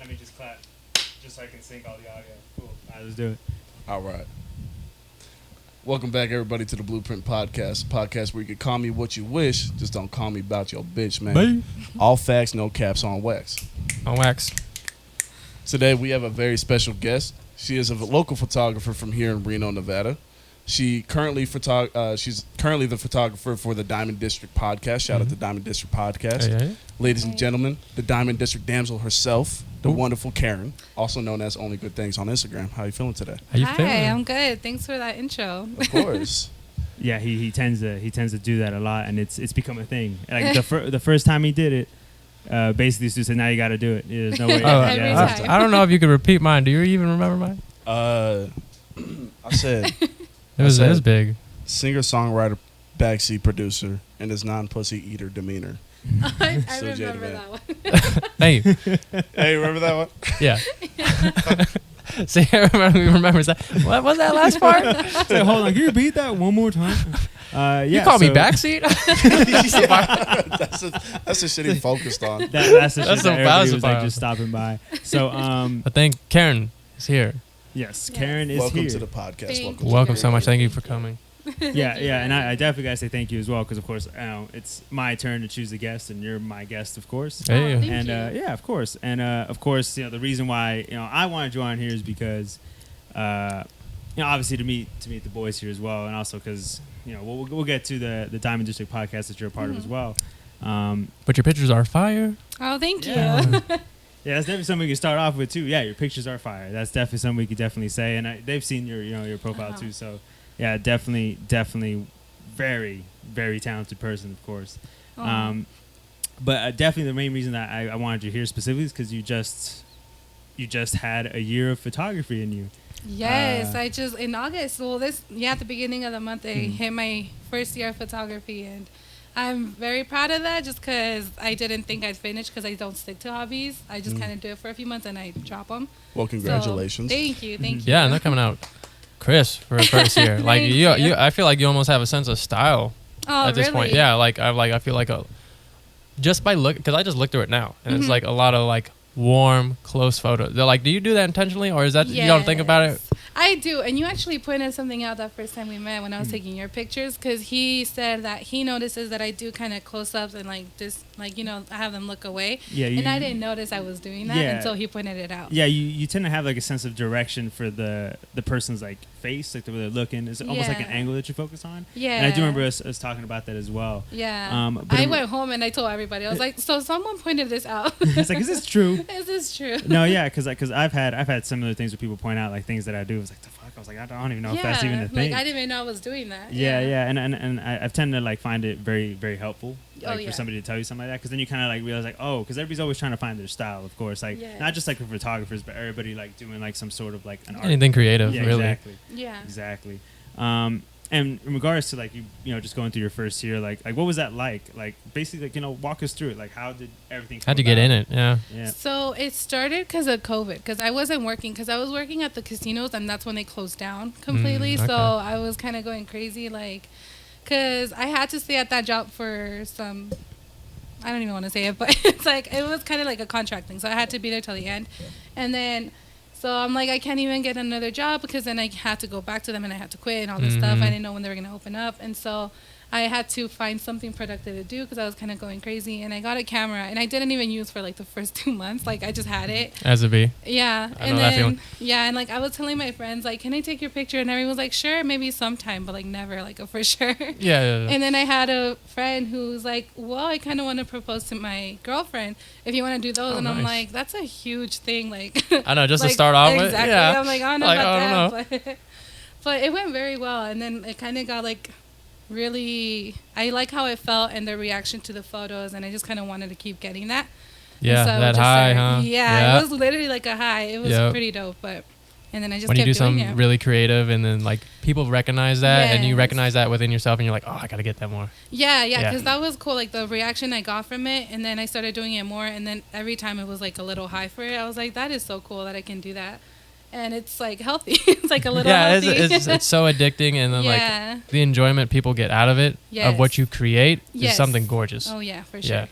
Let me just clap, just so I can sync all the audio. Cool. All right, let's do it. All right. Welcome back, everybody, to the Blueprint Podcast. A podcast where you can call me what you wish, just don't call me about your bitch, man. Bye. All facts, no caps on wax. On wax. Today, we have a very special guest. She is a local photographer from here in Reno, Nevada. She's currently the photographer for the Diamond District Podcast. Shout out to Diamond District Podcast. Hey. Ladies and gentlemen, the Diamond District damsel herself, the wonderful Karen, also known as Only Good Things on Instagram. How you feeling today? How you Hi, feeling? I'm good. Thanks for that intro. Of course. Yeah, he tends to do that a lot, and it's become a thing. Like the first time he did it, basically Stu said, "Now you got to do it." There's no way. Oh, Every I, time. I don't know if you could repeat mine. Do you even remember mine? I said It was big. singer-songwriter, backseat producer, and his non-pussy eater demeanor. I So remember Jada, that one. Hey, Hey, remember that one? yeah. See, everybody remembers that. What was that last part? Say, hold on, can you repeat that one more time? Yeah, You call me so backseat? That's the shit he focused on. That's the shit That's that a everybody was like file. just stopping by. So I think Karen is here. yes, Yes. Karen is Welcome here. to the podcast. Thank Welcome. you. Welcome so much. Thank you for coming. Yeah, and I definitely gotta say thank you as well, because of course it's my turn to choose the guest, and you're my guest, of course. Hey. Thank And you. yeah, of course, and of course, the reason why I wanted you on here is because obviously to meet the boys here as well, and also because we'll get to the Diamond District Podcast that you're a part of as well. But your pictures are fire. Oh, thank you. Yeah. Yeah, that's definitely something we can start off with too. Yeah, your pictures are fire. That's definitely something we could definitely say, and they've seen your profile Uh-huh. too. So yeah, definitely, very, very talented person, of course. Aw. But definitely the main reason that I wanted you here specifically is because you just had a year of photography in you. Yes, I just in August. Well, at the beginning of the month, I Mhm. hit my first year of photography, and I'm very proud of that. Just because I didn't think I'd finish, because I don't stick to hobbies. I just kind of do it for a few months and I drop them. Well, congratulations. Thank you. Yeah, and they're coming out crisp for a first year. Like Thank you, you. I feel like you almost have a sense of style Oh, at this really? point. Yeah, I feel like just by look, because I just looked through it now, and it's Mhm. like a lot of like warm, close photos. They're like, do you do that intentionally, or is that you don't think about it? Yes. I do, and you actually pointed something out that first time we met when I was taking your pictures, because he said that he notices that I do kind of close-ups and like just like I have them look away, Yeah, and I didn't notice I was doing that Yeah. until he pointed it out. Yeah, you tend to have like a sense of direction for the person's like face, like the way they're looking. It's almost like an Yeah. angle that you focus on. Yeah. And I do remember us talking about that as well. Yeah. But I went home and I told everybody. I was like, so someone pointed this out. It's like, is this true? Is this true? No, yeah, because I've had similar things where people point out like things that I do. It's like, the fuck. I was like, I don't even know if that's even a thing. Like I didn't even know I was doing that. Yeah, and I've tended to like find it very, very helpful, Oh, like yeah. for somebody to tell you something like that, because then you kind of like realize like, oh, because everybody's always trying to find their style, of course, like Yes. not just like for photographers, but everybody like doing like some sort of like an art. Anything creative, Yeah, really. exactly, Yeah. exactly. And in regards to like you just going through your first year, like what was that like? Like basically like walk us through it. Like how did everything? How'd you get in it? Yeah. Yeah. So it started because of COVID, because I wasn't working, because I was working at the casinos, and that's when they closed down completely. okay. So I was kind of going crazy, like, because I had to stay at that job for some, I don't even want to say it, but it's like, it was kind of like a contract thing. So I had to be there till the end. And then, so I'm like, I can't even get another job, because then I had to go back to them and I had to quit and all this stuff. I didn't know when they were going to open up. And so I had to find something productive to do, because I was kind of going crazy. And I got a camera, and I didn't even use for like the first 2 months. Like I just had it. As a bee. Yeah. I And know that then, feeling. yeah. And like I was telling my friends, like, can I take your picture? And everyone was like, sure, maybe sometime, but like never, like a for sure. Yeah. And then I had a friend who's like, well, I kind of want to propose to my girlfriend if you want to do those. Oh, And I'm nice. like, that's a huge thing. Like, I know, just to like, start off with. exactly. Yeah. I'm like, I don't know Like, about I don't that. But it went very well. And then it kind of got like really, I like how it felt and the reaction to the photos. And I just kind of wanted to keep getting that. And Yeah, so I would that just high, start- huh? Yeah, it was literally like a high. It was Yep. pretty dope. But, and then I just When you kept do doing something it. really creative, and then like people recognize that, and you Yes. recognize that within yourself, and you're like, oh, I gotta get that more. Yeah, Yeah. because that was cool. Like the reaction I got from it, and then I started doing it more, and then every time it was like a little high for it. I was like, that is so cool that I can do that, and it's like healthy. It's like a little Yeah, healthy. it's so addicting, and then Yeah. like the enjoyment people get out of it, of what Yes. you create, is Yes. something gorgeous. Oh yeah, for Yeah. sure.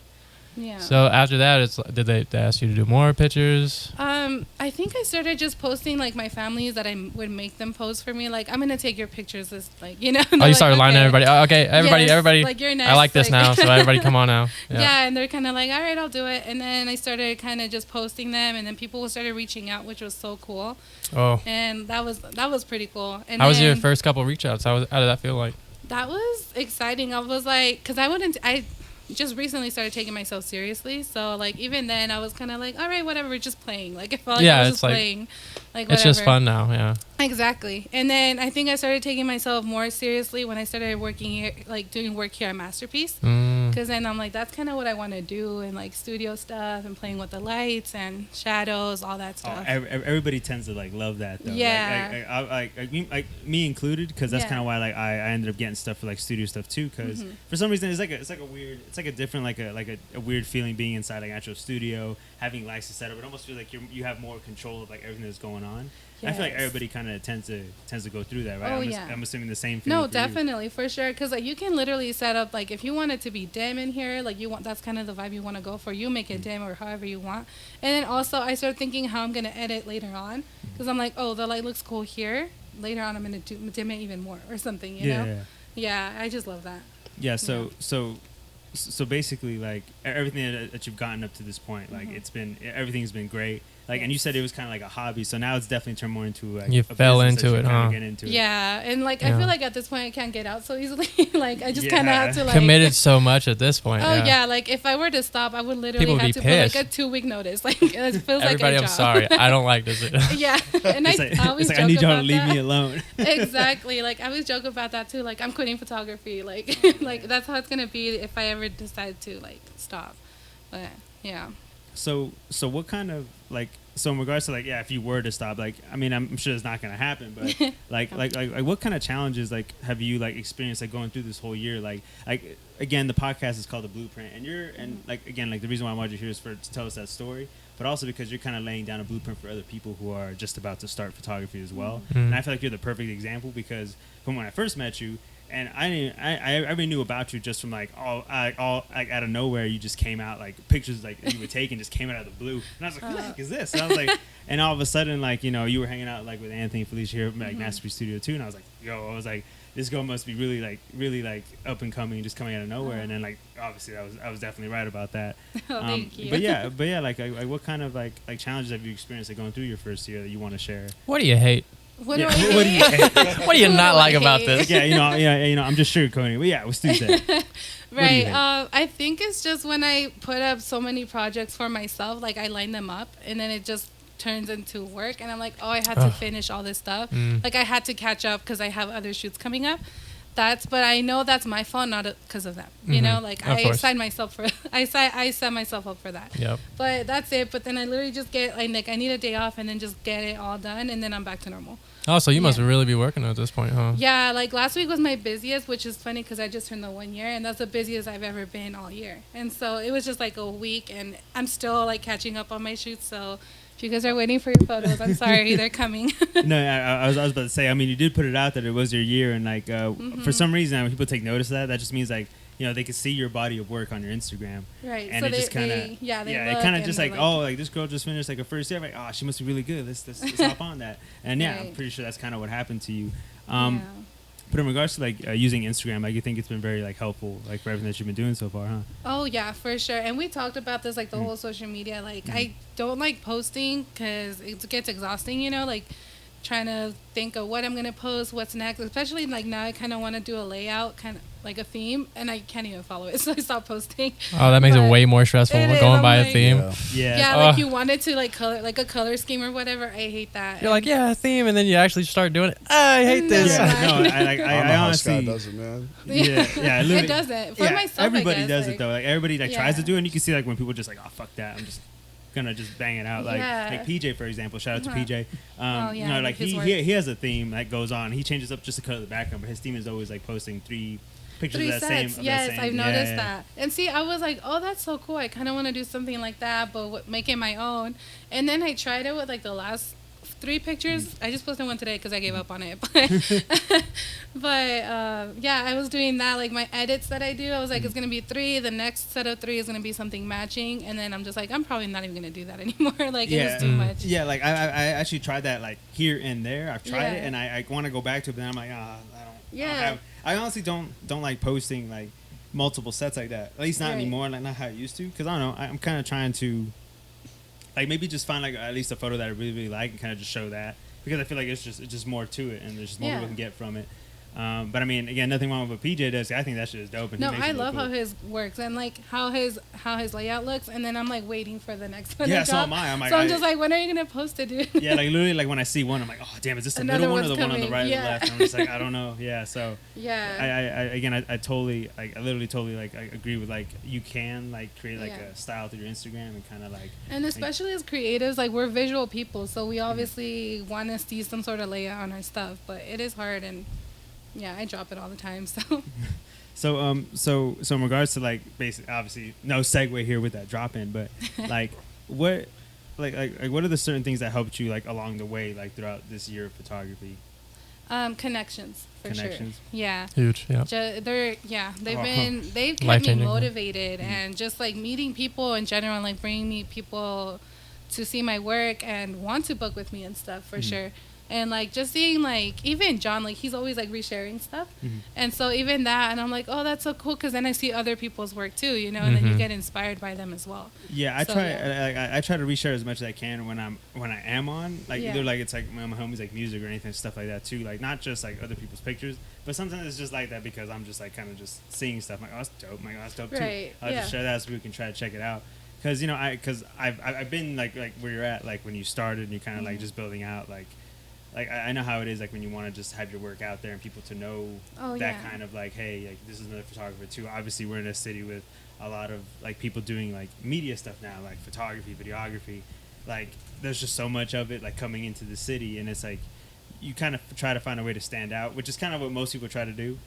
Yeah. So after that, did they ask you to do more pictures? I think I started just posting like my families that I would make them post for me. Like, I'm gonna take your pictures. This, like, you know. Oh, you started lining everybody. Oh, okay, everybody, Yes, everybody. like, you're I like next, this like- now, so everybody come on now. Yeah. And they're kind of like, all right, I'll do it. And then I started kind of just posting them, and then people started reaching out, which was so cool. Oh, And that was pretty cool. And how was your then first couple reach outs? How did that feel like? That was exciting. I was like, because I just recently started taking myself seriously. So like even then I was kind of like, all right, whatever, we're just playing. Like I felt like Yeah, I was it's just like- playing. Like It's just whatever. fun now, yeah. Exactly. And then I think I started taking myself more seriously when I started working here, like doing work here at Masterpiece. Mm. Because then I'm like, that's kind of what I want to do, and like studio stuff and playing with the lights and shadows, all that Oh, stuff. everybody tends to like love that though. Yeah. Like me included, because that's Yeah. kind of why like I ended up getting stuff for like studio stuff too. Because for some reason it's like a weird, it's like a different like a weird feeling being inside like an actual studio, having lights to set up. It almost feels like you have more control of like everything that's going on. And I feel like Yes. everybody kind of tends to go through that, right? Oh, I'm, yeah. I'm assuming the same feeling. No, for you. definitely, for sure. Because like you can literally set up like if you want it to be dim in here, like you want that's kind of the vibe you want to go for. You make it dim or however you want. And then also I started thinking how I'm gonna edit later on, because I'm like, oh, the light looks cool here. Later on, I'm gonna dim it even more or something. You know? Yeah, I just love that. Yeah, so basically, like everything that you've gotten up to this point, like everything's been great. Like, and you said it was kind of like a hobby, so now it's definitely turned more into like You a fell business that into you it, kinda huh? Get into it. Yeah, and like I Yeah. feel like at this point I can't get out so easily. Like I just kind of Yeah. have to like Committed so much at this point. Oh yeah, like if I were to stop, I would literally People would have be to pissed. put like a 2-week notice. Like it feels Everybody, like a I'm job. sorry. I don't like this. Yeah, and It's I like, always it's like joke I need y'all to about leave that. me alone. Exactly. Like I always joke about that too. Like I'm quitting photography. Like like that's how it's gonna be if I ever decide to like stop. But yeah. So what kind of like, so in regards to like, yeah, if you were to stop, like, I mean, I'm sure it's not gonna happen, but like what kind of challenges like have you like experienced like going through this whole year? Like again, the podcast is called The Blueprint, and like again, like the reason why I wanted you here is to tell us that story, but also because you're kind of laying down a blueprint for other people who are just about to start photography as well. Mhm. And I feel like you're the perfect example, because from when I first met you, and I already knew about you just from like all like out of nowhere, you just came out like pictures like you were taking just came out of the blue, and I was like, who the heck is this? And I was like, and all of a sudden, like, you know, you were hanging out like with Anthony and Felicia here from like Masterpiece Studio 2, and I was like, I was like, this girl must be really like up and coming, just coming out of nowhere. And then like obviously I was definitely right about that. Oh, thank you. But yeah, like what kind of like challenges have you experienced like going through your first year that you want to share? What do you hate? What Yeah, do I what do you hate? What do you Who not do like I about hate? this? Yeah, I'm just sugarcoating it. But yeah, what's Tuesday? Right. hate? I think it's just when I put up so many projects for myself, like I line them up, and then it just turns into work, and I'm like, oh, I had to Ugh. finish all this stuff. Mm. Like I had to catch up because I have other shoots coming up. But I know that's my fault, not because of them. You know, Mhm. like Of I course. signed myself for, I set myself up for that. Yep. But that's it. But then I literally just get like I need a day off and then just get it all done, and then I'm back to normal. Oh, so you must Yeah. really be working at this point, huh? Yeah, like last week was my busiest, which is funny because I just turned the 1 year, and that's the busiest I've ever been all year. And so it was just like a week, and I'm still like catching up on my shoots. So if you guys are waiting for your photos, I'm sorry, they're coming. No, I was about to say. I mean, you did put it out that it was your year, and like for some reason, when people take notice of that, that just means like, you know, they can see your body of work on your Instagram. Right. And so it just kind of they it look kind of and just they're like, oh, like this girl just finished like her first year. Like, oh, she must be really good. Let's hop on that. And yeah, I'm Right. pretty sure that's kind of what happened to you. yeah. But in regards to like using Instagram, like you think it's been very like helpful, like for everything that you've been doing so far, huh? Oh yeah, for sure. And we talked about this, like the whole social media. Like I don't like posting because it gets exhausting. You know, like trying to think of what I'm gonna post, what's next. Especially like now, I kind of want to do a layout, kind of like a theme, and I can't even follow it, so I stopped posting. Oh, that makes it But way more stressful it is, going I'm by a like- theme. Yeah. Yeah, Ugh. like you wanted to like color, like a color scheme or whatever. I hate that. You're like, yeah, a theme, and then you actually start doing it. I hate this. No. Yeah, no, I like I don't know I how honestly. Scott does it, man. Yeah, yeah, literally- It doesn't. For yeah, myself, I everybody guess, does like- it though. Like everybody like tries to Yeah. do it, and you can see like when people just like, oh fuck that, I'm just gonna just bang it out. Like Yeah. like PJ for example. Shout out to Uh-huh. PJ. Oh, You yeah, know, I like like his he work. he has a theme that goes on. He changes up just the color of the background, but his theme is always like posting 3 pictures 3 of that sets. same. Of Yes, that same, I've yeah, noticed yeah. that. And see, I was like, oh, that's so cool. I kind of want to do something like that, but make it my own. And then I tried it with like the last 3 pictures. I just posted one today because I gave up on it. But yeah, I was doing that, like my edits that I do. I was like, it's gonna be 3. The next set of 3 is gonna be something matching, and then I'm just like, I'm probably not even gonna do that anymore. Like it was too much. Yeah, like I actually tried that like here and there. I've tried Yeah. it, and I want to go back to it, but then I'm like, I don't. Yeah. I honestly don't like posting like multiple sets like that. At least not Right. anymore. Like not how I used to. Because I don't know. I'm kind of trying to like maybe just find like at least a photo that I really like and kind of just show that, because I feel like it's just more to it, and there's just more Yeah. people can get from it. But I mean, again, nothing wrong with what PJ does. I think that shit is dope. And he No, makes I it look love cool. how his works and like how his layout looks, and then I'm like waiting for the next one. Yeah, to so drop. am I. I'm like, so I'm just like, when are you gonna post it, dude? Yeah, like literally, like when I see one, I'm like, oh damn, is this the Another middle one or one's the one on the coming. right or Yeah. the left? And I'm just like, I don't know. Yeah, so Yeah. I totally, like, I literally totally like I agree with like you can like create like Yeah. a style through your Instagram and kind of like. And especially as creatives, like we're visual people, so we obviously want to see some sort of layout on our stuff, but it is hard, and yeah, I drop it all the time. So So in regards to like basically, obviously, no segue here with that drop in, but like what, like what are the certain things that helped you like along the way, like throughout this year of photography? Connections for Connections. sure. Yeah. Huge. Yeah. They've Uh-huh. they've kept me Life-changing, yeah. motivated, and just like meeting people in general, and like bringing me people to see my work and want to book with me and stuff for sure. And like just seeing like even John, like he's always like resharing stuff, and so even that, and I'm like, oh, that's so cool, because then I see other people's work too, you know, and then you get inspired by them as well. Yeah, I So, try. yeah. I try to reshare as much as I can when I am on, like Yeah. either like it's like my homies like music or anything stuff like that too. Like not just like other people's pictures, but sometimes it's just like that because I'm just like kind of just seeing stuff. I'm like, oh, that's dope. I'm like, oh, that's dope too. Right, I'll just yeah. share that so people can try to check it out. Because I've been like where you're at, like when you started and you're kind of like just building out like I know how it is, like when you want to just have your work out there and people to know Oh, that yeah. kind of like, hey, like this is another photographer too. Obviously, we're in a city with a lot of like people doing like media stuff now, like photography, videography. Like there's just so much of it like coming into the city, and it's like you kind of try to find a way to stand out, which is kind of what most people try to do.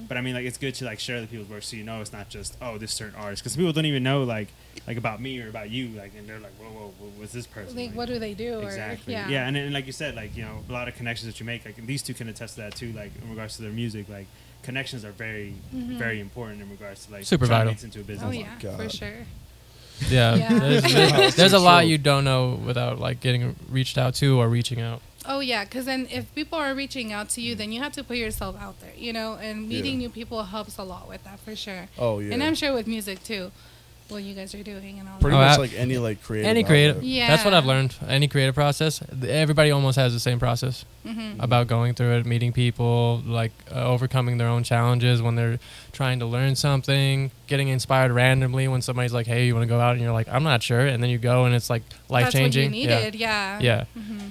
But I mean, like it's good to like share the people's work so you know it's not just, oh, this certain artist, because people don't even know like about me or about you, like, and they're like, whoa, what's this person? Like, what do they do? Exactly. Or, Yeah, and like you said, like, you know, a lot of connections that you make, like these two can attest to that too, like in regards to their music, like connections are very, very important in regards to like Super trying to vital. make it into a business. Oh yeah, God. for sure. Yeah. Yeah. There's a lot True. you don't know without like getting reached out to or reaching out. Oh yeah, because then if people are reaching out to you, then you have to put yourself out there, you know, and meeting Yeah. new people helps a lot with that for sure. Oh yeah. And I'm sure with music too, what you guys are doing and all Pretty Oh, that. much like any like creative. Any creative. outlet. Yeah. That's what I've learned. Any creative process, everybody almost has the same process Mm-hmm. about going through it, meeting people, like overcoming their own challenges when they're trying to learn something, getting inspired randomly when somebody's like, "Hey, you want to go out?" and you're like, "I'm not sure," and then you go and it's like life changing. That's what you needed, yeah. Yeah. Mm-hmm.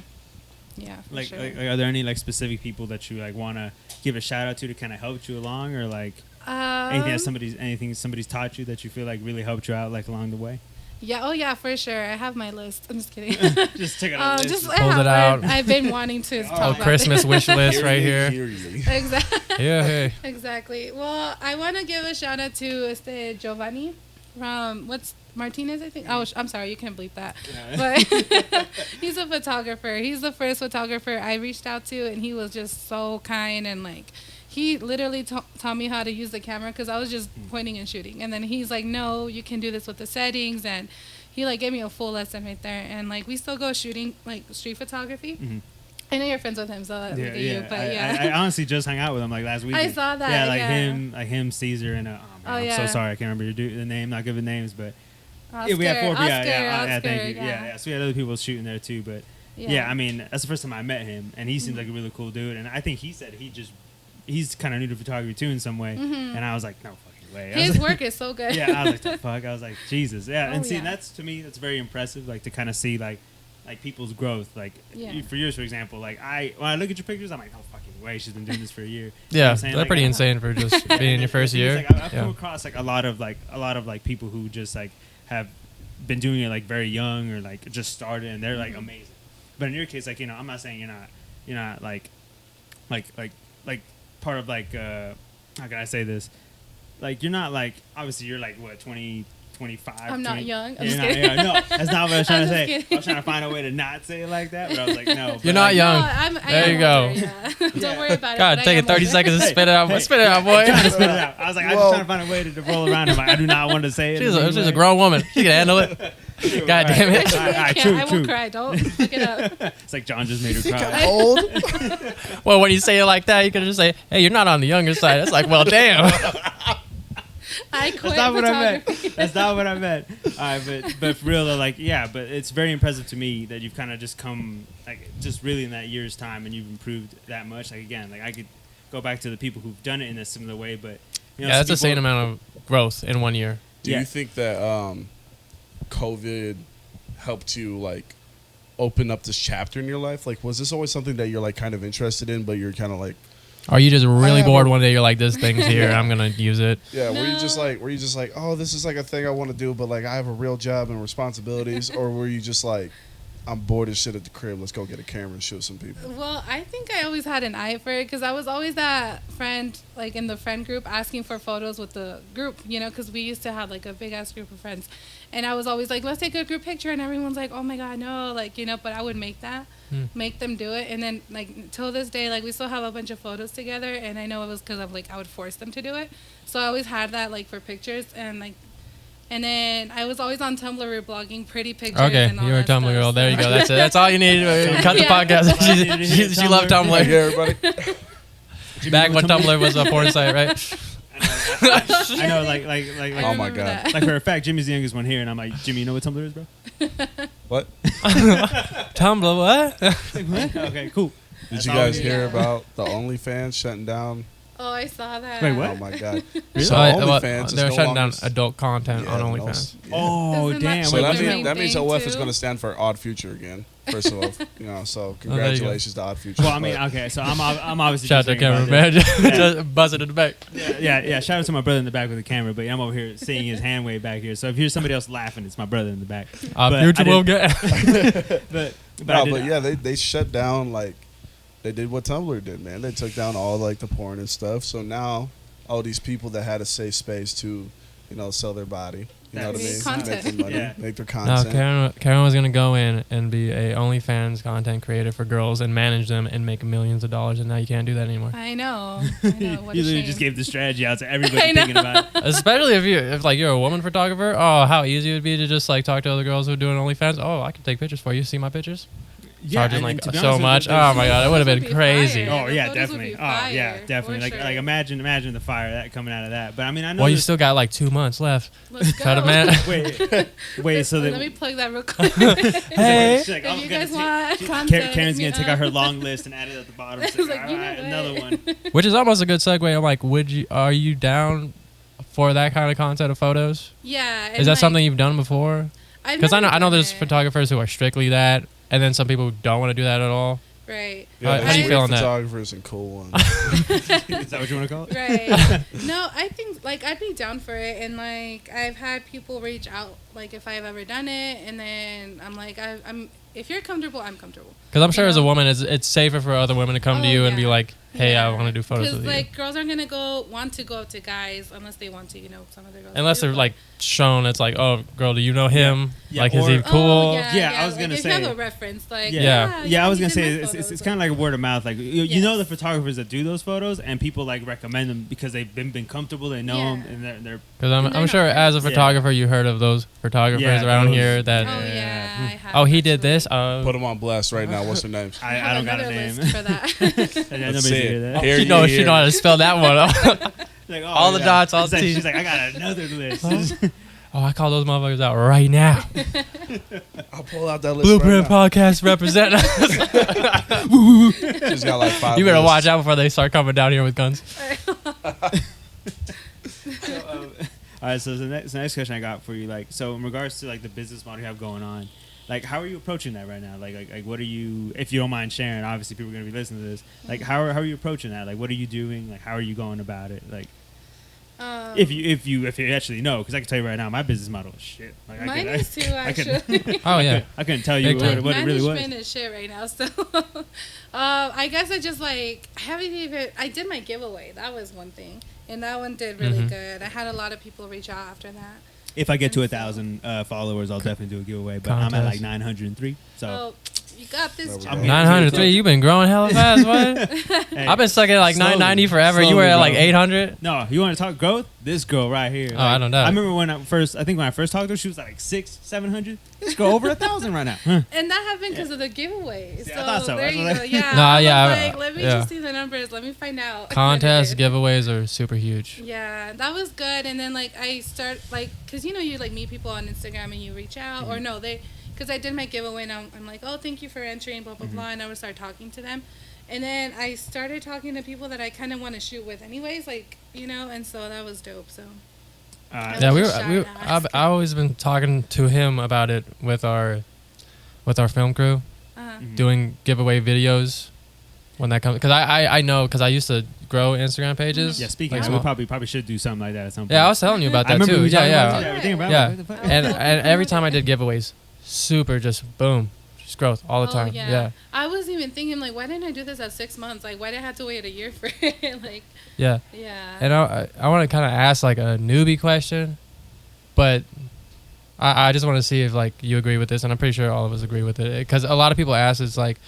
Yeah, for Like, sure. like, are there any like specific people that you like want to give a shout out to kind of help you along, or like anything that anything somebody's taught you that you feel like really helped you out like along the way? Yeah, oh yeah, for sure. I have my list. I'm just kidding. Just take it on a list. Just Hold it out. I've been wanting to talk Oh, about Christmas it. wish list right here. Exactly. Yeah, hey. Exactly. Well, I want to give a shout out to Giovanni from Martinez, I think. Oh, I'm sorry, you can bleep that. But he's a photographer. He's the first photographer I reached out to, and he was just so kind, and like he literally taught me how to use the camera because I was just pointing and shooting, and then he's like, no, you can do this with the settings, and he like gave me a full lesson right there, and like we still go shooting like street photography. Mhm. I know you're friends with him, so look at you, but I honestly just hung out with him like last week. I saw that, Yeah, like yeah. him, Caesar, and oh man, I'm yeah. so sorry I can't remember the name. Not good with names, but Oscar, yeah, we had 4 people. Oscar, Yeah, Oscar, thank you. Yeah. So we had other people shooting there too, but yeah, I mean that's the first time I met him, and he seems like a really cool dude. And I think he said he's kind of new to photography too in some way. And I was like, no fucking way. I was His like- work is so good. Yeah, I was like, the fuck. I was like, Jesus. Yeah, Oh, and see, yeah. that's to me, that's very impressive. Like to kind of see like people's growth. Like Yeah. for yours, for example. Like when I look at your pictures, I'm like, no fucking way. She's been doing this for a year. You know what Yeah, I'm saying? they're Like, pretty I- insane for just being in your first the thing is, year. like, I've come Yeah. across like a lot of people who just like have been doing it like very young or like just started, and they're like Mm-hmm. amazing. But in your case, like, you know, I'm not saying you're not like part of like how can I say this? Like you're not like, obviously you're like what 23 25. I'm not 20 young. I'm You're just not kidding. young. No, that's not what I was trying to I'm say. just I kidding. was trying to find a way to not say it like that, but I was like, no. You're not young. I There am you go. older, yeah. Don't worry about God, it. but I take am it 30 older. seconds to spit it out. Hey, Spit it out, boy. I'm trying to spit it out. I was like, I'm Well- just trying to find a way to roll around him. I do not want to say it. She's a grown woman. She can handle it. God damn it. All right, I true, won't true. cry. Don't fuck it up. It's like John just made her cry. Old. Well, when you say it like that, you could just say, hey, you're not on the younger side. It's like, well, damn. I quit That's not what I meant. photography. That's not what I meant. All right, but for real though, like yeah, but it's very impressive to me that you've kind of just come like just really in that year's time and you've improved that much. Like again, like I could go back to the people who've done it in a similar way, but you know, Yeah, that's some the same people- amount of growth in 1 year. Do Yeah. you think that COVID helped you like open up this chapter in your life? Like, was this always something that you're like kind of interested in, but you're kind of like, Are you just really have bored a- one day? You're like, this thing's here. I'm going to use it. yeah, were you No. just like, oh, this is like a thing I want to do, but like I have a real job and responsibilities, or were you just like, I'm bored as shit at the crib. Let's go get a camera and shoot some people. Well, I think I always had an eye for it because I was always that friend, like in the friend group, asking for photos with the group, you know, because we used to have like a big ass group of friends. And I was always like, let's take a group picture. And everyone's like, oh my God, no. Like, you know, but I would make that, make them do it. And then, like, till this day, like, we still have a bunch of photos together. And I know it was because of, like, I would force them to do it. So I always had that, like, for pictures. And, like, and then I was always on Tumblr blogging pretty pictures. Okay, and all you're a that Tumblr stuff, girl. There you so- go. That's it. That's all you need. Cut the Yeah. podcast. She loved Like, Tumblr. everybody. Back when Tumblr was a porn site, right? I know, like I Oh my remember God. that. like for a fact, Jimmy's the youngest one here, and I'm like, Jimmy, you know what Tumblr is, bro? What? Tumblr, what? Like, what? Okay, cool. Did That's you all guys we need. hear Yeah. about the OnlyFans shutting down? Oh, I saw that. Wait, what? Oh my God! Really? So Well, OnlyFans is they're no shutting longer down adult content Yeah, on no OnlyFans. s- yeah. Oh, Isn't that damn. So Wait, that, what's the that? means, that means thing, OF is too? going to stand for Odd Future again. First of all, you know, so there you go. congratulations to Odd Future. Well, I mean, But okay, so I'm obviously Shout out just to thinking camera, about this. man. Just buzzing in the back. Yeah. Shout out to my brother in the back with the camera, but I'm over here seeing his hand wave back here. So if here's somebody else laughing, it's my brother in the back. But I Future will didn't- get. But I no, did- but yeah, they shut down, like, they did what Tumblr did, man. They took down all, like, the porn and stuff. So now all these people that had a safe space to, you know, sell their body, you know what I mean? Create content. Make their money, Yeah. make their No, content. Karen was gonna go in and be a OnlyFans content creator for girls and manage them and make millions of dollars, and now you can't do that anymore. I know. What you a literally shame. just gave the strategy out to everybody I know. thinking about it. Especially if like you're a woman photographer. Oh, how easy it would be to just like talk to other girls who are doing OnlyFans. Oh, I can take pictures for you. See my pictures? Charging like to be so honest, much. there's- Oh my god, it would have Photos been would be crazy. fire. Oh The yeah, photos would definitely. be Oh yeah, fire, definitely. for Like sure. like imagine the fire that coming out of that. But I mean, I know. Well, you there's- still got like 2 months left. Let's go. Try to man. wait. So Let that me plug that real quick. Hey. She's like, If I'm you gonna guys take- want she- content, Karen's hit me gonna take out her up. long list and add it at the bottom. I She's was like, like, all you know right, what? another one. Which is almost a good segue. I'm like, are you down for that kind of content of photos? Yeah. Is that something you've done before? Because I know there's photography. photographers who are strictly that, and then some people who don't want to do that at all. Right. Yeah, How there's do you feel weird on that? photographers and cool ones. Is that what you want to call it? Right. No, I think like I'd be down for it, and like I've had people reach out like if I've ever done it, and then I'm like I'm if you're comfortable, I'm comfortable. Because I'm sure You as a know? woman, it's safer for other women to come to Oh, you and be yeah. like, hey, I Yeah. want to do photos with Because you. like girls aren't gonna want to go up to guys unless they want to, you know, some other girls. Unless do, they're but- like shown, it's like, oh, girl, do you know him? Yeah, Like, is he or- cool? Oh, yeah, Yeah, I was like, gonna if you have say- a reference, like Yeah. Yeah, I was he gonna did say my it's photos, kind of like a word of mouth. Like you Yes. know the photographers that do those photos, and people like recommend them because they've been comfortable. They know them, Yeah. and they're Because And I'm they're sure not as a friends. photographer, you heard of those photographers Yeah, around those- here Oh that, yeah, I have. oh, he did actually. this. Put them on blast right now. What's their names? I have don't got a another name. list for that. Nobody's Let's gonna see hear it. that. Here She you knows she hear. know how to spell that one. Like, oh, All the dots, all She's the like, T's. she's like, I got another list. Oh, I call those motherfuckers out right now. I'll pull out that list. Blueprint right Podcast represent. now. Just got like 5. You better lists. watch out before they start coming down here with guns. All right, so the next question I got for you, like, so in regards to like the business model you have going on, like, how are you approaching that right now? Like what are you, if you don't mind sharing? Obviously, people are gonna be listening to this. Like, how are you approaching that? Like, what are you doing? Like, how are you going about it? Like, if you actually know, because I can tell you right now, my business model is shit. Like, Mine I is too, I could- actually. Oh yeah. I couldn't tell you Big time. what it really was. Management is shit right now. So, I guess I just like I haven't even. I did my giveaway. That was one thing, and that one did really Mhm. good. I had a lot of people reach out after that. if I get to And 1,000 followers, I'll definitely do a giveaway. But I'm at like 903. So Oh, you got this. There we John. go. 903. You've been growing hella fast. What? hey, I've been stuck at like slowly, 990 forever. You slowly, were at like bro. 800. No, you want to talk growth? This girl right here. Oh, I don't know. I remember when I think when I first talked to her, she was like 600-700. This girl over 1,000 right now. Huh. And that happened because of the giveaway. See, so I thought so. there That's you what go. I- Yeah. Nah, I was yeah, like, let me yeah. just see the numbers. Let me find out. Contests, giveaways are super huge. Yeah, that was good. And then like I start like, cause you know you like meet people on Instagram and you reach out or no they, cause I did my giveaway and I'm like, oh thank you for entering blah blah blah, and I would start talking to them, and then I started talking to people that I kind of want to shoot with anyways, like you know, and so that was dope. So Yeah, was just shy to ask. I've always been talking to him about it with our film crew, doing giveaway videos when that comes. Because I know, because I used to grow Instagram pages. Yeah, speaking like of, we small- probably should do something like that at some point. Yeah, I was telling you about I that remember too. we Yeah, talked about yeah, everything about yeah. what the fuck? and every time I did giveaways, super just boom, just growth all the time. Yeah, I was even thinking like, why didn't I do this at 6 months? Like, why did I have to wait a year for it? Like, yeah. yeah. And I want to kind of ask like a newbie question, but I just want to see if like you agree with this, and I'm pretty sure all of us agree with it, because a lot of people ask, it's like,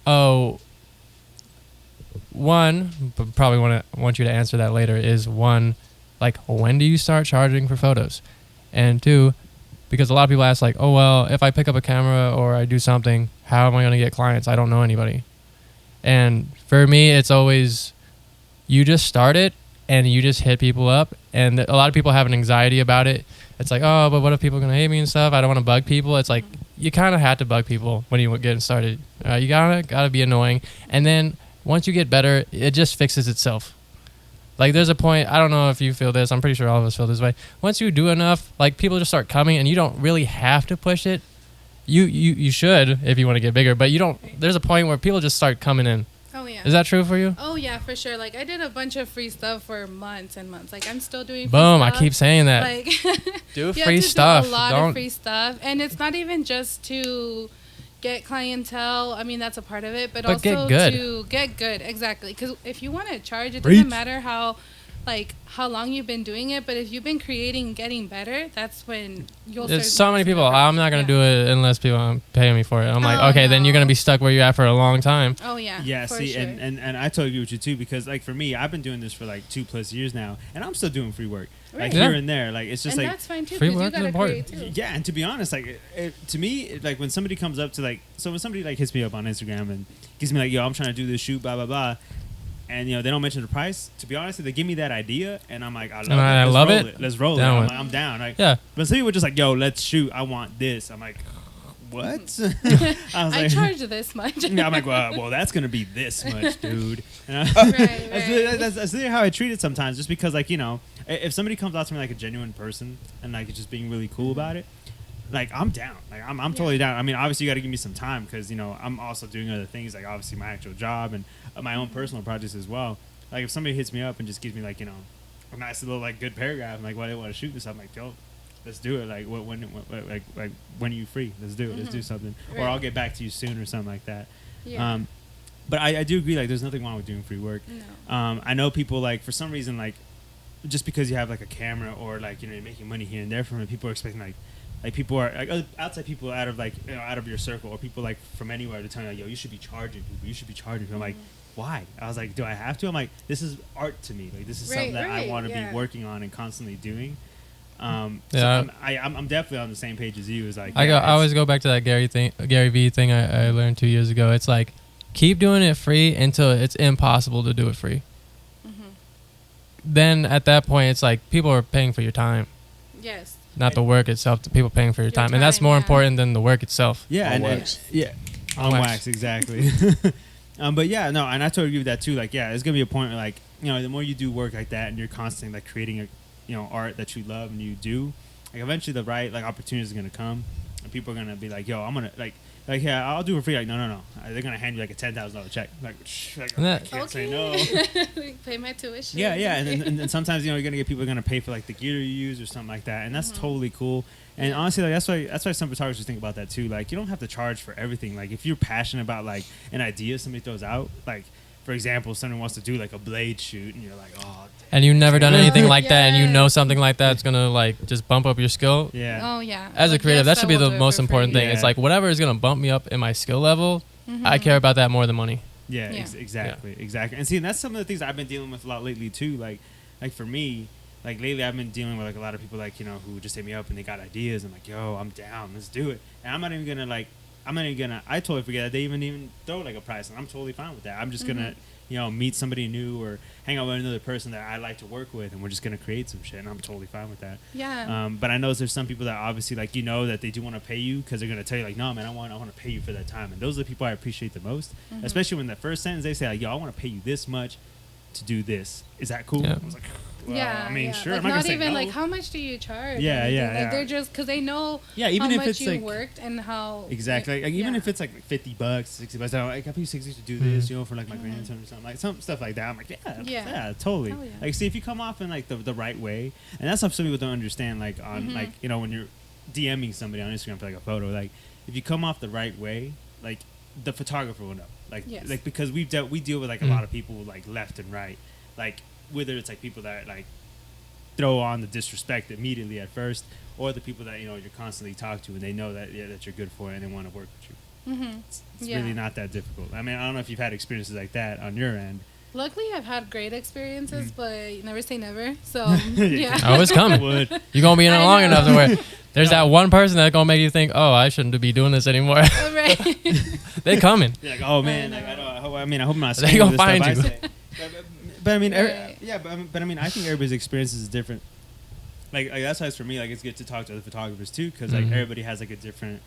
oh, one, but probably want you to answer that later, is one, like when do you start charging for photos, and two, because a lot of people ask like, oh well, if I pick up a camera or I do something, how am I going to get clients? I don't know anybody. And for me, it's always, you just start it and you just hit people up, and a lot of people have an anxiety about it. It's like, oh, but what if people are gonna hate me and stuff? I don't want to bug people. It's like you kind of have to bug people when you get started. You gotta be annoying, and then once you get better, it just fixes itself. Like there's a point, I don't know if you feel this, I'm pretty sure all of us feel this way. Once you do enough, like people just start coming, and you don't really have to push it. You should if you want to get bigger, but you don't. There's a point where people just start coming in. Oh yeah. Is that true for you? Oh yeah, for sure. Like I did a bunch of free stuff for months and months. Like I'm still doing. Free Boom! I stuff. keep saying that. Like Do you free have to stuff. Do a lot Don't. of free stuff, and it's not even just to get clientele. I mean that's a part of it, but also get good. to get good. Exactly, because if you want to charge, it Preach. doesn't matter how long you've been doing it, but if you've been creating, getting better, that's when you'll. There's start so many noticing people. the I'm not gonna difference. do it unless people are paying me for it. I'm like, Oh, okay, then you're no. gonna be stuck where you're at for a long time. Oh yeah. Yeah, for see, sure. and I totally agree with you too, because like for me, I've been doing this for like 2+ years now, and I'm still doing free work, like Right. here Yeah. and there. Like it's just and like that's fine too. free 'Cause you work is gotta important. create too. yeah, and to be honest, like to me, like when somebody comes up to like, so when somebody like hits me up on Instagram and gives me like, yo, I'm trying to do this shoot, blah blah blah, and you know they don't mention the price. To be honest, they give me that idea, and I'm like, I love And I it. Let's love roll it. Let's roll Down it. I'm, with like, I'm down. Like, Yeah. but some people were just like, yo, let's shoot. I want this. I'm like, what? I was I like, charge this much. yeah, I'm like, well, that's gonna be this much, dude. And Right, that's literally how I treat it sometimes, just because, like, you know, if somebody comes out to me like a genuine person and like just being really cool about it, like I'm down. Like I'm totally down. I mean, obviously you got to give me some time because you know I'm also doing other things, like obviously my actual job and my own personal projects as well. Like if somebody hits me up and just gives me like you know a nice little like good paragraph, and like why they want to shoot this, I'm like, yo, let's do it. Like when are you free? Let's do it. Let's do something. Or Right. I'll get back to you soon or something like that. Yeah. But I do agree, like, there's nothing wrong with doing free work. No. I know people, like, for some reason, like, just because you have, like, a camera or, like, you know, you're making money here and there from it, people are expecting, like people are, like, outside people out of, like, you know, out of your circle or people, like, from anywhere to tell you, like, yo, you should be charging people. You should be charging people. I'm like, why? I was like, do I have to? I'm like, this is art to me. Like, this is something that I Right, want to yeah. be working on and constantly doing. Yeah. So I'm definitely on the same page as you. Is like, I always go back to that Gary Vee thing I learned 2 years ago. It's like, keep doing it free until it's impossible to do it free. Then at that point, it's like people are paying for your time, Yes. not the work itself. The people paying for your Your time, and that's time, more yeah. important than the work itself. Yeah, On and wax. yeah, on wax. wax, exactly. But yeah, no, and I totally agree with that too. Like, yeah, there's gonna be a point where, like, you know, the more you do work like that, and you're constantly like creating a, you know, art that you love and you do, like eventually the right like opportunities are gonna come, and people are gonna be like, yo, I'm gonna like yeah, I'll do it for free. Like, no, they're gonna hand you like a $10,000 check. Like, I that- can't say no. Pay my tuition. Yeah, and then sometimes you know you're gonna get people who are gonna pay for like the gear you use or something like that, and that's totally cool. And honestly, like that's why some photographers think about that too. Like you don't have to charge for everything. Like if you're passionate about like an idea somebody throws out, like for example, someone wants to do like a blade shoot, and you're like, oh, And you've never done anything like that, and you know Yes. something like that's gonna like just bump up your skill. yeah, Oh yeah. As a Like, creative, yes, that should I be will the do it most for important free. thing. It's Yeah. like whatever is gonna bump me up in my skill level, I care about that more than money. yeah, Yeah. exactly, exactly. And see, that's some of the things I've been dealing with a lot lately too. Like for me, like lately I've been dealing with like a lot of people like who just hit me up and they got ideas. I'm like, yo, I'm down, let's do it. And I'm not even gonna I totally forget that they even throw like a price, and I'm totally fine with that. I'm just gonna meet somebody new or hang out with another person that I like to work with, and we're just gonna create some shit, and I'm totally fine with that. Yeah. But I know there's some people that obviously like that they do want to pay you because they're gonna tell you like, no man, I want to pay you for that time, and those are the people I appreciate the most. Especially when the first sentence they say like, yo, I want to pay you this much to do this. Is that cool? Yeah. I was like, well, yeah, I mean, yeah. sure. Like I'm not gonna not say even no. like how much do you charge? Yeah, or anything. yeah, Like yeah. they're just because they know Yeah, even how if much it's you like worked and how exactly like even yeah. if it's like $50, $60, I'm like, I pay you $60 to do this, for like my grandson or something, like some stuff like that. I'm like, yeah, totally. Hell yeah. Like, see if you come off in like the right way, and that's something some people don't understand. Like on like when you're DMing somebody on Instagram for like a photo, like if you come off the right way, like the photographer will know. Like Yes. like because we deal with like a lot of people like left and right, like whether it's like people that like throw on the disrespect immediately at first, or the people that you're constantly talk to and they know that that you're good for it and they want to work with you. It's Yeah. really not that difficult. I mean, I don't know if you've had experiences like that on your end. Luckily, I've had great experiences, but you never say never. So yeah. Oh, it's coming. Would. You're gonna be in it I long know. enough to where there's that one person that's gonna make you think, oh, I shouldn't be doing this anymore. Right. They coming. You're like, oh man, I like know. I hope I'm not They saying gonna this stuff find I you. say. But I mean, Right. but I mean, I think everybody's experiences is different. Like that's why it's for me. Like it's good to talk to other photographers too, because like everybody has like a different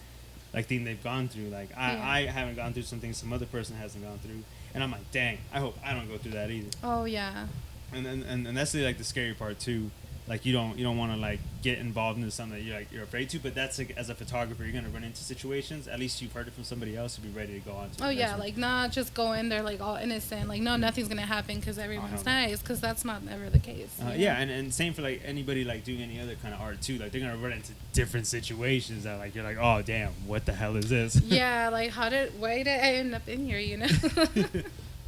like thing they've gone through. Like I haven't gone through some things some other person hasn't gone through, and I'm like, dang, I hope I don't go through that either. Oh yeah. And that's like the scary part too. Like you don't want to like get involved into something that you're afraid to. But that's like, as a photographer, you're gonna run into situations. At least you've heard it from somebody else to be ready to go on to. Oh the yeah, next one. like not just go in there like all innocent. Like no, nothing's gonna happen because everyone's hell no. nice. Because that's not ever the case. you know? Yeah, and same for like anybody like doing any other kind of art too. Like they're gonna run into different situations that like you're like, oh damn, what the hell is this? Yeah, like why did I end up in here? You know.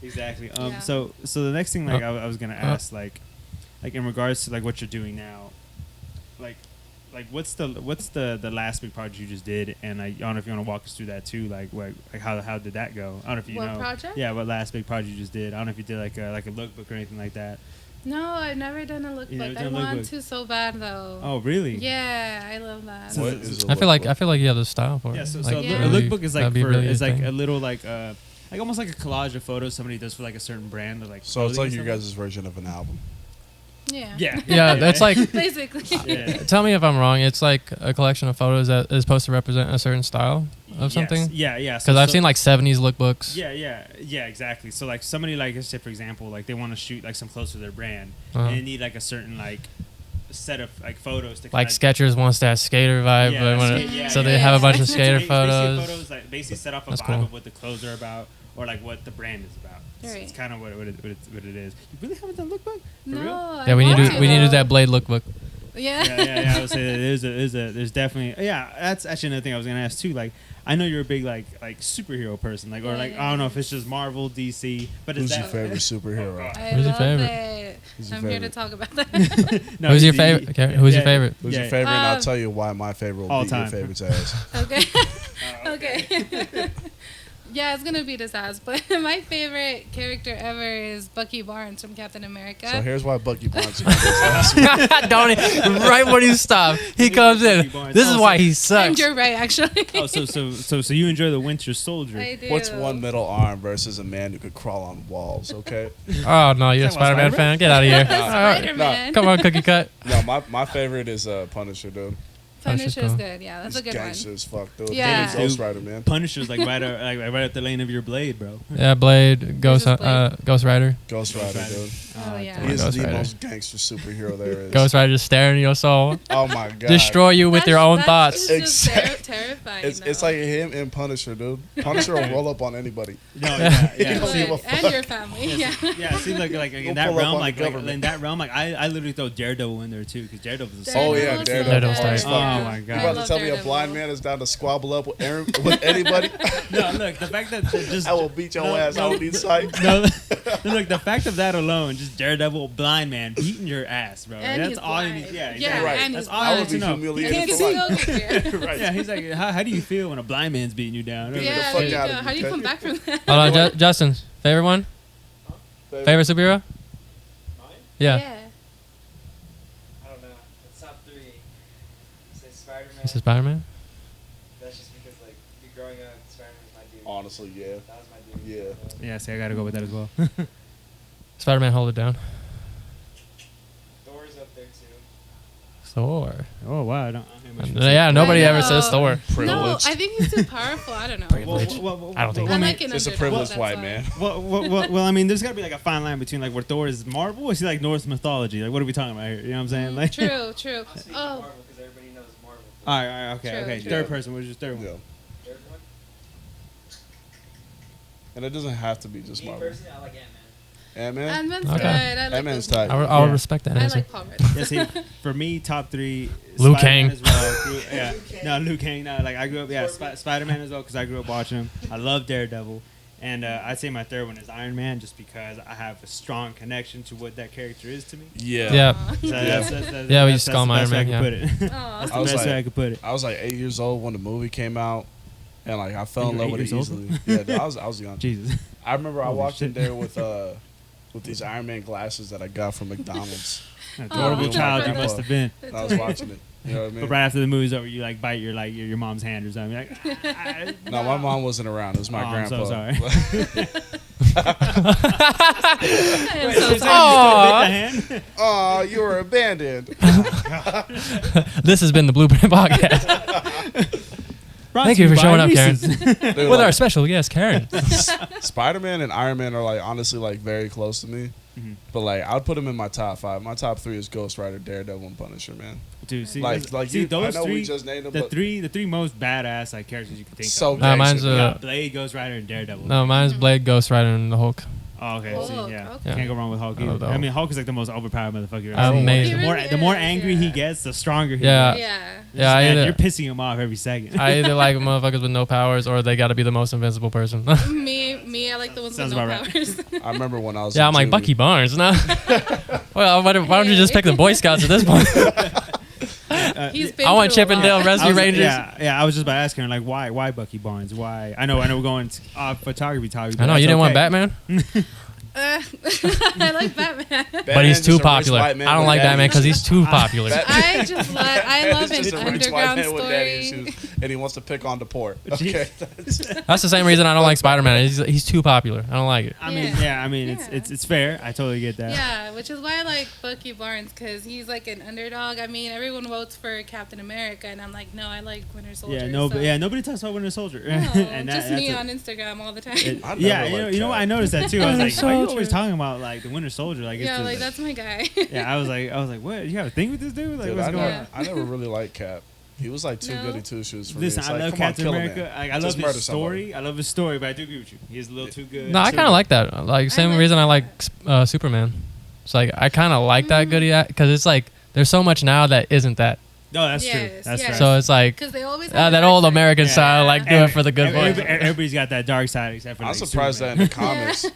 Exactly. Yeah. So the next thing like I was gonna ask like in regards to like what you're doing now, like what's the last big project you just did, and I don't know if you want to walk us through that too. Like how did that go? I don't know if you What know. project? Yeah, what last big project you just did? I don't know if you did like a lookbook or anything like that. No, I've never done a You never lookbook. I done a want lookbook? to so bad though. Oh really? Yeah, I love that. So- What is a I feel like lookbook? you have the style for it. Yeah, so Like, a Yeah. lookbook is like that'd be for really is your like thing. a little like almost like a collage of photos somebody does for like a certain brand or like. So it's like clothing your or guys' version of an album. Yeah. Yeah. Yeah, that's like. Basically. Yeah. Tell me if I'm wrong. It's like a collection of photos that is supposed to represent a certain style of something. Yes. Yeah. Because I've seen like 70s lookbooks. Yeah, exactly. So like somebody like let's say for example like they want to shoot like some clothes for their brand Uh-huh. and they need like a certain like set of like photos to Like kinda- Skechers wants that skater vibe, Yeah, they wanna- skate- yeah, so yeah, they yeah. have a bunch of It's skater basically photos. photos like basically set off a That's vibe cool. of what the clothes are about or like what the brand is about. It's Right. kind of what it is. You really haven't done lookbook? For No. real? I Yeah, we need want to we need to do though. that Blade lookbook. Yeah. Yeah. I would say that there's definitely that's actually another thing I was gonna ask too. Like I know you're a big like superhero person, like or like I don't know if it's just Marvel, DC, but Who's is your that favorite superhero? I Who's your love favorite? it. Who's your I'm here to favorite? talk about that. No, Who's your the- favorite? Okay, who's your favorite? Who's Yeah. your favorite? And I'll Um, tell you why my favorite will all beat your time. favorite's ass. Okay. Okay. Yeah, it's gonna be this ass, but my favorite character ever is Bucky Barnes from Captain America. So here's why Bucky Barnes beat his ass. Don't right when you stop, he comes in. This is why he and sucks. you're right, actually. Oh, so you enjoy the Winter Soldier? I do. What's one middle arm versus a man who could crawl on walls? Okay. Oh no, you're a Talking about Spider-Man fan. Get out of here. Spider-Man. Come on, Cookie Cut. No, my favorite is Punisher, dude. Punisher's Punisher's cool. good. Yeah, that's a He's good gangster one. as fuck, dude. Yeah. Ghost Rider, man. Punisher's like right up the lane of your blade, bro. Yeah, Blade, Ghost Who's Blade? Ghost Rider. Ghost Rider, Rider. dude. Oh, yeah. He is Ghost the Rider. most gangster superhero there is. Ghost Rider just staring in your soul, Oh my god. destroy you with your own thoughts. It's just Exactly. terrifying. It's though. like him and Punisher, dude. Punisher will roll up on anybody. No, yeah, You yeah. don't give a Look, and fuck. your family. Yeah. Yeah, it seems like We'll in that pull up realm, on like the government. in that realm, like I literally throw Daredevil in there too, because Daredevil's a Oh solid yeah, dude. Daredevil. Daredevil's hard as tight. fuck, Oh dude. my You God. about to love tell me a Daredevil. blind man is down to squabble up with anybody? No, look, the fact that just I will beat your No, ass. I no. don't need sight. no, look, the fact of that alone, just Daredevil, blind man, beating your ass, bro. And that's he's all you blind. need. Yeah, Yeah, exactly. Right. and That's he's all I I would need to be know. humiliated Can't for see life. over here. Right. Yeah, he's like, how do you feel when a blind man's beating you down? Yeah. Yeah, the fuck there you out go. of me, How do you okay? come back from that? Hold on, Justin. Favorite one? Favorite superhero? Yeah. I don't know. It's top 3. Say Spider-Man. This is Spider-Man. That's just because, like, growing up, Spider-Man was my dude. Honestly, yeah. That was my dude. Yeah. Yeah, see, I gotta go with that as well. Spider-Man, hold it down. Thor's up there, too. Thor. Oh wow, I don't hear much. Yeah, nobody I ever says know. Thor. No, Privileged. I think he's too powerful. I don't know. Privileged. I don't think I so. like an Just a underdog, privileged that's white why. man. Well, I mean, there's gotta be like a fine line between like where Thor is Marvel, or is he like Norse mythology? Like, what are we talking about here? You know what I'm saying? Like, True. I'll speak to Oh, Marvel because everybody knows Marvel. all right, okay, True, okay. true. Third person, what was your third one? Yeah. Third one? And it doesn't have to be just Me Marvel. personally, I like Ant-Man. Ant-Man? Ant-Man's Okay. good. I like Ant-Man's those tight. movies. I would Yeah. respect that I answer. like Paul Rudd. Yeah, see, for me, top 3, Liu Spider-Man Kang. as well. Yeah, no, Liu Kang. No, like I grew up, yeah, Spider-Man as well because I grew up watching him. I love Daredevil, and I'd say my third one is Iron Man, just because I have a strong connection to what that character is to me. Yeah. Yeah. So Yeah, we used to call him that's Iron the best way Man, I could put it. Aw. That's I the was best way like- I could put it. I was like 8 years old when the movie came out, and like I fell in You were love with 8 it years old? easily. Yeah, dude, I was young. Jesus. I remember I Holy walked in shit. there with these Iron Man glasses that I got from McDonald's. Adorable Oh, child you my must have been. And I was watching it. You know what I mean? But right after the movie's over, you like bite your mom's hand or something. You're like, No, my mom wasn't around. It was my Oh, I'm grandpa. so sorry. I am so Wait, sorry. Aw. you still bit the hand? Oh, you were abandoned. This has been the Blueprint Podcast Brought Thank to you for by showing up, Karen. Reese's. Dude, with like, our special guest, Karen. Spider-Man and Iron Man are like honestly like very close to me. Mhm. But like I'd put them in my top 5. My top 3 is Ghost Rider, Daredevil, and Punisher, man. Dude, see, Like see you, those I know three, we just named them, the but three most badass like characters you can think so of. Nah, mine's gangster. You a- got Blade, Ghost Rider, and Daredevil. No, mine's Blade, Ghost Rider, and the Hulk. Oh, okay. Hulk, See, yeah. okay. Can't go wrong with Hulk I love either. the I Hulk. mean, Hulk is like the most overpowered motherfucker you've ever seen. Amazing. The He more, really the more is, angry he yeah. gets, the stronger he Yeah. gets. Yeah. Yeah, I Man, either- you're pissing him off every second. I either like motherfuckers with no powers or they got to be the most invincible person. Me, I like the ones Sounds with no about right. powers. I remember when I was Yeah, in I'm like junior- Bucky Barnes. No. Well, why don't you just pick the Boy Scouts at this point? He's been I want through a Chippendale lot. Rescue I was- Rangers. Yeah. I was just about asking her like, why Bucky Barnes? Why? I know we're going photography talk. I know you didn't want Batman, I like Batman. but he's Batman's too just a rich popular. white man I don't with like daddy Batman because issues. he's too popular. I just love. I love He's an just a rich white underground man with daddy story. issues, and he wants to pick on the poor. Okay, That's the same reason I don't like Spider-Man. He's too popular. I don't like it. I mean, Yeah. I mean, Yeah. it's fair. I totally get that. Yeah, which is why I like Bucky Barnes because he's like an underdog. I mean, everyone votes for Captain America, and I'm like, no, I like Winter Soldier. Yeah, no, so. but yeah, nobody talks about Winter Soldier. No, and just that's me a- on Instagram all the time. it- I yeah, never liked you know what? Cap. I noticed that too. I was Winter like, why are you Soldier. always talking about like the Winter Soldier? Like, yeah, it's like just, that's my guy. yeah. I was like, what? You have a thing with this dude? Like, Dude, what's I going never, on? I never really liked Cap. He was like too No. goody two shoes for Listen, me. It's I like, love come on, Captain kill a America. man. Like, I love Just murder his somebody. story. I love his story, but I do agree with you. He's a little too good. No, I too kind of good. like that. Like same like reason I that. like Superman. It's like I kind of like that goody because it's like there's so much now that isn't that. No, that's true. Yes, That's yes. right. So it's like Because they always have that the old dark side. American Yeah. style, like do it for the good boys. Everybody's got that dark side except for. I'm like, surprised Superman. that in the comics.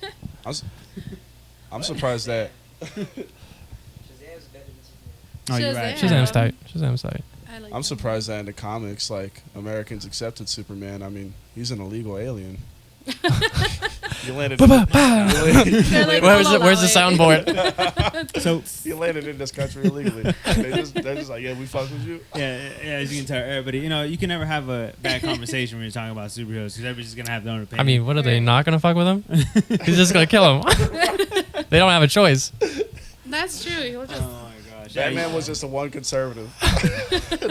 I'm surprised that. Shazam's better than Superman. Oh, you're right. Shazam. Shazam's tight. Shazam's tight. I like I'm that. surprised that in the comics, like Americans accepted Superman. I mean, he's an illegal alien. You landed. They're like, Where's Where's the soundboard? So You landed in this country illegally. They're just like, yeah, we fuck with you. yeah, as you can tell, everybody, you can never have a bad conversation when you're talking about superheroes because everybody's just gonna have their own opinion. I mean, what are they not gonna fuck with him? He's just gonna kill him. They don't have a choice. That's true. He'll just. oh my gosh, Batman was just the one conservative.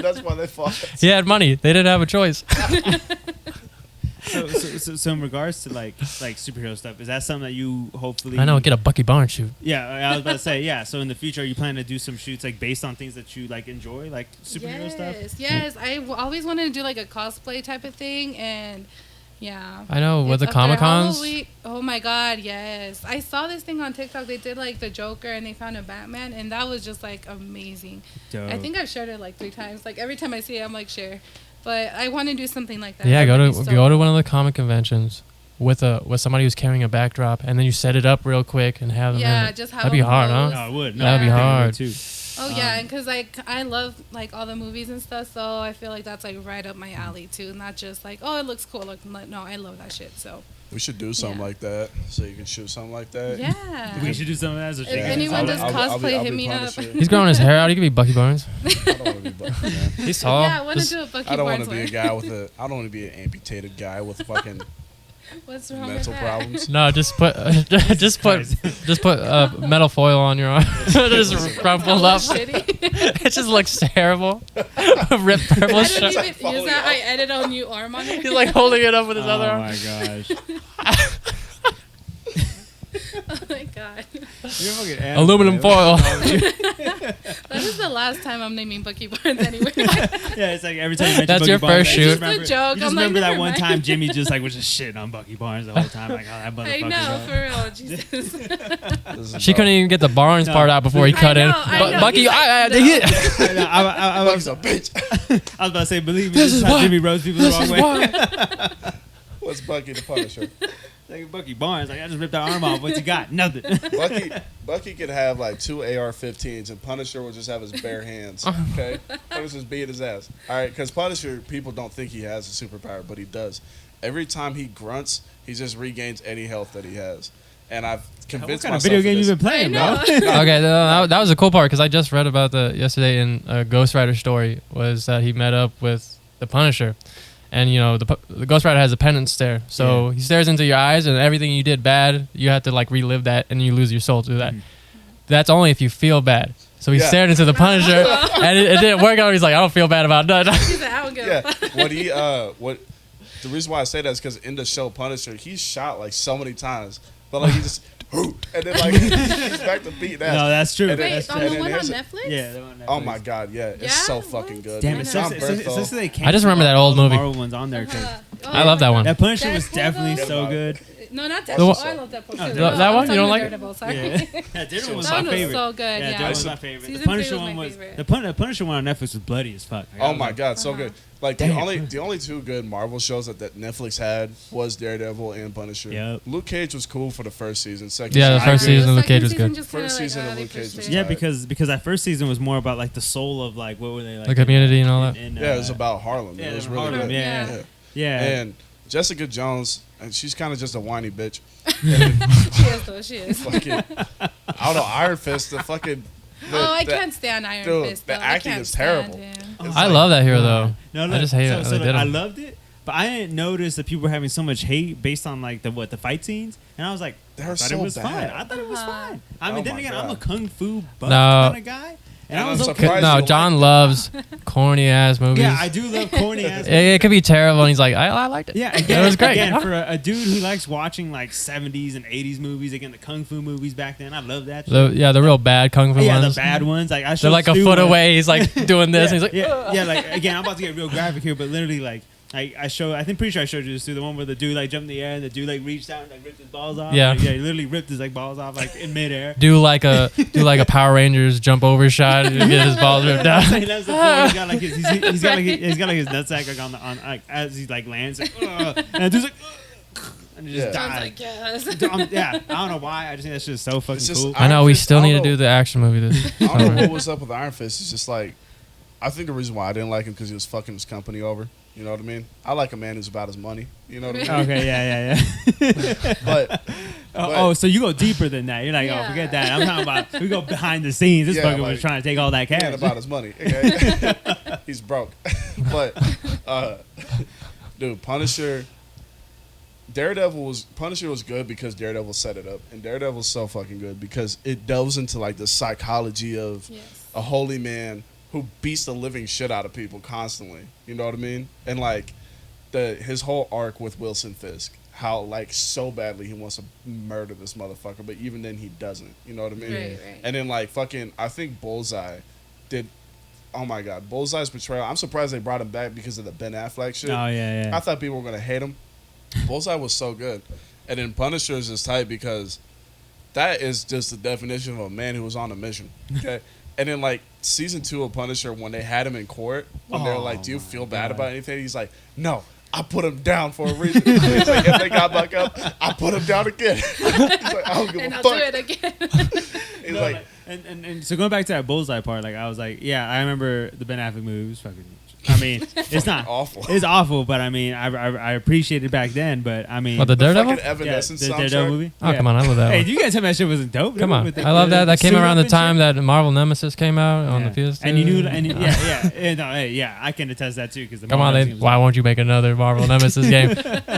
That's why they fought. He had money. They didn't have a choice. So in regards to like superhero stuff, is that something that you hopefully? I know. Get a Bucky Barnes shoot. Yeah, I was about to say yeah. So in the future, are you planning to do some shoots like based on things that you like enjoy, like superhero stuff? Yes, I always wanted to do like a cosplay type of thing, and yeah. I know with the It's up there. Comic Cons. Halloween- Oh my God, yes! I saw this thing on TikTok. They did like the Joker, and they found a Batman, and that was just like amazing. Dope. I think I've shared it like 3 times. Like every time I see it, I'm like share. But I want to do something like that. Yeah, That would be go to so one of the comic conventions with somebody who's carrying a backdrop, and then you set it up real quick and have them. Yeah, in it. just have That'd be them hard, pose. huh? No, it would. No, That'd be I think it would hard. too. Oh yeah, and because like I love like all the movies and stuff, so I feel like that's like right up my alley too. Not just like oh it looks cool. Like no, I love that shit. So We should do something Yeah. like that, so you can shoot something like that. yeah. We should do something as a If chick. anyone does I'll cosplay, be hit me up. Punisher. He's growing his hair out. He could be Bucky Barnes. I don't want to be Bucky, man. He's tall. Yeah, I want to Just- do a Bucky I don't want Barnes to be a one. guy with a. I don't want to be an amputated guy with fucking What's wrong mental with that? problems. No, just put metal foil on your arm. Just crumpled up. Shitty. It just looks terrible. Ripped purple I shirt. didn't even use that. I added a new arm on it. He's like holding it up with his other Oh arm. my gosh. Oh my God. You're a fucking animal, Aluminum man. foil. That is the last time I'm naming Bucky Barnes anyway. Yeah, it's like every time you mention That's Bucky your Barnes, first I shoot. just It's a remember, joke. You just I'm like, remember that never one mind. time Jimmy just like was just shitting on Bucky Barnes the whole time. Like, oh, that motherfucker. I know, for real. Jesus. This is She couldn't even get the Barnes No. part out before he cut in. know, I But know. Bucky, He's like, I Bucky's was a bitch. about to say, believe me, This this is is how why. Jimmy roasts people the This wrong is way. why. What's Bucky the Punisher? Like Bucky Barnes, like I just ripped that arm off. What you got? Nothing. Bucky could have like 2 AR-15s, and Punisher would just have his bare hands. Okay, Punisher's beating his ass. All right, because Punisher, people don't think he has a superpower, but he does. Every time he grunts, he just regains any health that he has. And I've What convinced kind of myself video of game this. you been playing, bro? Okay, that was a cool part because I just read about that yesterday in a Ghost Rider story. Was that he met up with the Punisher, and you know the Ghost Rider has a penance stare, so he stares into your eyes, and everything you did bad, you have to like relive that, and you lose your soul through that. That's only if you feel bad. So he Yeah. stared into the Punisher, and it didn't work out. He's like, I don't feel bad about nothing. He's like, I don't give a Yeah, fuck. the reason why I say that is because in the show Punisher, he's shot like so many times, but like he just and then like he's back to beating ass. No, that's true. And then- That's Wait, on true. the and one on here's a- Netflix? Yeah, the one on Oh Netflix. my god, yeah, it's Yeah? so What? fucking good. Damn, I it know. sucks. John It sucks Berthold. that they I just remember that all old the movie. Marvel ones on there. 'Cause I love that one. that Punisher was Deadpool, definitely though? so good. No, not The Deadpool. one- I love Deadpool too. Oh, No, that I'm one? You talking don't about like it? Daredevil, sorry. Yeah, Daredevil was That my one was favorite. so good. Yeah, Yeah. Daredevil was my favorite. Season The Punisher 3 was one my was favorite. the Punisher one on Netflix was bloody as fuck. Like, I Oh was my like, god, so good. Like Damn. the only 2 good Marvel shows that Netflix had was Daredevil and Punisher. Yep. Luke Cage was cool for the first season. Second Yeah, the season, first I agree. season of Luke Second Cage was season good. just kinda First like, season of they Luke Cage pushed was it. Yeah, Right. because that first season was more about like the soul of like what were they like The community and all that. Yeah, it was about Harlem. Yeah, it was it was really Harlem, good. yeah. yeah. yeah. And Jessica Jones, and she's kind of just a whiny bitch. She is, though. She is. Fucking, I don't know, Iron Fist, the fucking. I can't stand Iron dude, Fist. the though. I acting can't is stand terrible. him. It's I like- love that hero though. No, I just hate it. So They did I him. loved it, but I didn't notice that people were having so much hate based on like the fight scenes, and I was like, They're I thought so it was bad. fine. I thought it was Uh-huh. fine. I mean, Oh then my again, God. I'm a kung fu buff No. kind of guy, and And I I'm was okay. surprised No, you John like loves corny ass movies. Yeah, I do love corny ass. It could be terrible, and he's like, I liked it. Yeah, again, it was great. Again, for a dude who likes watching like 70s and 80s movies, again, the kung fu movies back then, I love that. Shit. The real bad kung fu Yeah, ones. the bad ones. Like I They're showed like a Stu foot one. away. He's like doing this, and he's like, yeah, like again, I'm about to get real graphic here, but literally like I think pretty sure I showed you this too. The one where the dude like jumped in the air and the dude like reached out and like ripped his balls off. Yeah. Like, he literally ripped his like balls off like in midair. do like a Power Rangers jump over shot and get his balls ripped out. That's the point. He's got like he's got like his nutsack like on like as he like lands like, and the dude's like. And he just Yeah. John's died. like, yes. Yeah, I don't know why. I just think that's just so fucking It's just- cool. I know we Iron Fist, still I need to don't do know. the action movie this I don't know summer. what was up with Iron Fist. It's just like, I think the reason why I didn't like him because he was fucking his company over. You know what I mean? I like a man who's about his money. You know what I mean? Okay, yeah. But Oh, so you go deeper than that. You're like, oh, Yeah. forget that. I'm talking about we go behind the scenes. This Yeah, fucker like, was trying to take all that man cash. about his money. Okay? He's broke. But, dude, Punisher was good because Daredevil set it up, and Daredevil's so fucking good because it delves into like the psychology of Yes. a holy man who beats the living shit out of people constantly. You know what I mean? And like his whole arc with Wilson Fisk, how like so badly he wants to murder this motherfucker, but even then he doesn't. You know what I mean? Right. And then like fucking, I think Bullseye did. Oh my God, Bullseye's portrayal. I'm surprised they brought him back because of the Ben Affleck shit. Oh yeah. I thought people were gonna hate him. Bullseye was so good, and then Punisher is just tight because that is just the definition of a man who was on a mission. Okay. And then, like, season 2 of Punisher, when they had him in court, when they were like, do you feel bad about anything? He's like, no, I put him down for a reason. He's like, if they got back up, I put him down again. He's like, I don't give And a I'll fuck. do it again. He's No, like, and so going back to that Bullseye part, like I was like, yeah, I remember the Ben Affleck movie was fucking. I mean, it's not awful. It's awful, but I mean, I appreciated it back then. But I mean, What, the Daredevil? fucking Evanescence the soundtrack. Daredevil movie. Oh, Yeah. come on, I love that Hey, one. do you guys tell me that shit wasn't dope? Come on, With the- I love that. That came suit around up the time and shit? that Marvel Nemesis came out on the PS2. And you knew, yeah, I can attest that too. Because Come on, why won't you make another Marvel Nemesis game?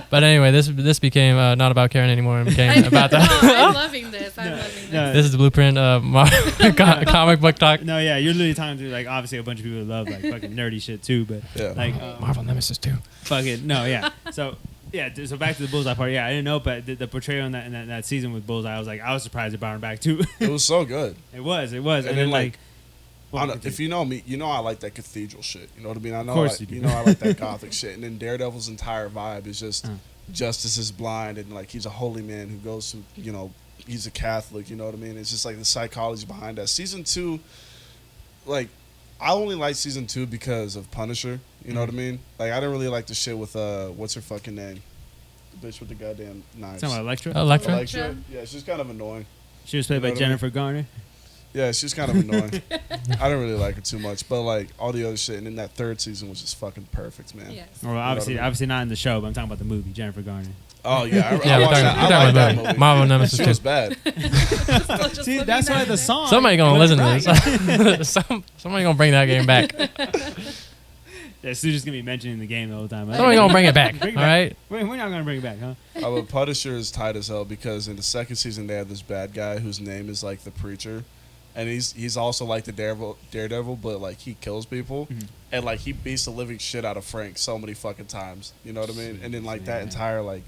But anyway, this became not about Karen anymore. It became about No, that. I'm loving this. I'm loving this. No, This is the blueprint of comic book talk. no, yeah, you're literally talking to like obviously a bunch of people that love like fucking nerdy shit too, but Yeah. like Marvel Nemesis too. fucking no, yeah. So yeah, so back to the Bullseye part. Yeah, I didn't know, but the portrayal in that season with Bullseye, I was surprised they brought him back too. It was so good. it was, and then, then like, well, I don't know, if you know me, you know I like that cathedral shit. You know what I mean? I know, course like, you do. know I like that gothic shit. And then Daredevil's entire vibe is just justice is blind, and like he's a holy man who goes to, you know, he's a Catholic. You know what I mean? It's just like the psychology behind that. Season 2, like, I only like season 2 because of Punisher. You know what I mean? Like, I didn't really like the shit with what's her fucking name? The bitch with the goddamn knives. talking about Elektra. Electra. Yeah, she's kind of annoying. She was played You know by what I mean? Jennifer Garner. Yeah, she's kind of annoying. I don't really like her too much, but like all the other shit, and then that third season was just fucking perfect, man. Yes. Well, obviously not in the show, but I'm talking about the movie Jennifer Garner. Oh yeah, I Yeah, we're watched talking, that. we're I talking like that about movie. Marvel Nemesis She too. was bad. See, that's why the song. Somebody gonna was listen right. to this. Somebody gonna bring that game back. Yeah, Sue's just gonna be mentioning the game the whole time. Somebody gonna bring it back. Bring it All back. right. We're not gonna bring it back, huh? But Punisher is tight as hell because in the second season they have this bad guy whose name is like the Preacher, and he's also like the Daredevil, but like he kills people, and like he beats the living shit out of Frank so many fucking times. You know what I mean? And then like that entire like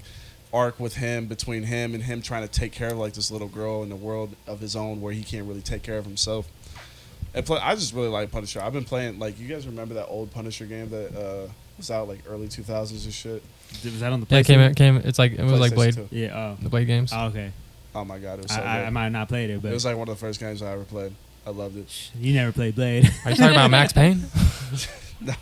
arc with him between him and him trying to take care of like this little girl in the world of his own where he can't really take care of himself. And I just really like Punisher. I've been playing, like, you guys remember that old Punisher game that was out like early 2000s and shit? Was that on the Yeah, PlayStation? it came. It's like it was like Blade. PlayStation 2. Yeah. The Blade games. Oh, okay. Oh my god, it was so I good. might have not played it, but It was like one of the first games I ever played. I loved it. you never played Blade. Are you talking about Max Payne? No,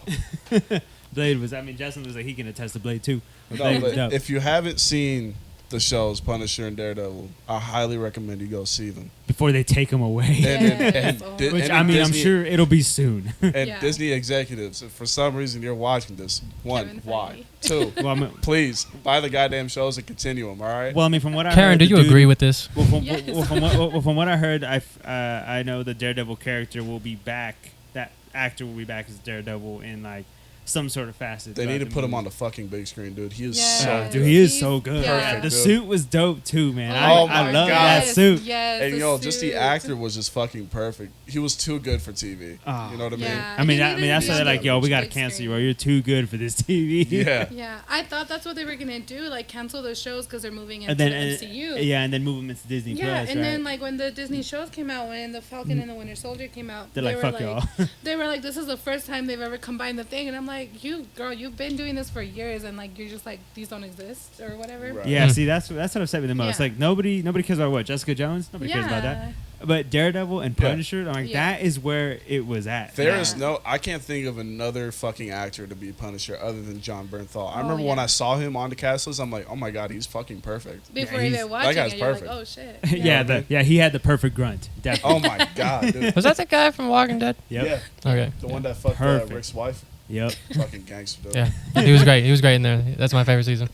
Blade was. I mean, Justin was like he can attest to Blade too. no, Blade was but dope. if you haven't seen the shows Punisher and Daredevil, I highly recommend you go see them. Before they take him away. Yes. Which and I mean, I'm Disney- sure it'll be soon. And Yeah. Disney executives, if for some reason you're watching this, one, Kevin why? Feige. Two, well, I mean, please buy the goddamn shows and continue them. All right. from what I Karen, heard, do the you dude- agree with this? Well, Yes. from what I heard, I know the Daredevil character will be back. That actor will be back as Daredevil in like some sort of facet. They throughout need to the put him movie. on the fucking big screen, dude. He is Yes. so Yeah, good. dude, he is He's- so good. yeah. Perfect, The dude. suit was dope too, man. Oh I my love God. that suit. Yes, And the you know, just the suit. actor was just fucking perfect. He was too good for TV. Oh. You know what I mean? Yeah. I mean, He I mean needed that's to why be they're on like, the yo, we gotta big cancel screen. you, bro. You're too good for this TV. Yeah. Yeah, I thought that's what they were gonna do, like cancel those shows because they're moving into And then, the MCU. yeah, and then move them into Disney Yeah, Plus, and right? then like when the Disney shows came out, when the Falcon and the Winter Soldier came out, They're they like, were fuck y'all. They were like, this is the first time they've ever combined the thing, and I'm like, you girl, you've been doing this for years, and like you're just like these don't exist or whatever. Right. Yeah, Mm. see, that's what upset me the most. Yeah. Like nobody cares about what Jessica Jones. Nobody cares about that. But Daredevil and Yeah. Punisher, I'm like, Yeah. that is where it was at. There is Yeah. I can't think of another fucking actor to be Punisher other than John Bernthal. I Oh, remember when yeah. I saw him on the cast list, I'm like, oh my god, he's fucking perfect. Before he's- even watching guy's it, you're perfect. like, oh shit. yeah, he had the perfect grunt. Definitely. Oh my god, dude. Was that the guy from Walking Dead? Yep. Yeah, Okay. the one that fucked Perfect. Rick's wife. Yep. Fucking gangster, dude. Yeah, he was great. He was great in there. That's my favorite season.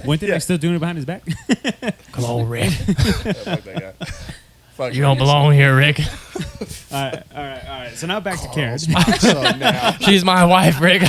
Went there Yeah. still doing it behind his back. Come on, Rick. Yeah, fuck that guy. Fuck You don't Rick. belong here, Rick. all right. So now back to Karen. Carl's my son now. She's my wife, Rick.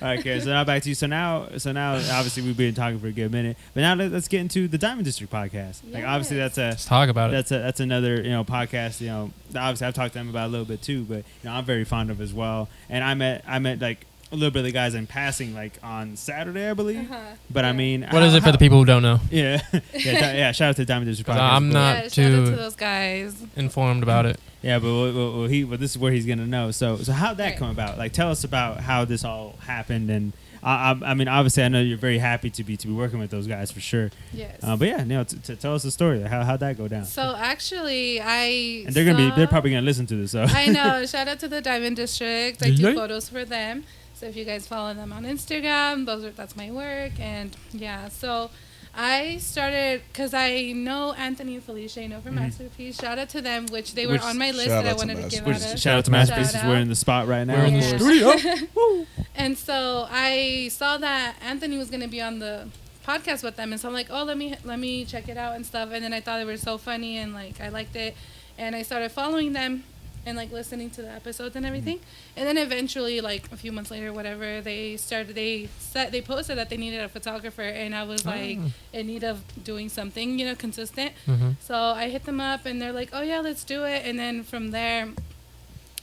right, Karen. So now back to you. So now, obviously we've been talking for a good minute, but now let's get into the Diamond District podcast. Like, obviously Yes. Let's talk about it. that's another podcast. Obviously I've talked to them about a little bit too, but I'm very fond of as well. And I met like a little bit of the guys in passing, like on Saturday, I believe. Uh-huh. But I Yeah. mean, What is it for the people who don't know? Yeah, yeah. Shout out to Diamond District 'Cause podcast. I'm but- not Yeah, shout out too- to those guys. Informed about it. Yeah, but this is where he's gonna know. So how'd that Right. come about? Like, tell us about how this all happened. And I mean, obviously, I know you're very happy to be working with those guys for sure. Yes. But yeah, tell us the story. How'd that go down? So actually, And they're probably gonna listen to this. So I know. Shout out to the Diamond District. I do Yeah. photos for them. So if you guys follow them on Instagram, that's my work. And yeah, so I started because I know Anthony and Felicia, from Masterpiece. Shout out to them, which they were Which- on my list shout that I out to wanted to give Which, out. shout out to Shout Masterpieces. out. We're in the spot right now. We're in the Yeah. studio. And so I saw that Anthony was going to be on the podcast with them, and so I'm like, oh, let me check it out and stuff. And then I thought they were so funny, and like I liked it, and I started following them and like listening to the episodes and everything. And then eventually, like a few months later, whatever, they posted that they needed a photographer, and I was like in need of doing something, consistent. Mm-hmm. So I hit them up, and they're like, oh yeah, let's do it. And then from there,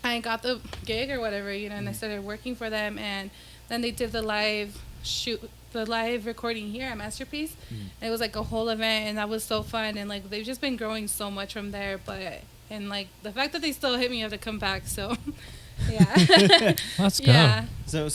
I got the gig or whatever, and I started working for them. And then they did the live recording here at Masterpiece. It was like a whole event, and that was so fun. And like they've just been growing so much from there. And like the fact that they still hit me up to come back, so yeah. Let's go. Yeah. So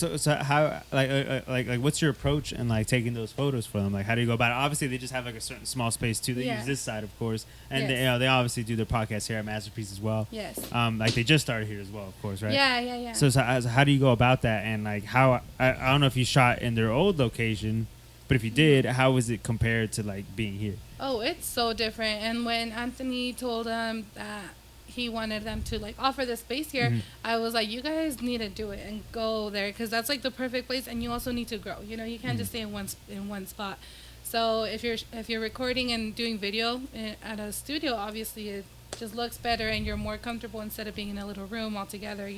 how like what's your approach in like taking those photos for them? Like, how do you go about it? Obviously, they just have like a certain small space too. They Yeah. use this side, of course, and Yes. they obviously do their podcast here at Masterpiece as well. Yes. Like they just started here as well, of course, right? Yeah. So how do you go about that? And like how I don't know if you shot in their old location, but if you did, how was it compared to like being here? Oh, it's so different. And when Anthony told them that he wanted them to like offer the space here, I was like, you guys need to do it and go there, because that's like the perfect place. And you also need to grow. You can't just stay in one spot. So if you're recording and doing video at a studio, obviously it just looks better and you're more comfortable instead of being in a little room all together,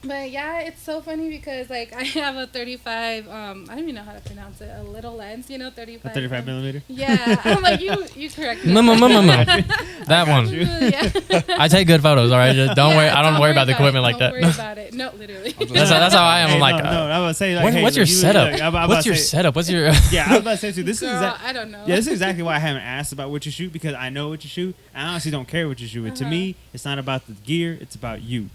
But yeah, it's so funny because like I have a 35. I don't even know how to pronounce it. A little lens, 35. A 35 millimeter. Yeah, I'm like you correct me. No. That one. Yeah. I take good photos. All right, just don't worry. I don't worry about the equipment like Don't that. worry about it. No, literally. That's how I am. Hey, I'm like, no, I was saying like, hey, what's your look, setup? I'm about What's to your say- setup? What's your? Yeah, I was about to say too. This is Girl, I don't know. Yeah, this is exactly why I haven't asked about what you shoot, because I know what you shoot. I honestly don't care what you shoot. To me, it's not about the gear; it's about you.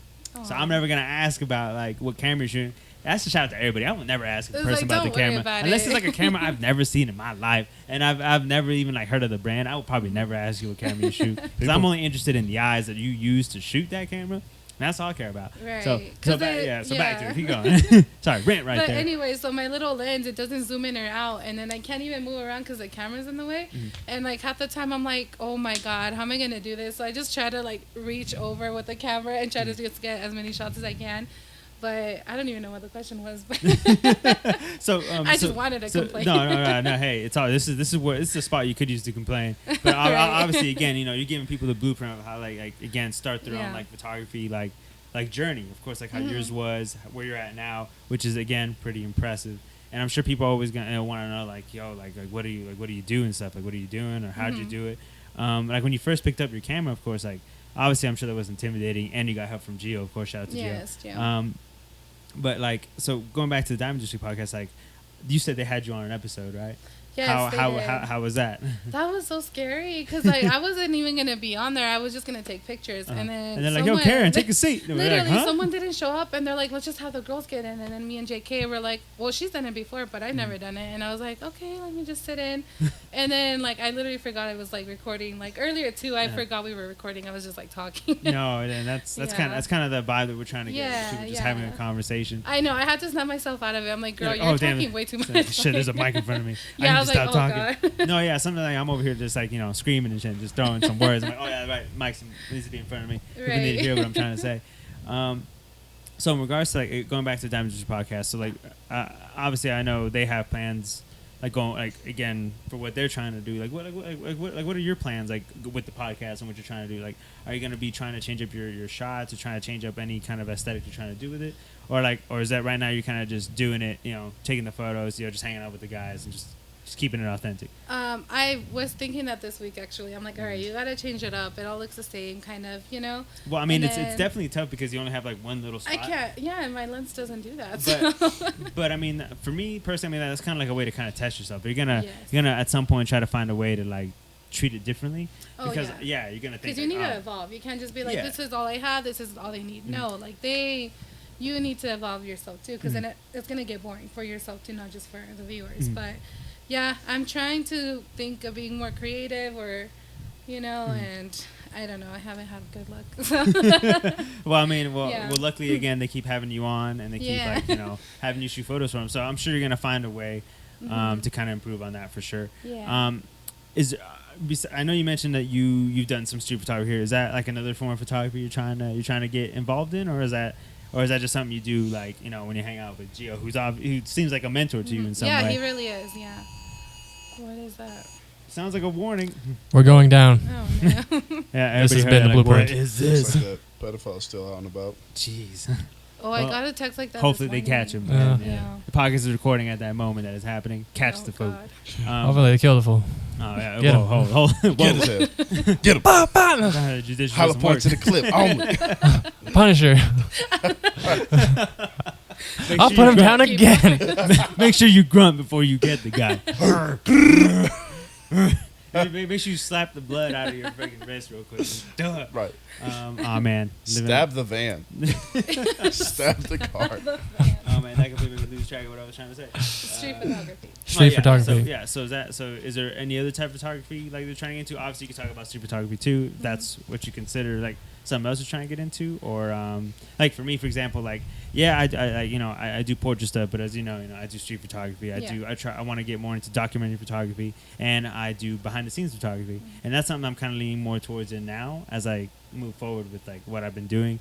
So I'm never gonna ask about like what camera you're shooting. That's a shout out to everybody. I will never ask a It's person like, about the don't worry camera about unless it. it's like a camera I've never seen in my life, and I've never even like heard of the brand. I would probably never ask you what camera you shoot, because I'm only interested in the eyes that you use to shoot that camera. And that's all I care about. Right. So 'Cause back to it. yeah. Keep going. Sorry, rant right But there. anyway, so my little lens, it doesn't zoom in or out, and then I can't even move around because the camera's in the way. And like half the time, I'm like, oh my god, how am I gonna do this? So I just try to like reach over with the camera and try to just get as many shots as I can. But I don't even know what the question was. But So I just wanted to complain. No. Hey, it's all. This is the spot you could use to complain. But Right. obviously, again, you're giving people the blueprint of how like again start their own Yeah. like photography like journey. Of course, like how Mm-hmm. yours was, where you're at now, which is again pretty impressive. And I'm sure people are always gonna want to know like, yo, like what do you do and stuff, like what are you doing or how'd you Mm-hmm. do it? Like when you first picked up your camera, of course, like obviously I'm sure that was intimidating, and you got help from Gio, of course. Shout out to Yes, Gio. Gio. But like, so going back to the Diamond District podcast, like you said they had you on an episode, right? Yes, they did. How was that? That was so scary because like I wasn't even gonna be on there. I was just gonna take pictures, and then they're like, "Yo, Karen, take a seat." And we're like, Literally, huh? someone didn't show up, and they're like, "Let's just have the girls get in." And then me and JK were like, "Well, she's done it before, but I've never done it." And I was like, "Okay, let me just sit in." And then like I literally forgot I was like recording. Like earlier too, I forgot we were recording. I was just like talking. No, and that's Yeah. kind of the vibe that we're trying to get. Yeah, To, just yeah. having a conversation. I know. I had to snap myself out of it. I'm like, "Girl, Like, you're damn talking it. way too much." Shit, there's a mic in front of me. Yeah, I I need was to like, stop "Oh talking. god." No, yeah, something like I'm over here just like screaming and shit, and just throwing some words. I'm like, oh yeah, right, Mike needs to be in front of me. People need to Right. hear what I'm trying to say. So in regards to like going back to the Diamond District podcast, so like obviously I know they have plans like going like again for what they're trying to do. Like what are your plans like with the podcast and what you're trying to do? Like, are you gonna be trying to change up your shots or trying to change up any kind of aesthetic you're trying to do with it, or is that right now you're kind of just doing it, taking the photos, just hanging out with the guys and just keeping it authentic? I was thinking that this week actually. I'm like, all right, you gotta change it up. It all looks the same, kind of, Well, I mean, And it's definitely tough because you only have like one little spot. I can't. Yeah, and my lens doesn't do that. But, So. but I mean, for me personally, I mean that's kind of like a way to kind of test yourself. But you're gonna Yes. at some point try to find a way to like treat it differently. Oh, because yeah. you're gonna think Because you need like, to evolve. You can't just be like, Yeah. this is all I have. This is all they need. No, like you need to evolve yourself too. Because then it's gonna get boring for yourself too, not just for the viewers. But yeah, I'm trying to think of being more creative, or and I don't know. I haven't had good luck. So. Well, I mean, Yeah. well, luckily again they keep having you on and they keep Yeah. like having you shoot photos for them. So I'm sure you're gonna find a way to kind of improve on that for sure. Yeah. I know you mentioned that you've done some street photography here. Is that like another form of photography you're trying to get involved in, or is that just something you do like when you hang out with Gio, who seems like a mentor to you in some yeah, way? he really is. Yeah. What is that? Sounds like a warning. We're going down. Oh no. Yeah, This has everybody been heard the it, like, blueprint. What is Looks this? like that pedophile's still out and about. Jeez. Oh, I Well, got a text like that. Hopefully this they catch him. morning. Man. Yeah. Yeah. The podcast is recording at that moment that is happening. Catch Oh, the folk. God. Hopefully they kill the fool. Oh yeah. Get him. Whoa. Get his head. Get him. Judicious Holla some point work. to the clip. Only. Punisher. Make I'll sure put you him down Keep again. Make sure you grunt before you get the guy. Make sure you slap the blood out of your freaking wrist real quick. Duh. Right. Oh man. Stab the van. Stab the car. Oh man, that completely lose track of what I was trying to say. Street photography. Street yeah, photography. So is there any other type of photography like you're trying to get into? Obviously, you can talk about street photography too. If that's what you consider like something else you're trying to get into, or like for me, for example, like I do portrait stuff, but as you know, I do street photography. I want to get more into documentary photography, and I do behind the scenes photography, and that's something I'm kind of leaning more towards in now as I move forward with like what I've been doing.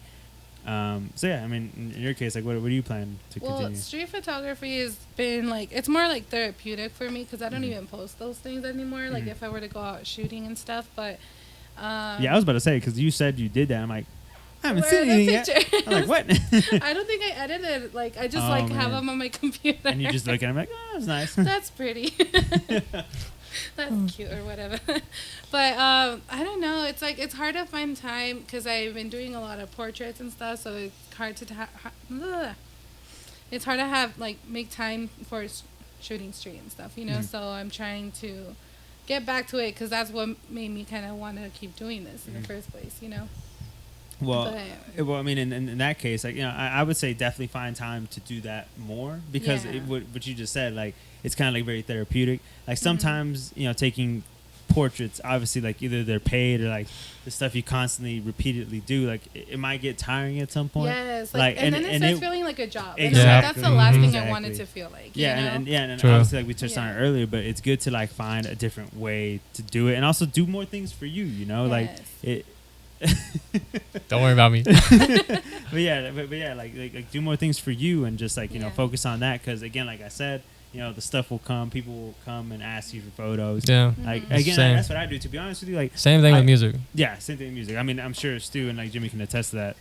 So yeah, I mean, in your case, like, what do you plan to Well, continue? street photography has been like, it's more like therapeutic for me because I don't even post those things anymore. Like if I were to go out shooting and stuff, but Yeah, I was about to say because you said you did that. I'm like, I haven't where seen are the anything yet. pictures? I'm like, what? I don't think I edited. Like I just Oh, have man. them on my computer. And you just look at him like, oh, that's nice. That's pretty. That's cute or whatever. But I don't know. It's like it's hard to find time because I've been doing a lot of portraits and stuff. So it's hard to it's hard to have like make time for shooting street and stuff. So I'm trying to get back to it because that's what made me kind of want to keep doing this in the first place. Well, But- I mean, in that case, like, I would say definitely find time to do that more because Yeah. what you just said, like, it's kind of like very therapeutic. Like sometimes, taking portraits, obviously, like either they're paid or like the stuff you constantly, repeatedly do, like it might get tiring at some point. Yes, Like, and then it starts it- feeling like a job. Exactly. And that's the last thing I Exactly. wanted to feel like. Yeah, you know? and True. obviously, like we touched on it Yeah. earlier, but it's good to like find a different way to do it, and also do more things for you. Like Yes. it. Don't worry about me. but yeah, like do more things for you, and just like Yeah. focus on that. Because again, like I said, the stuff will come. People will come and ask you for photos. Yeah. Like Mhm. again, Same. that's what I do. To be honest with you, like Same thing I- with music. yeah, same thing with music. I mean, I'm sure Stu and like Jimmy can attest to that.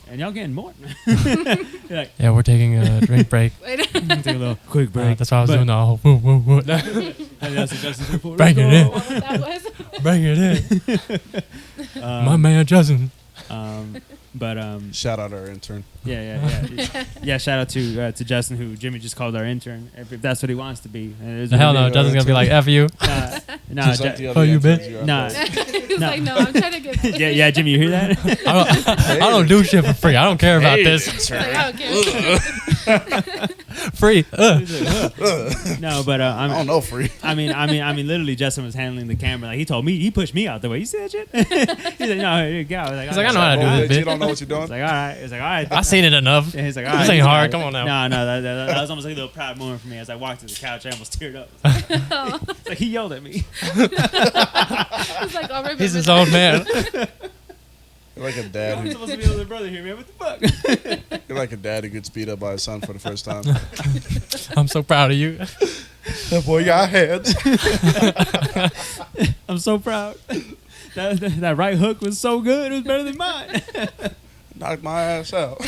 And y'all getting more. You're like, Yeah, we're taking a drink break. take a little quick break. That's what I was But- doing. The whole woo, woo, woo. And that's what Justin's here for. Bring it in. What that was? Bring it in. My man Justin. But Shout out our intern. yeah. Shout out to Justin, who Jimmy just called our intern. If that's what he wants to be. And Hell no, video Justin's gonna be like, F you. No, Just like the other Oh, you interns bitch. you're Nah. uploading. He's No. like, no, I'm trying to get paid. yeah, Jimmy, you hear that? I don't do shit for free. I don't care about Hey, this. intern. Like, I don't care. Free. No, but I don't know, free. I mean, literally, Justin was handling the camera. Like he pushed me out the way. You see that shit? He's like, no, here you go. I was He's like, I know how to do Oh, this, you bitch. don't know what you're doing? He's like, all right. He's like, all right. I seen it enough. Yeah, he's like, all This right. ain't He's hard. like, Come on now. No, that was almost like a little proud moment for me as I walked to the couch. I almost teared up. It's like he yelled at me. He's like, I'll remember He's his that. own man. You're like a I'm dad. Who, supposed to be a little brother here, man. What the fuck? you're like a dad who gets beat up by his son for the first time. I'm so proud of you. That boy got hands. I'm so proud. That right hook was so good. It was better than mine. Knocked my ass out.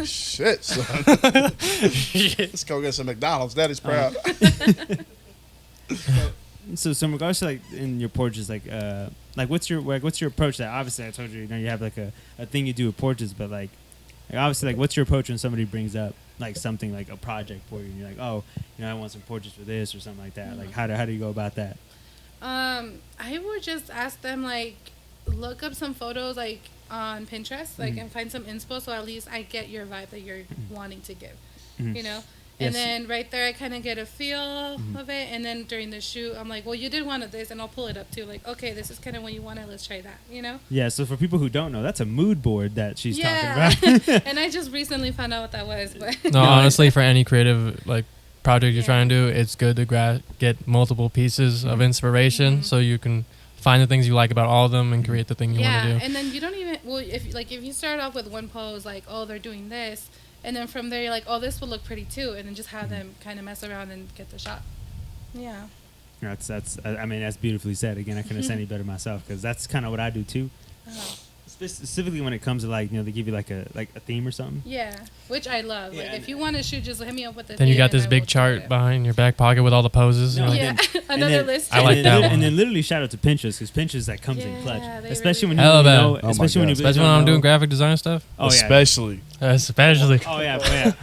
Shit, son. Let's go get some McDonald's. Daddy's proud. So in regards to like in your portraits, like what's your approach? That obviously I told you, you have like a thing you do with portraits, but like obviously like what's your approach when somebody brings up like something like a project for you and you're like, oh, I want some portraits for this or something like that. Mm-hmm. Like how do you go about that? I would just ask them like look up some photos like on Pinterest, like and find some inspo, so at least I get your vibe that you're wanting to give, you know. And then right there, I kind of get a feel of it. And then during the shoot, I'm like, well, you did want this, and I'll pull it up too. Like, okay, this is kind of what you wanted. Let's try that, you know? Yeah, so for people who don't know, that's a mood board that she's talking about. And I just recently found out what that was. But No, honestly, for any creative like project you're trying to do, it's good to get multiple pieces of inspiration so you can find the things you like about all of them and create the thing you want to do. And then you don't even, well, if you start off with one pose, like, oh, they're doing this, and then from there you're like, oh, this will look pretty too, and then just have them kind of mess around and get the shot. Yeah. That's beautifully said. Again, I couldn't say any better myself, because that's kind of what I do too. Specifically when it comes to like, they give you like a theme or something. Yeah, which I love. Yeah, like if you want to shoot, just hit me up with the Then theme you got and this I big will chart shoot it. behind your back pocket with all the poses. No, you know? and Yeah, then- another list. I like that one. And then literally shout out to Pinterest, because Pinterest that comes in Yeah, clutch, they especially really when you do. really Hella know, bad. Oh my especially when God. you really Especially when don't I'm doing know. graphic design stuff. Oh yeah. Especially. Oh yeah.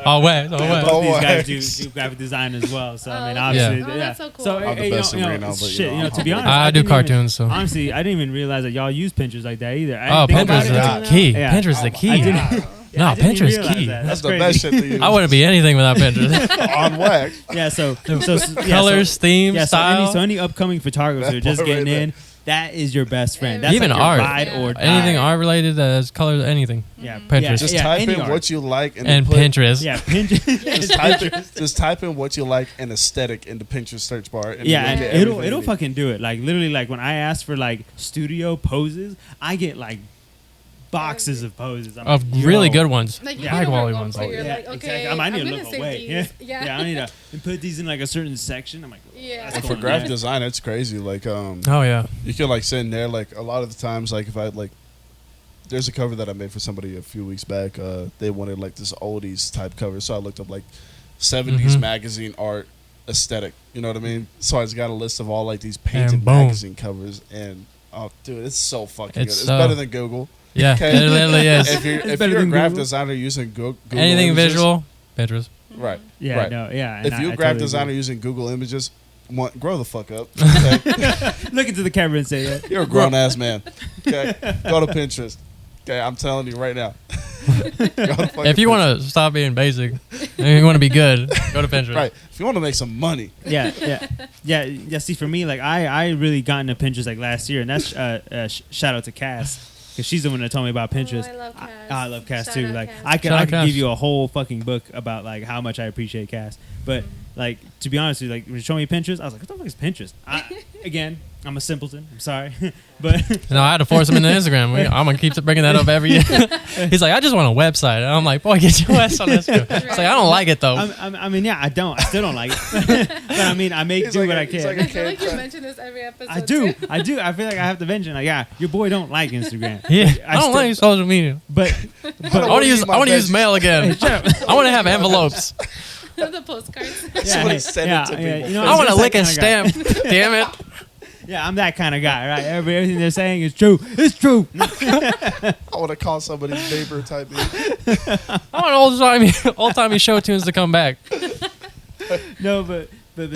Oh wait. Both these guys way. do graphic design as well. So I mean, Oh, obviously, okay. Oh, that's so cool. So I'm the you best in know, Reno, but, shit. you know, To be I'm honest, I do didn't even- cartoons, so. Honestly, I didn't even realize that y'all use Pinterest like that either. I Oh, didn't think Pinterest is about the it. key. Yeah. Pinterest is the I key. didn't- No, I didn't even Pinterest realize key. that. That's the crazy. best shit to use. I wouldn't be anything without Pinterest. On wax. Yeah. So Colors, themes, yeah. style. So any upcoming photographers who are That just part right getting there. in, that is your best friend. That's Even like your art. ride Yeah. or die. Anything art related that has colors, anything. Yeah. Pinterest. Yeah, Just yeah, type any in art. what you like and, And then put, Pinterest. Yeah, Pinterest. Just type in what you like and aesthetic in the Pinterest search bar. And Yeah, you'll and get it'll everything you need. fucking do it. Like literally, like when I ask for like studio poses, I get like boxes of poses. I'm Of like, really yo. good ones. Like, you High know quality where I'm ones. going, so you're Yeah, like, okay, exactly. I need to gonna look save away. these. Yeah, I need to and put these in like a certain section. I'm like, Yeah. that's And for going graphic there. design, it's crazy. Like, Oh yeah. you can like sit in there. Like a lot of the times, like if I like, there's a cover that I made for somebody a few weeks back. They wanted like this oldies type cover, so I looked up like 70s Mhm. magazine art aesthetic. You know what I mean? So I just got a list of all like these painted And boom. magazine covers, and oh, dude, it's so fucking good. It's It's so- better than Google. Yeah. Okay. It literally is. If you're, if better you're a than graphic Google. designer using Google Anything Images, visual, Pinterest. right? Yeah, Right. no, yeah. and If you're I a graphic totally designer agree. using Google Images, grow the fuck up. Okay? Look into the camera and say, yeah. You're a grown ass man. Okay, go to Pinterest. Okay, I'm telling you right now. If you want to stop being basic, and you want to be good, go to Pinterest. right, if you want to make some money, Yeah. See, for me, like I really got into Pinterest like last year, and that's shout out to Cass, because she's the one that told me about Pinterest. I love Cass. I love Cass Shout too. out Like Cass. I could Shout out I could Cass. give you a whole fucking book about like how much I appreciate Cass, but like to be honest with you, like when you show me Pinterest, I was like, what the fuck is Pinterest? Again, I'm a simpleton. I'm sorry, but No, I had to force him into Instagram. I'm gonna keep bringing that up every year. He's like, I just want a website. And I'm like, boy, get your ass on Instagram. It's like I don't like it though. I mean, yeah, I still don't like it, but I mean, I make He's do like what a- I he's can. like I feel like you Okay. mention this every episode. I do. too. I feel like I have to mention, like, yeah, your boy don't like Instagram. Yeah, Like, I don't still- like social media. But I wanna want to use use my I want to use veggies. mail again. I want to have envelopes. The postcards. Somebody send it to people. You know, I it's want to just lick that a kinda guy. stamp. Damn it. Yeah, I'm that kind of guy, right? Everything they're saying is true. It's true. I want to call somebody neighbor type. I want old timey show tunes to come back. No, but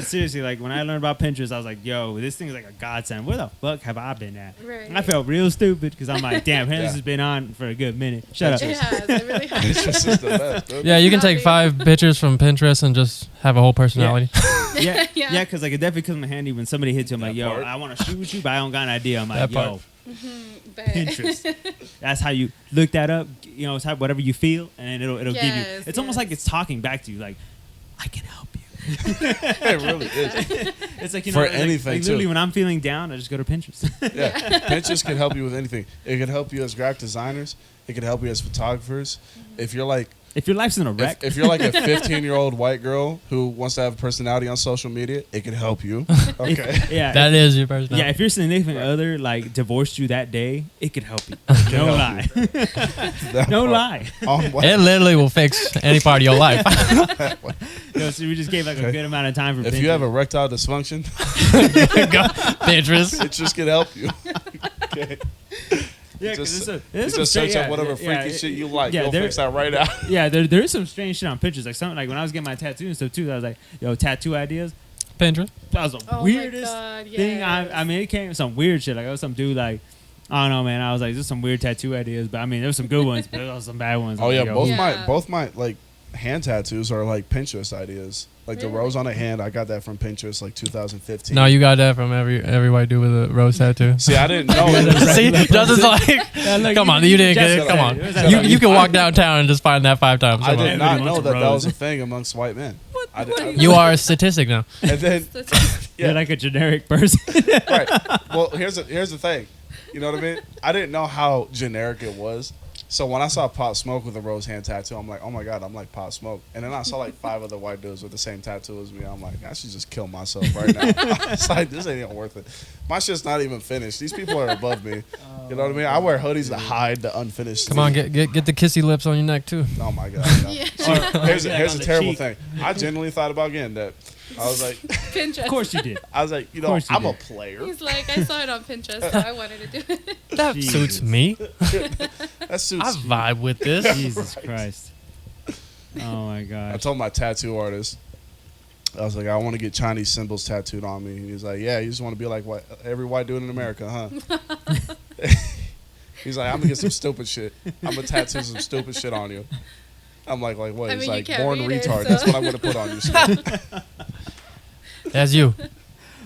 seriously, like when I learned about Pinterest, I was like, yo, this thing is like a godsend. Where the fuck have I been at? Right. And I felt real stupid because I'm like, damn, Pinterest Yeah. has been on for a good minute. Shut up. It has. It really has. Pinterest is the best, dude. Yeah, you can Not take me. 5 pictures from Pinterest and just have a whole personality. Yeah, Yeah. yeah, because like it definitely comes in handy when somebody hits you. I'm like, That yo, part. I want to shoot with you, but I don't got an idea. I'm like, That yo, part. But- Pinterest. That's how you look that up. You know, type whatever you feel, and it'll give you. Yes, It's almost yes. like it's talking back to you. Like, I can help you. It really is. It's like, you For know, like anything, literally too. when I'm feeling down, I just go to Pinterest. Yeah, Pinterest can help you with anything. It can help you as graphic designers. It can help you as photographers. If you're like, If your life's in a wreck, If you're like a 15-year-old white girl who wants to have a personality on social media, it can help you. Okay. yeah, That is your personality. yeah. If your significant other like divorced you that day, it could help you. No lie, no lie. On what? It literally will fix any part of your life. So we just gave like a good amount of time for. If you have erectile dysfunction, Pinterest. it just can help you. Okay. yeah, Just, there's you some just straight- search yeah, up whatever yeah, freaky yeah, shit you like. yeah, You'll there- fix that right out. Yeah, there is some strange shit on pictures. Like something like when I was getting my tattoo and stuff too. I was like, yo, tattoo ideas. Pinterest. That was the Oh my weirdest God, thing. yes. I mean, it came some weird shit. Like it was some dude like. I don't know, man. I was like, there's some weird tattoo ideas, but I mean, there was some good ones, but there was some bad ones. Oh I'm yeah, like, yo, both my like hand tattoos are like Pinterest ideas. Like the Really? rose on a hand, I got that from Pinterest like 2015. No, you got that from every white dude with a rose tattoo. See, I didn't know. See, Justin's like, look, come you- on, you didn't get Justin it. Come said on, it. It was like- you can walk downtown and just find that 5 times. I Come on. did not Everybody know wants that a that was rose. a thing amongst white men. You are a statistic now. And then You're like a generic person. right. Well, here's the thing. You know what I mean? I didn't know how generic it was. So when I saw Pop Smoke with a rose hand tattoo, I'm like, oh my God, I'm like Pop Smoke. And then I saw like 5 other white dudes with the same tattoo as me. I'm like, I should just kill myself right now. It's like, this ain't even worth it. My shit's not even finished. These people are above me. You know what I mean? I wear hoodies to hide the unfinished. Come on, stuff. get the kissy lips on your neck too. Oh my God. No. Yeah. See, here's Like here's on a the terrible cheek. thing. I genuinely thought about getting that. I was like, Pinterest. Of course you did. I was like, you know, course you I'm a did. player. He's like, I saw it on Pinterest, so I wanted to do it. That Jesus. suits me. That suits I vibe with this. Jesus Christ. Oh my I gosh. told my tattoo artist, I was like, I want to get Chinese symbols tattooed on me. And he was like, yeah, you just want to be like every white dude in America, huh? He's like, I'm going to get some stupid shit. I'm going to tattoo some stupid shit on you. I'm like what? I He's mean, you like, can't born read it, retard. so- That's what I'm going to put on your skin. That's you.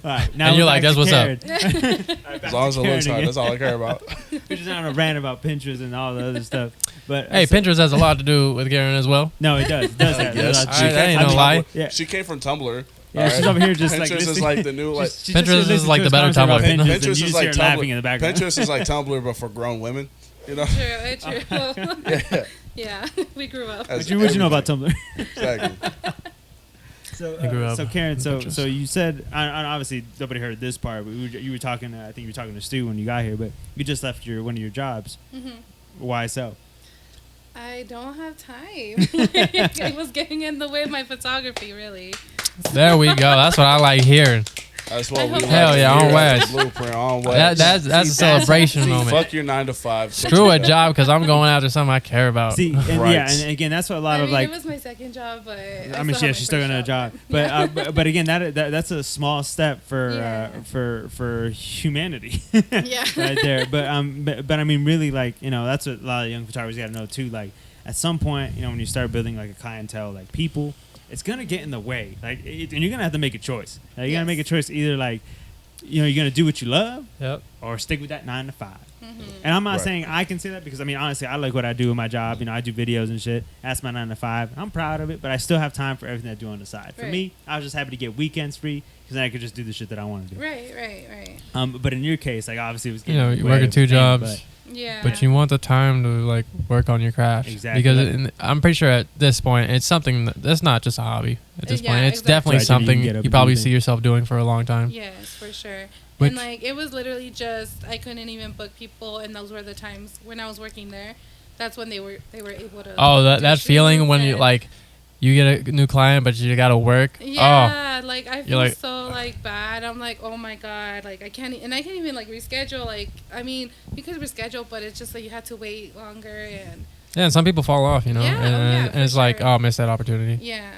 All right, now And you're we're like, back that's to what's up. Karen. As long as it looks hard, that's all I care about. We're just on a rant about Pinterest and all the other stuff. But Hey, Pinterest has a lot to do with Garen as well. No, it does. It does have. Yes, It She does. that ain't came no from lie. Tumblr. Yeah. She came from Tumblr. Yeah, she's over here just like Pinterest is listening. like the new like. She Pinterest just is listens like to the us better conversate Tumblr. about Pinterest, Pinterest and you is just like hear laughing in the Tumblr. background. Pinterest is like Tumblr, but for grown women. You know. True, true. Yeah, Yeah, we grew up. As What you know about Tumblr? Exactly. So, I grew up so Karen, so Pinterest. so you said, and obviously nobody heard this part, but you were talking. I think you were talking to Stu when you got here, but you just left one of your jobs. hmm Why so? I don't have time. It was getting in the way of my photography, really. There we go. That's what I like hearing. That's what we Hell like to yeah, hear on as wax. a Blueprint on wax. That's a celebration moment. Fuck your 9 to 5. Screw a job because I'm going after something I care about. See, and Right. yeah, and again, that's what a lot I of mean, like. it was my second job, but I mean, yeah, she's still gonna have a job, but again, that's a small step for Yeah. for humanity Yeah. right there. But I mean, really, like that's what a lot of young photographers got to know too. Like at some point, when you start building like a clientele, like people, it's gonna get in the way. Like, and you're gonna have to make a choice. Like, you're gonna make a choice either like, you're gonna do what you love Yep. or stick with that 9 to 5. Mm-hmm. And I'm not Right. saying I can say that because I mean honestly I like what I do in my job. I do videos and shit. That's my 9 to 5. I'm proud of it, but I still have time for everything I do on the side. For Right. me, I was just happy to get weekends free because then I could just do the shit that I want to do. Right. But in your case, like obviously it was You know, getting you're way working of 2 pain, jobs. Yeah. But you want the time to like work on your craft. Exactly. Because I'm pretty sure at this point it's something that's not just a hobby. At this Yeah, point, it's exactly. definitely Right, then you can something get up you and do probably things. see yourself doing for a long time. Yes, for sure. Which- And like it was literally just I couldn't even book people, and those were the times when I was working there. That's when they were able to. Oh, do that feeling shoots when you and- like you get a new client, but you got to work. Yeah, like I feel like- so like bad. I'm like, oh my god, like I can't even like reschedule. Like I mean, you could reschedule, but it's just like you had to wait longer and Yeah, and some people fall off, you know, Yeah, and, for and it's like, sure. oh, miss that opportunity. yeah.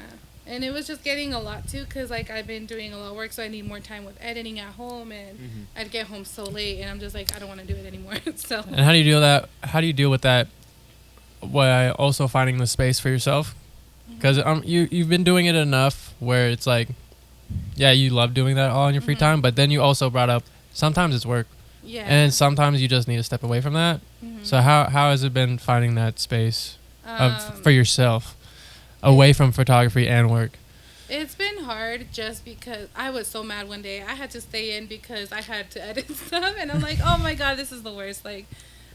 And it was just getting a lot too, cause like I've been doing a lot of work, so I need more time with editing at home, and I'd get home so late, and I'm just like, I don't want to do it anymore. So And how do you deal that? How do you deal with that? While also finding the space for yourself, because you've been doing it enough where it's like, yeah, you love doing that all in your free time, but then you also brought up sometimes it's work, yeah. and sometimes you just need to step away from that. Mhm. So how has it been finding that space Um, for yourself, away from photography and work? It's been hard just because I was so mad one day. I had to stay in because I had to edit stuff, and I'm like, oh my god, this is the worst. Like,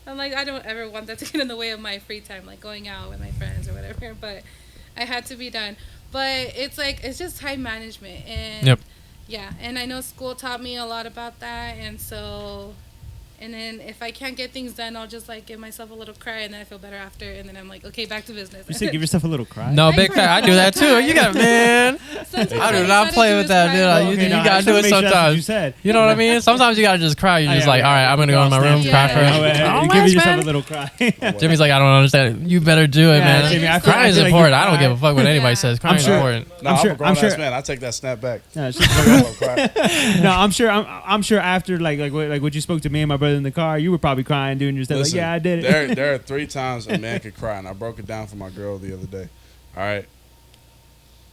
I'm like, I don't ever want that to get in the way of my free time, like going out with my friends or whatever. But I had to be done. But it's like, it's just time management. And Yep. yeah, and I know school taught me a lot about that. And so, and then if I can't get things done, I'll just like give myself a little cry, and then I feel better after. And then I'm like, okay, back to business. You said give yourself a little cry. No, I big cry fact. I do that too. You got, man. Sometimes I do all you not gotta play do with is that, cry. dude. Okay, You no, I gotta just do wanna it make sure that's what sometimes. you said. You know what I mean? Sometimes you gotta just cry. You're Oh, just yeah, like, yeah, all right, I'm gonna go in my room, Yeah. cry Yeah. first. Oh, yeah, Oh, you give yes, yourself man. a little cry. Jimmy's like, I don't understand. You better do it, Yeah, man. Jimmy, I Crying is feel like important. you I don't cry. give a fuck what anybody Yeah. says. Crying is sure- important. No, I'm I'm, sure- a grown I'm sure- ass man. I take that snap back. No, it's just- Cry. no, I'm sure. I'm sure after like what you spoke to me and my brother in the car, you were probably crying, doing your stuff. Like, Listen, yeah, I did it. There are 3 times a man could cry, and I broke it down for my girl the other day. All right,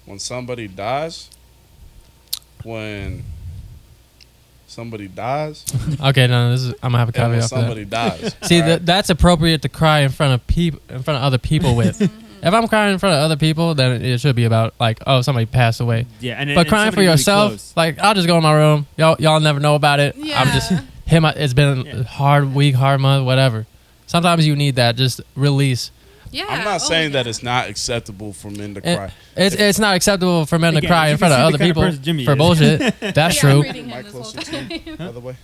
when somebody dies, when somebody dies, Okay, no, this is. I'm gonna have a and when caveat for that. somebody dies. See, all right? that's appropriate to cry in front of people, in front of other people with. If I'm crying in front of other people, then it should be about like, oh, somebody passed away. Yeah, and But crying for yourself, like, I'll just go in my room. Y'all never know about it. Yeah. I'm just It's been Yeah. a hard week, hard month, whatever. Sometimes you need that just release. Yeah. I'm not oh, saying that yeah. it's not acceptable for men to It- cry. It's not acceptable for men to Again, cry you in can front of see the other kind of people person Jimmy for is. bullshit. That's Yeah, I'm true. reading him Mic this whole closer to you, time. by the way.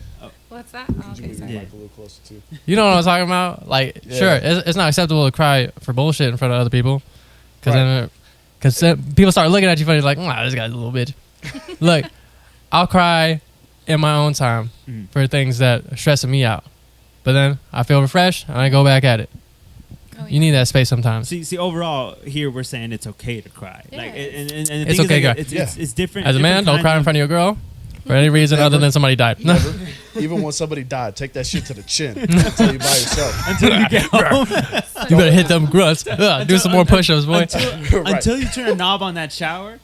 What's that? Oh, Could you okay, move your sorry. mic a little closer too? You know what I'm talking about? Like, Yeah. sure, it's not acceptable to cry for bullshit in front of other people, because Right. people start looking at you funny, like, this guy's a little bitch. Look, I'll cry in my own time Mhm. for things that are stressing me out, but then I feel refreshed and I go back at it. Oh, You need that space sometimes. See, overall, here we're saying it's okay to cry. Like, Yes. and the It's thing is, okay to like, cry. it's different. As a man, different don't kinds cry in of- front of your girl for any reason other than somebody died. Never. Even when somebody died, take that shit to the chin until you by yourself. until you get home. You better hit them grunts. Do some more push-ups, boy. Right. Until you turn a knob on that shower,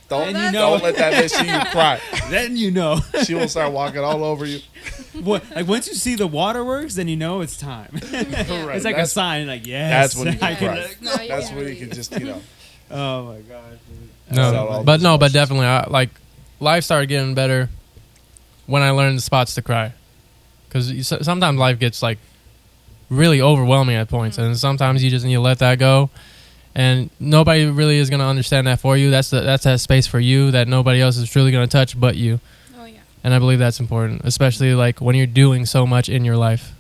Don't, and you know- don't let that bitch see you cry. then you know. She will start walking all over you. Like once you see the waterworks, then you know it's time. Right. It's like a That's- sign, like yes. That's when you I can cry. let No, you That's can't when you really- can just, you know. Oh my gosh. dude. That's all But those no, but emotions. definitely, life started getting better when I learned the spots to cry. Because sometimes life gets like really overwhelming at points, and sometimes you just need to let that go. And nobody really is gonna understand that for you. That's that space for you that nobody else is truly gonna touch but you. Oh yeah. And I believe that's important, especially like when you're doing so much in your life,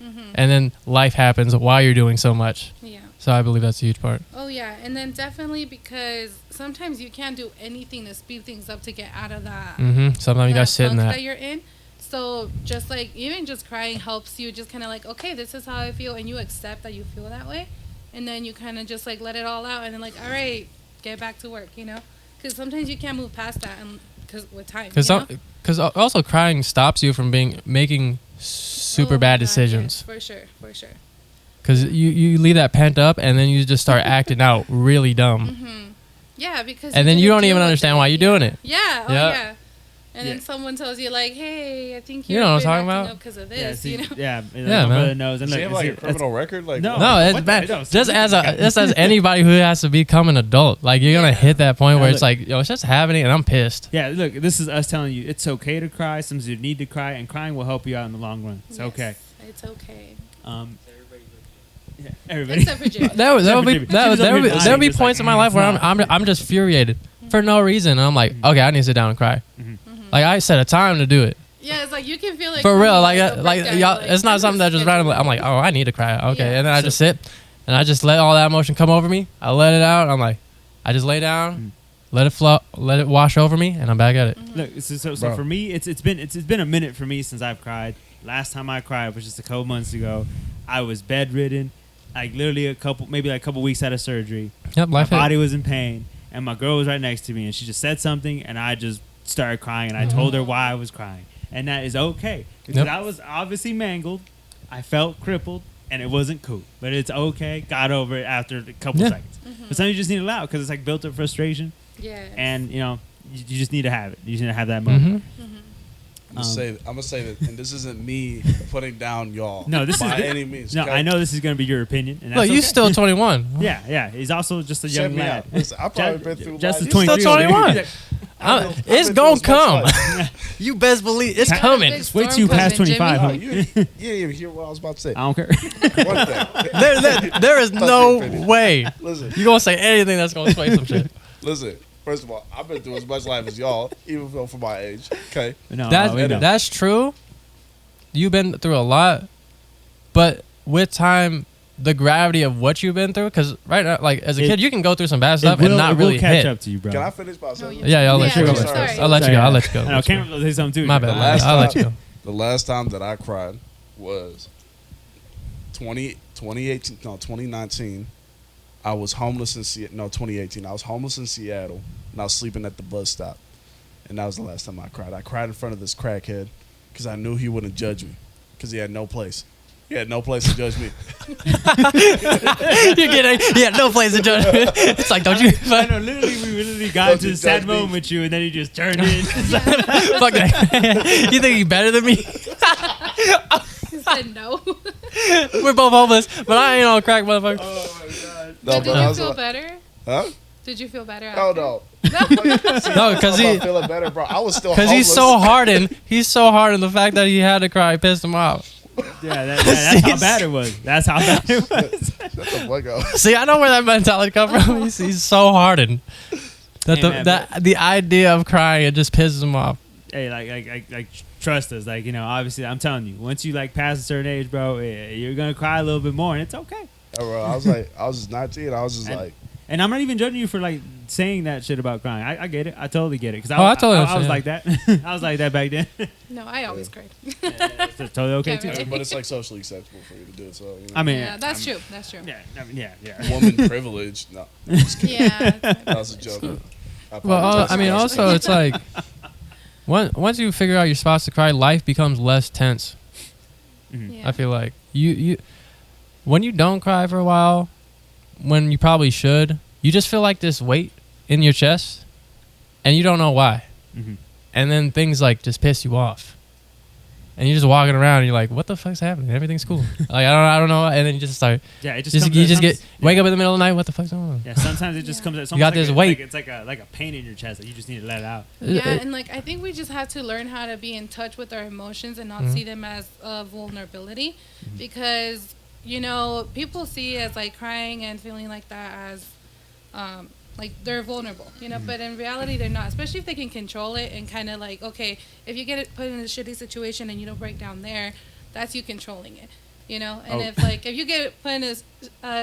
and then life happens while you're doing so much. Yeah. So I believe that's a huge part. Oh yeah, and then definitely because sometimes you can't do anything to speed things up to get out of that. Sometimes you gotta sit in funk that. you're in. So just like even just crying helps you just kind of like, okay, this is how I feel, and you accept that you feel that way, and then you kind of just like let it all out, and then like, all right, get back to work, you know? Because sometimes you can't move past that, and because with time, Because also crying stops you from making super Oh, bad God, decisions. yes, for sure. Because you leave that pent up and then you just start acting out really dumb. Yeah, because And then you didn't don't even deal with understand it. why you're doing it. Yeah. Oh Yeah. yeah. And then Yeah. someone tells you like, "Hey, I think You you're know what I'm talking acting about? up because of Yeah, this," see, you know. yeah, Yeah, my man. brother knows. And Does he look, have like a it's- criminal record? Like, No. what? No, it's What bad. the- no, Just as anybody who has to become an adult, like you're gonna hit that point Yeah, where it's look. like, yo, it's just happening, and I'm pissed. Yeah, look, this is us telling you it's okay to cry. Sometimes you need to cry, and crying will help you out in the long run. It's Yes, okay. It's okay. Yeah, everybody. Except for Jimmy. There would be Jimmy. Jimmy's over here there dying, would be just points like, in my life it's where not. I'm just furiated for no reason. And I'm like, okay, I need to sit down and cry. Like I set a time to do it. Yeah, it's like you can feel like For real, a like breakdown, y'all, like, it's not I'm something that just schedule randomly. it. I'm like, oh, I need to cry. Okay, Yeah. and then I just sit, and I just let all that emotion come over me. I let it out. I'm like, I just lay down, let it flow, let it wash over me, and I'm back at it. Look, so Bro. for me, it's been a minute for me since I've cried. Last time I cried was just a couple months ago. I was bedridden, like literally a couple weeks out of surgery. Yep, My life hit. body was in pain, and my girl was right next to me, and she just said something, and I just started crying, and I told her why I was crying, and that is okay because Yep. I was obviously mangled, I felt crippled, and it wasn't cool, but it's okay. Got over it after a couple Yeah. seconds. But sometimes you just need to allow because it's like built up frustration, Yes. and you know you just need to have it. You just need to have that moment. I'm gonna say that, and this isn't me putting down y'all. No, this by is any means. No, okay? I know this is going to be your opinion. And Look, that's you okay. still 21. Yeah. He's also just a Check young me lad. out. Listen, I've probably been through Just life. a You still 23. 21. It's gonna come. You best believe it's Big coming. Wait till you pass Storm coming, 25, Oh, homie. you didn't even hear what I was about to say. I don't care. One thing. There is no finished. way Listen, you gonna say anything that's gonna sway some shit. listen. First of all, I've been through as much life as y'all, even though for my age. Okay. No, That, we know. that's true. You've been through a lot, but with time, the gravity of what you've been through, because right now, like as a It- kid, you can go through some bad It stuff will- and not it will really catch hit. up to you, bro. Can I finish my sentence? Yeah, I'll let you go. Sorry. I'll let you go. I'll let you I know. go. Cameron will say something too. My bad. last I'll let time- you go. The last time that I cried was 2019. I was homeless in Seattle. No, 2018. I was homeless in Seattle, and I was sleeping at the bus stop. And that was the last time I cried. I cried in front of this crackhead because I knew he wouldn't judge me because he had no place. He had no place to judge me. You're kidding. Yeah, no place to judge. It's like, don't you I know, literally, we literally got Don't into you a sad judge me. moment with you, and then you just turned in. fuck that? You think he's better than me? He said no. We're both homeless, but I ain't on crack, motherfucker. Oh my god. But did I you was feel like, better? huh? Did you feel better? Oh after? no. No, because I'm he, not feeling better, bro. I was still because homeless. he's so hardened. He's so hardened. The fact that he had to cry pissed him off. That's how bad it was. That's how bad it was. Shut the fuck up. See, I know where that mentality comes from. He's so hardened that Hey, man, the idea of crying, it just pisses him off. Hey, like, trust us. Like, you know, obviously, I'm telling you, once you like pass a certain age, bro, you're gonna cry a little bit more, and it's okay. Yeah, bro, I was just 19. I was just And- like, And I'm not even judging you for like saying that shit about crying. I get it. I totally get it. Cause Oh, I totally I was understand. like that. I was like that back then. No, I always cried. It's totally okay too. Cameron. but it's like socially acceptable for you to do it. So, you know. I mean, Yeah, that's true. That's true. Yeah, I mean, yeah. woman privilege. No, I'm just kidding. Yeah. That was a joke. I Well, apologize. I mean, also it's like once you figure out your spots to cry, life becomes less tense. Yeah. I feel like you when you don't cry for a while, when you probably should, you just feel like this weight in your chest, and you don't know why. Mhm. And then things like just piss you off, and you're just walking around and you're like, "What the fuck's happening? Everything's cool." Like I don't know, and then you just start. Yeah, it just Just, comes you at just get times- wake up in the middle of the night. What the fuck's going on? Yeah, sometimes it just Yeah. comes at. You got this weight. It's like a pain in your chest that you just need to let it out. Yeah, and like I think we just have to learn how to be in touch with our emotions and not Mhm. see them as a vulnerability, because you know people see as like crying and feeling like that as like they're vulnerable, you know, but in reality they're not. Especially if they can control it and kind of like, okay, if you get it put in a shitty situation and you don't break down there, that's you controlling it. You know, and Oh. if you get put in a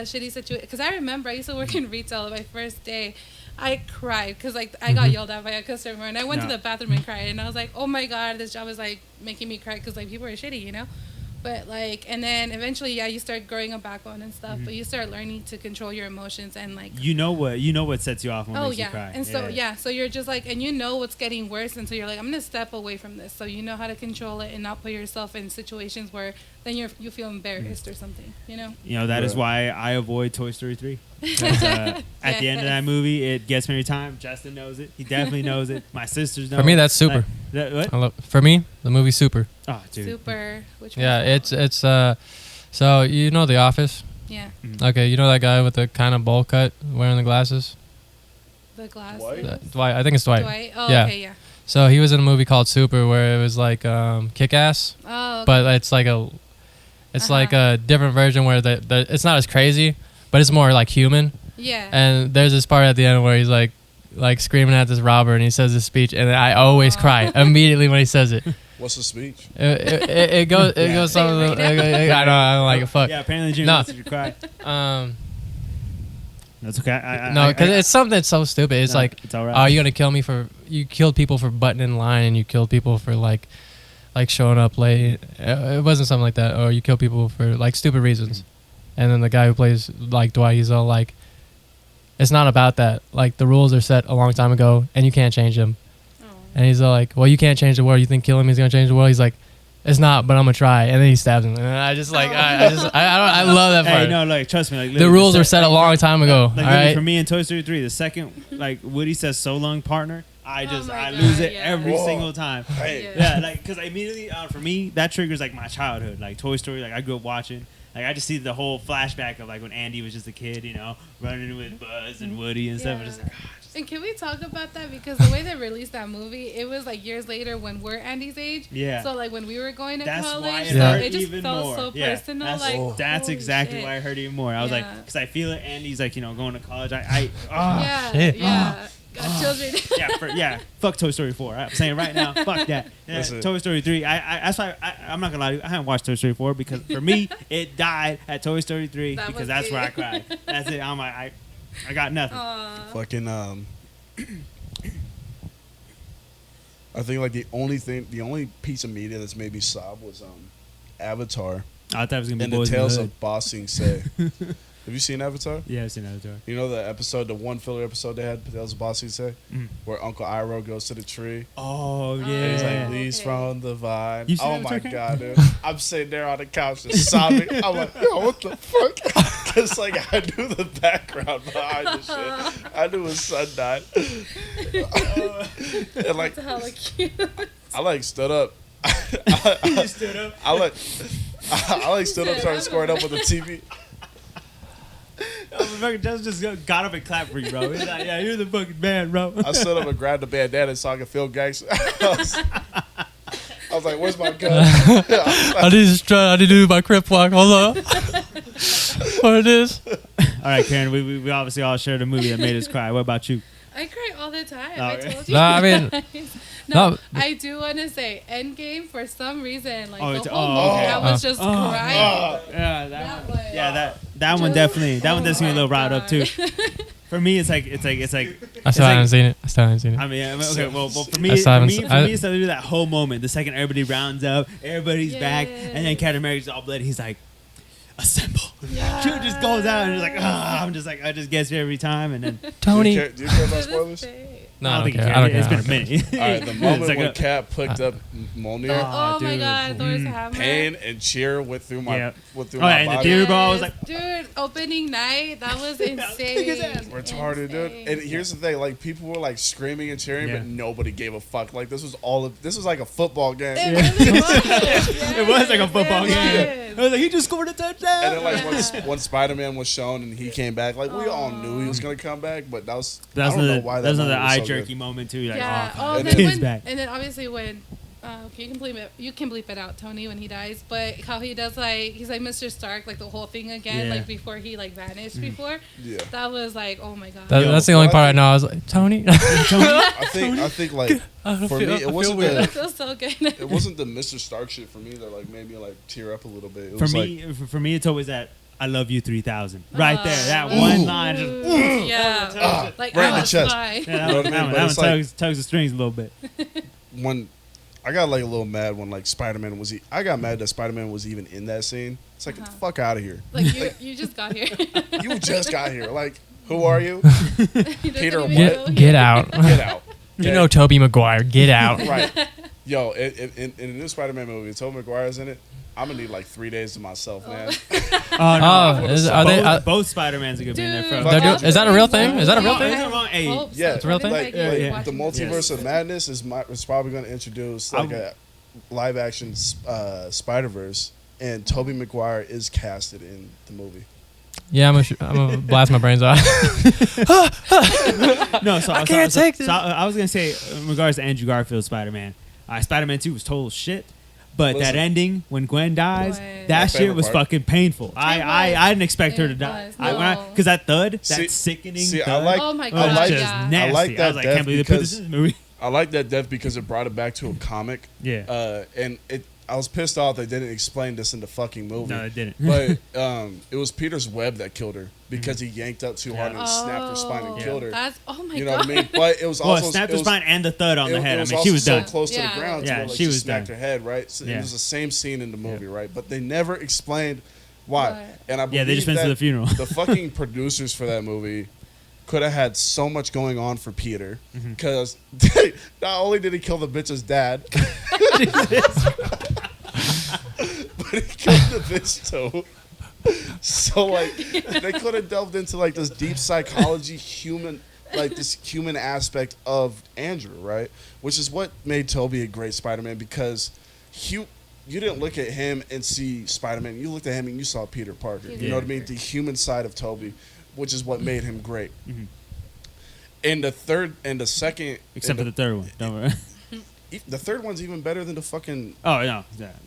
shitty situation, because I remember I used to work in retail. My first day, I cried because like I got yelled at by a customer, and I went No. to the bathroom and cried, and I was like, oh my god, this job is like making me cry because like people are shitty, you know. But like, and then eventually, yeah, you start growing a backbone and stuff, but you start learning to control your emotions and like. You know what sets you off when Oh makes yeah, you cry. and so so you're just like, and you know what's getting worse, and so you're like, I'm gonna step away from this, so you know how to control it and not put yourself in situations where then you feel embarrassed or something, you know. You know, that is Right. why I avoid Toy Story 3. 'Cause, at the end of that movie, it gets me every time. Justin knows it. He definitely knows it. My sisters know For me, it. that's Super. What? For me, the movie Super. Oh, dude. Super. Which Yeah, one's it's so you know The Office. yeah, Okay, you know that guy with the kind of bowl cut, wearing the glasses. the glass. Dwight? Dwight. I think it's Dwight. Dwight. Oh, Yeah. okay, yeah. So he was in a movie called Super where it was like Kick Ass, Oh, okay. but it's like a different version where it's not as crazy, but it's more like human. yeah. And there's this part at the end where he's like screaming at this robber, and he says this speech, and I always cry immediately when he says it. What's the speech? It goes Say it right now. I know, I don't like it. Fuck. Yeah, apparently Jimmy No. wants you to cry. That's okay. No, because it's something that's so stupid. It's like, it's all right. are you gonna kill me for you killed people for butting in line, and you killed people for like showing up late? It wasn't something like that. Or you kill people for like stupid reasons. And then the guy who plays like Dwight, he's all like, it's not about that. Like the rules are set a long time ago, and you can't change them. Oh. And he's all like, well, you can't change the world. You think killing me is gonna change the world? He's like, it's not, but I'm gonna try. And then he stabs him. And I just like, I love that part. Hey, no, like trust me. Like The literally rules were set a long time ago. Like all literally right. for me in Toy Story 3, the second like Woody says "so long, partner," I Oh my I God, lose it yeah. every Whoa. single time. Hey. Yeah. Yeah, like because immediately for me that triggers like my childhood, like Toy Story. Like I grew up watching. Like I just see the whole flashback of like when Andy was just a kid, you know, running with Buzz and Woody and stuff. Yeah. It's just like, And can we talk about that? Because the way they released that movie, it was like years later when we're Andy's age. Yeah. So like when we were going to That's why college, it so hurt it just even felt more. so Yeah, personal. that's, like that's holy exactly shit. why it hurt even more. I was like, Yeah. because I feel it. Andy's like, going to college. Yeah, shit. yeah. Got children. Fuck Toy Story 4. I'm saying right now, fuck that. That's it. Toy Story 3. That's why I'm not gonna lie to you. I haven't watched Toy Story 4 because for me it died at Toy Story 3 That because was that's where I it. cried. That's it. I'm like, I got nothing. Fucking I think like the only piece of media that's made me sob was Avatar I thought it was gonna be and the Boys in the Tales Hood. of Ba Sing Se. Have you seen Avatar? Yeah, I've seen Avatar. You know the episode, the one filler episode they had, Tales of Ba Sing Se, Mhm. where Uncle Iroh goes to the tree Oh yeah. and he's like, Yeah. leaves Okay. from the vine. You seen Oh Avatar, my Ken? god, dude! I'm sitting there on the couch just sobbing. I'm like, yo, what the fuck? Because like I knew the background behind the shit. I knew his son died. And like That's hella cute. I like stood up. He just stood up. I like stood up, started scoring up with the TV. Just got up and clapped for you, bro. He's like, yeah, you're the fucking man, bro. I stood up and grabbed the bandana so I could feel gangster. I was like, "Where's my gun?" I need to do my crip walk. Hold up. What it is? All right, Karen. We obviously all shared a movie that made us cry. What about you? I cry all the time. Oh, I yeah. told you. No, I mean- guys. No. I do want to say Endgame for some reason. Like Oh, the it's- whole oh, movie, okay. I was just crying. Yeah, That one. that one definitely. That one Oh does seem a little my riled up too. God. For me, it's like. I It's still like- haven't seen it. I mean, okay. Well, for me, I still haven't for me, it's to do that whole moment. The second everybody rounds up, everybody's back, and then Captain America's all bloody. He's like, "Assemble!" Yeah. She just goes out and just like, I'm just like, I just guess every time, and then Tony. Do you care about To spoilers? this day. No, I I don't don't think care. you I don't can. It's care. been a minute. All right, the It's moment like when a- Cap picked up Mjolnir, Oh my dude. God, Thor's hammer. pain and cheer went through my Yeah. went through Oh, my yeah, in the body. theater, bro, I was like, dude, opening night, that was Look at his ass. insane. Retarded, dude. Insane. And here's the thing: like people were like screaming and cheering, Yeah. but nobody gave a fuck. Like this was like a football game. It really was. It was like a football Yes, game. it I was like, he just scored a touchdown. And then like when Spider-Man was shown and he came back, like we all knew he was gonna come back, but I That's don't know another, why that's that another moment was eye so jerky good. moment too. You're like, Yeah. oh, Oh, And and then he's back. and then obviously when you can bleep it out, Tony, when he dies. But how he does he's like Mr. Stark, like the whole thing again, Yeah. like before he like vanished before. Yeah, That was like, oh my god. That's the only part I know. I was like, Tony. I think like for me it wasn't It the feels so good. it wasn't the Mr. Stark shit for me that like made me like tear up a little bit. It For was me, for me, it's always that "I love you 3000" right there. That Ooh. one line, just Ooh, yeah. Like right in I the was chest. fine. yeah, You know what I mean? that one But it's like- tugs the strings a little bit. when I got like a little mad when like Spider-Man was I got mad that Spider-Man was even in that scene. It's like get the fuck out of here. Like you just got here. You just got here. Like who are you? He doesn't Peter even what? know he- Get out. Get out. You know Tobey Maguire. Get out. Right. Yo, in the new Spider-Man movie, Tobey Maguire's in it. I'm gonna need like 3 days to myself, man. Oh no, Oh, are they? both Spider-Mans are gonna be in there. Dude, Bro. They're doing- is that a real thing? Is that a real Oh, thing? is it wrong? Hey, Hope so. Yeah, It's a real thing? Like, Yeah, like yeah. the Multiverse of Madness is probably gonna introduce like a live action Spider-Verse, and Tobey Maguire is casted in the movie. Yeah, I'm gonna blast my brains out. No, so I can't take this. So I was gonna say, in regards to Andrew Garfield's Spider-Man, Spider-Man 2 was total shit. But that Listen. ending when Gwen dies, Boy. that My shit favorite was part. fucking painful. I didn't expect her to It die. was. Because No. that thud, that See- sickening see, I thud, like- Oh my was god. like- just yeah. nasty. I like that was like, I death can't believe they put because- this in this movie. I like that death because it brought it back to a comic. Yeah. And I was pissed off they didn't explain this in the fucking movie. No, it didn't. But it was Peter's web that killed her because he yanked up too hard Yeah. and snapped her spine and Yeah. killed her. That's oh my You know god. what I mean? But it was Well, also it snapped it her was- spine and the thud on the head. I was mean, also she was so done. close to Yeah. the ground. Yeah, to where, like, she was smacked done. her head right. So Yeah. It was the same scene in the movie, right? But they never explained why. Right. And I Yeah, they just believe went to that the funeral. the fucking producers for that movie could have had so much going on for Peter Mm-hmm. because not only did he kill the bitch's dad, but he killed the bitch too. So like they could have delved into like this deep psychology, this human aspect of Andrew, right? Which is what made Toby a great Spider-Man because you didn't look at him and see Spider-Man. You looked at him and you saw Peter Parker. You know what I mean? The human side of Toby, which is what made him great. Mhm. And the second, Except for the third one. Don't worry. the third one's even better than the fucking. Oh no.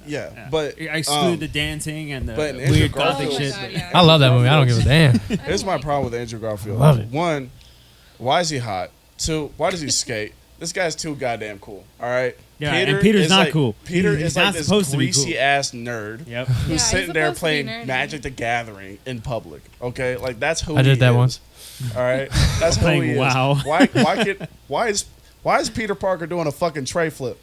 Yeah, but I exclude the dancing and the but in Andrew weird Garfield- gothic Oh my shit. God, yeah. I love that movie. I don't give a damn. Here's my problem with Andrew Garfield. Love it. One, why is he hot? Two, why does he skate? This guy's too goddamn cool. All right. Yeah, and Peter's is not like, cool. Peter He's is not like this supposed to be cool. greasy ass nerd Yep. who's he's sitting there supposed to be playing nerdy. Magic the Gathering in public. Okay, like that's who I did he that is. once. All right, that's who Playing he is. WoW. Why is Peter Parker doing a fucking tray flip?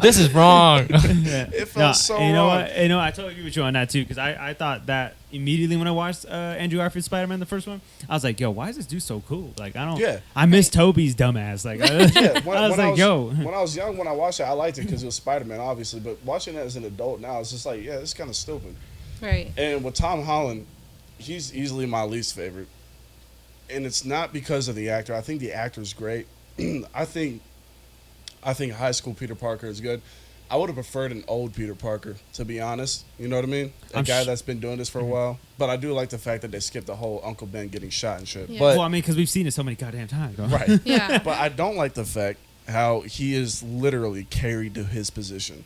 This is wrong. It felt so and you know wrong. what? You know, I totally agree with you on that too, because I thought that immediately when I watched Andrew Garfield's Spider-Man, the first one, I was like, yo, why is this dude so cool? Like, I don't. Yeah. I miss Toby's dumbass. Like, Yeah, I was like, yo. when I was young, when I watched it, I liked it because it was Spider-Man, obviously. But watching it as an adult now, it's just like, yeah, it's kind of stupid. Right. And with Tom Holland, he's easily my least favorite. And it's not because of the actor. I think the actor's great. I think high school Peter Parker is good. I would have preferred an old Peter Parker, to be honest. You know what I mean? A I'm guy sh- that's been doing this for a while. But I do like the fact that they skipped the whole Uncle Ben getting shot and shit. Yeah. But Well, I mean, because we've seen it so many goddamn times. Bro. right. Yeah. But I don't like the fact how he is literally carried to his position.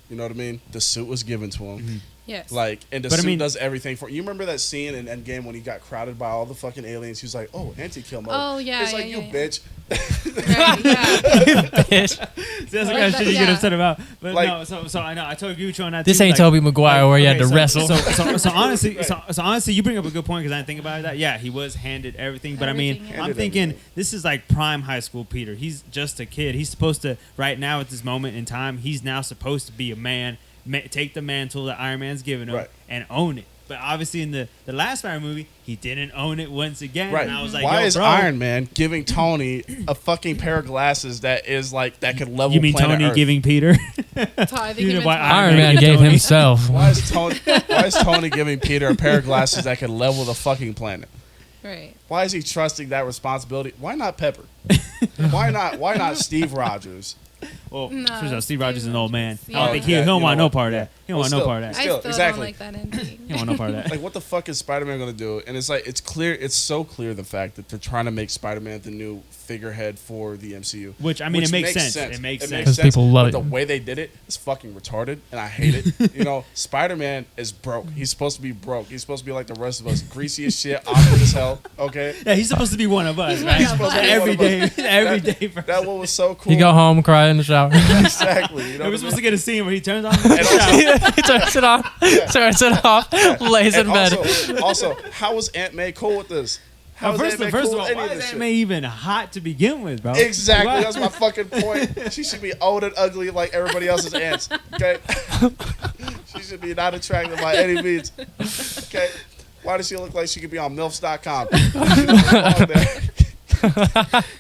You know what I mean? The suit was given to him. Mm-hmm. Yes. Like, and the But I suit mean- does everything for. You remember that scene in Endgame when he got crowded by all the fucking aliens? He was like, "Oh, anti-kill mode." Oh, yeah, It's like yeah, you yeah. bitch. Right, yeah. See, that's the kind of Like shit you get yeah. upset about. But Like- no, so I know I totally agree with you on that. This too. ain't Like- Tobey Maguire where he had to so, wrestle. So honestly, so honestly, you bring up a good point because I didn't think about that. Yeah, he was handed everything, but I mean, Everything, yeah. I'm Handed thinking everything. this is like prime high school Peter. He's just a kid. He's supposed to right now at this moment in time. He's now supposed to be a man, take the mantle that Iron Man's given him, Right. and own it. But obviously, in the last Spider movie, he didn't own it once again. Right. And I was like, why yo, is bro, Iron Man giving Tony a fucking pair of glasses that is like that could level? You mean planet Tony Earth? giving Peter? That's how I think You he know meant why to- Iron Man Man gave Tony. himself. Why is Tony giving Peter a pair of glasses that could level the fucking planet? Right. Why is he trusting that responsibility? Why not Pepper? Why not Steve Rogers? Well, No, first of all, Steve Steve Rogers is an old man. Rogers, I don't yeah. think he Yeah, don't you want know no what? part of Yeah. that. He don't Well, want no still. part of that. I Still, still exactly. don't like that ending. He don't want no part of that. Like, what the fuck is Spider-Man gonna do? And it's like, it's clear, it's so clear the fact that they're trying to make Spider-Man the new figurehead for the MCU. Which I mean, it makes sense. It makes sense. 'Cause people love but it. the way they did it is fucking retarded, and I hate it. You know, Spider-Man is broke. He's supposed to be broke. He's supposed to be like the rest of us, greasy as shit, awkward as hell. Okay, Yeah, he's supposed to be one of us, right? He's supposed to be Every one of day, every day. that one was so cool. You go home, cry in the shower. Exactly. You know, We're what I supposed to mean? get a scene where he turns on. And also, He turns it off. Turns it off. Lays in and bed. also, how was Aunt May cool with this? How was First Aunt May of cool all, with any why of is this Aunt shit? May even hot to begin with, bro? Exactly. Like, why- That's my fucking point. She should be old and ugly like everybody else's aunts. Okay. She should be not attractive by any means. Okay. Why does she look like she could be on MILFs.com? She doesn't belong there.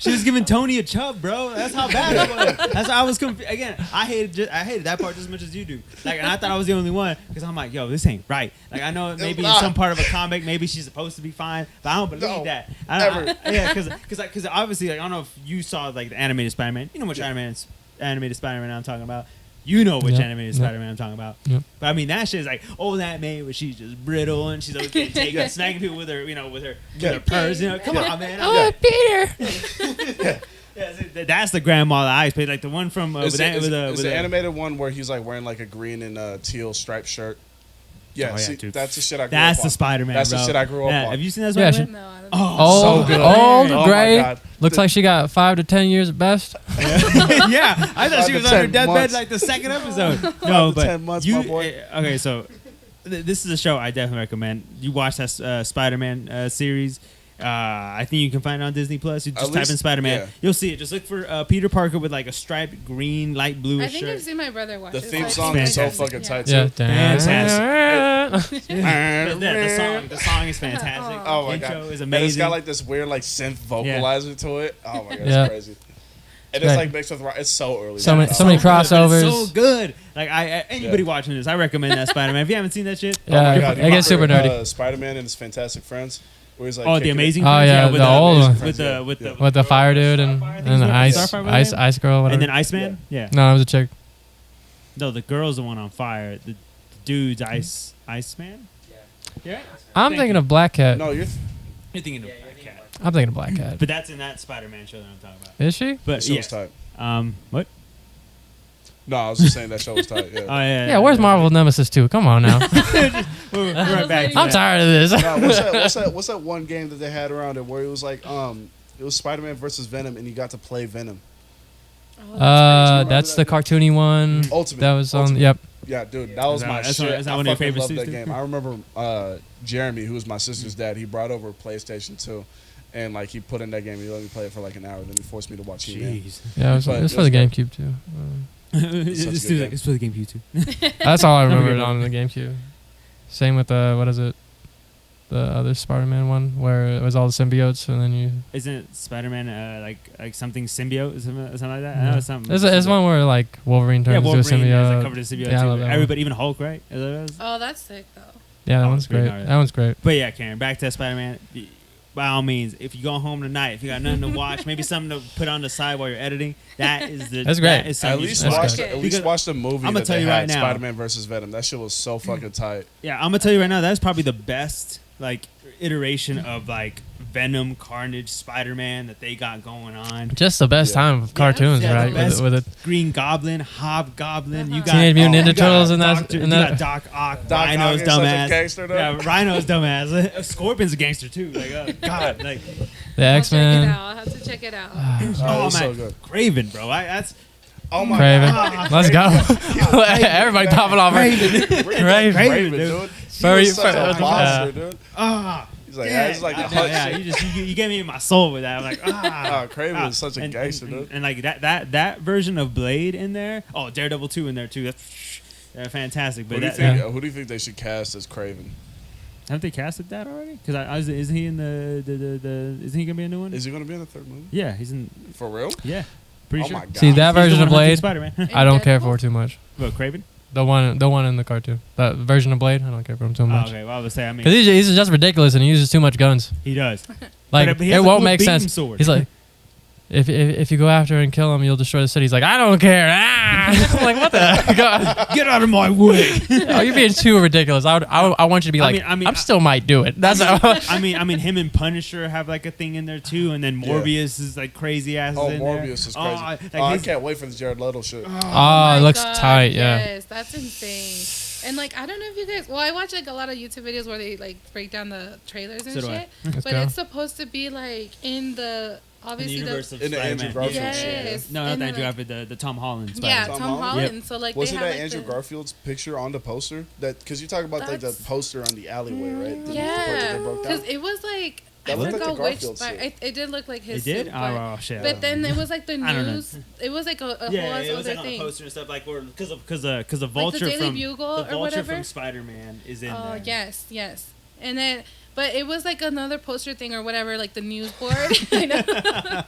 She was giving Tony a chub, bro. That's how bad it was. That's how I was confused. Again, I hated that part just as much as you do. Like, and I thought I was the only one because I'm like, yo, this ain't right. Like, I know maybe in not. some part of a comic, maybe she's supposed to be fine, but I don't believe No, that. ever. Yeah, because obviously, like, I don't know if you saw like the animated Spider-Man. You know which animated Spider-Man I'm talking about. You know which Yeah. animated Yeah. Spider-Man I'm talking about. Yeah. But I mean, that shit is like, oh, that May, where she's just brittle and she's okay taking smacking people with her, with her purse. You know, come on, man. Oh, Peter. Yeah, that's the grandma that I played, like the one from Is the with animated one where he's like wearing like a green and teal striped shirt? Yeah, Oh, yeah, see, dude. that's the shit I grew That's up the on. Spider-Man. That's bro. the shit I grew up Yeah, on. have you seen that Yeah, Spider-Man? No, I don't Oh, Old, good. old, Oh my gray. God. Looks like she got 5 to 10 years at best. Yeah, I thought she 5 was to on her 10 deathbed months. like the second episode. 5 No, to but 10 months, you, my boy. Okay, so this is a show I definitely recommend. You watch that Spider-Man series. I think you can find it on Disney Plus. You At just type least- in Spider-Man, yeah. you'll see it. Just look for Peter Parker with like a striped green, light I bluish think shirt. I've seen my brother watch The it. theme so I song think is so I- fucking tight Yeah. too. Fantastic. Yeah, the song is fantastic. Oh my Intro god! is And it's amazing. got like this weird like synth vocalizer to it. Oh my god, Yeah. it's crazy. And it's Right. like mixed with rock. It's so early. So now, many- dog. so many good, but crossovers. it's so good. Like anybody Yeah. watching this, I recommend that Spider-Man. If you haven't seen that shit, Oh my Yeah, god! it gets super nerdy. Spider-Man and his Fantastic Friends. Where he's like oh, the kicking it. Amazing. Oh, Friends, yeah, with the old one. with the with the With the fire dude and Starfire, I think the it's ice, Starfire, ice, whatever. ice girl, whatever. and then Iceman. Yeah. No, it was a chick. No, the girl's the one on fire. The dude's Iceman. Yeah. Yeah. I'm Thank thinking you. of Black Cat. No, you're You're thinking of Yeah, you're Black thinking Cat. Black I'm thinking of Black Cat. But that's in that Spider-Man show that I'm talking about. Is she? But That show yeah. was tight. What? No, I was just saying that show was tight. Yeah. Oh yeah. Yeah, where's Marvel Nemesis 2? Come on now. We're right back. To I'm that. tired of this. No, what's that one game that they had around it where it was like it was Spider-Man versus Venom and you got to play Venom. That's the cartoony one. Ultimate. That was on. Ultimate. Yep. Yeah, dude, that was Is that- my that's shit. one- is that I one of your fucking favorites loved too, that Stu? game. I remember Jeremy, who was my sister's dad. He brought over a PlayStation 2, and like he put in that game. He let me play it for like an hour. Then he forced me to watch He-Man. Jeez. Yeah, But it was it for was the great. GameCube too. It's such a good like, game. it's for the GameCube too. That's all I remembered Okay. on the GameCube. Same with what is it? The other Spider-Man one where it was all the symbiotes and then you. Isn't it Spider-Man like something symbiote, something like that? I know it's something. There's one where like Wolverine Yeah, turns into a Wolverine is symbiote. like covered in symbiote Yeah, I love too. that Everybody, even Hulk, right? Is that what it is? Oh, that's sick though. Yeah, that Oh, one's it's pretty great. gnarly. That one's great. But yeah, Karen, back to Spider-Man. By all means, if you go home tonight, if you got nothing to watch, maybe something to put on the side while you're editing, that is the. That's great. That is At something you least should That's watch good. the, at Because least watch the movie I'ma that tell they you had, right now. Spider-Man versus Venom. That shit was so fucking tight. Yeah, I'm gonna tell you right now. That's probably the best like iteration of like Venom, Carnage, Spider-Man that they got going on. Just the best Yeah. time of cartoons, Yeah, the right? best With it. Green Goblin, Hobgoblin. You got Teenage Mutant you Ninja got Turtles in that- Doctor- in you that- got Doc Ock, Doc Rhino's Ock is such a dumbass. gangster, though. Yeah, Rhino's dumbass. Scorpion's a gangster too. Like, oh god, like The I'll X check it Men. out. I'll have to check it out. Oh, it oh was man, so good. Craven, bro. That's Oh my Craven. god. Let's go. Everybody popping off. Craven. Craven. Raven, dude. dude. He Furry- was such a fur- monster, dude. ah. He's like, Yeah, it's like a yeah, you gave me my soul with that. I'm like, Oh, Craven is such a and, gangster, and, dude. and like that version of Blade in there. Oh, Daredevil 2 in there too. They're fantastic. But Who do you think they should cast as Craven? haven't they casted that already? Because isn't he in the isn't he gonna be a new one? Is he going to be in the third movie? Yeah, he's in. For real? Yeah, pretty Oh sure. my god. See that He's the version one of hunting Blade, Spider-Man. I don't care Deadpool? for too much. What, Craven? The one in the cartoon. That version of Blade, I don't care for him too Oh, much. okay, well I would say I mean Because he's just ridiculous and he uses too much guns. he does. Like But he has it a won't cool make beam sense. sword. He's like, if you go after and kill him, you'll destroy the city. He's like, I don't care. Ah! I'm like, what the God? Get out of my way. Oh, you're being too ridiculous. I want you to be like, I mean, I'm still might do it. That's I mean, him and Punisher have like a thing in there too, and then Yeah. Morbius is like crazy ass. Oh, in there. Morbius is crazy. Oh, like I his- can't wait for the Jared Leto shit. Oh, my it looks God, tight. Yeah. Yes, that's insane. And like I don't know if you guys. Well, I watch like a lot of YouTube videos where they like break down the trailers and So do I. shit. Let's But go. it's supposed to be like in the in the obviously universe of In the Andrew Spider-Man. Garfield Yeah. shit, Yes. No, not And the then, Andrew like- Garfield, the Tom Holland yeah, Spider-Man. Tom Tom Holland? Holland. Yep. So like Wasn't they that have, like, Andrew the, Garfield's picture on the poster? That because you talk about like the That's- poster on the alleyway, right? The Yeah, that they broke down? because it was like That I looked like forgot the which. Garfield suit. It did look like It his did? suit, Oh, shit. but then it was like the I don't know. news. It was like a whole Yeah, it was other like on the thing. poster and stuff like, or because the the Vulture Daily from Bugle the or Vulture whatever? from Spider-Man is in Oh there. yes. And then, but it was like another poster thing or whatever, like the news board. I know.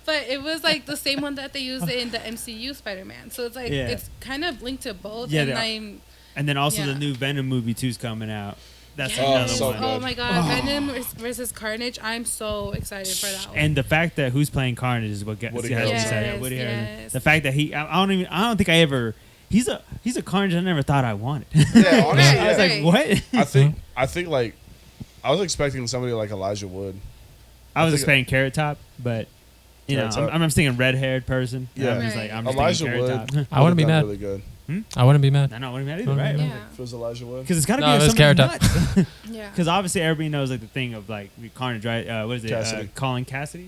But it was like the same one that they used in the MCU Spider-Man. So it's like Yeah. it's kind of linked to both. Yeah, and they are. I'm And then also the Yeah. new Venom movie 2's coming out. That's yes. another so one. good. Oh my god, Venom versus Carnage! I'm so excited for that one. And the fact that who's playing Carnage is what gets Woody has me Harrelson. excited. Yes, Woody Harrelson. yes. The fact that I don't think I ever. He's a Carnage I never thought I wanted. Yeah, honestly, I was yeah. like, what? I think like I was expecting somebody like Elijah Wood. I was think- expecting Carrot Top, but you know, Carrot Top. I'm thinking red-haired person. Yeah. I'm just Right. like I'm just Elijah thinking Carrot Wood. Top. I wouldn't be Would've done mad. Really good. I wouldn't be mad. I don't want to be mad either, Mhm. right? yeah, If it was Elijah Wood. Because it's got to No, be it's something Carrot Top. nuts. yeah. Because obviously everybody knows like the thing of like Carnage, right? What is it? Cassidy. Colin Cassidy.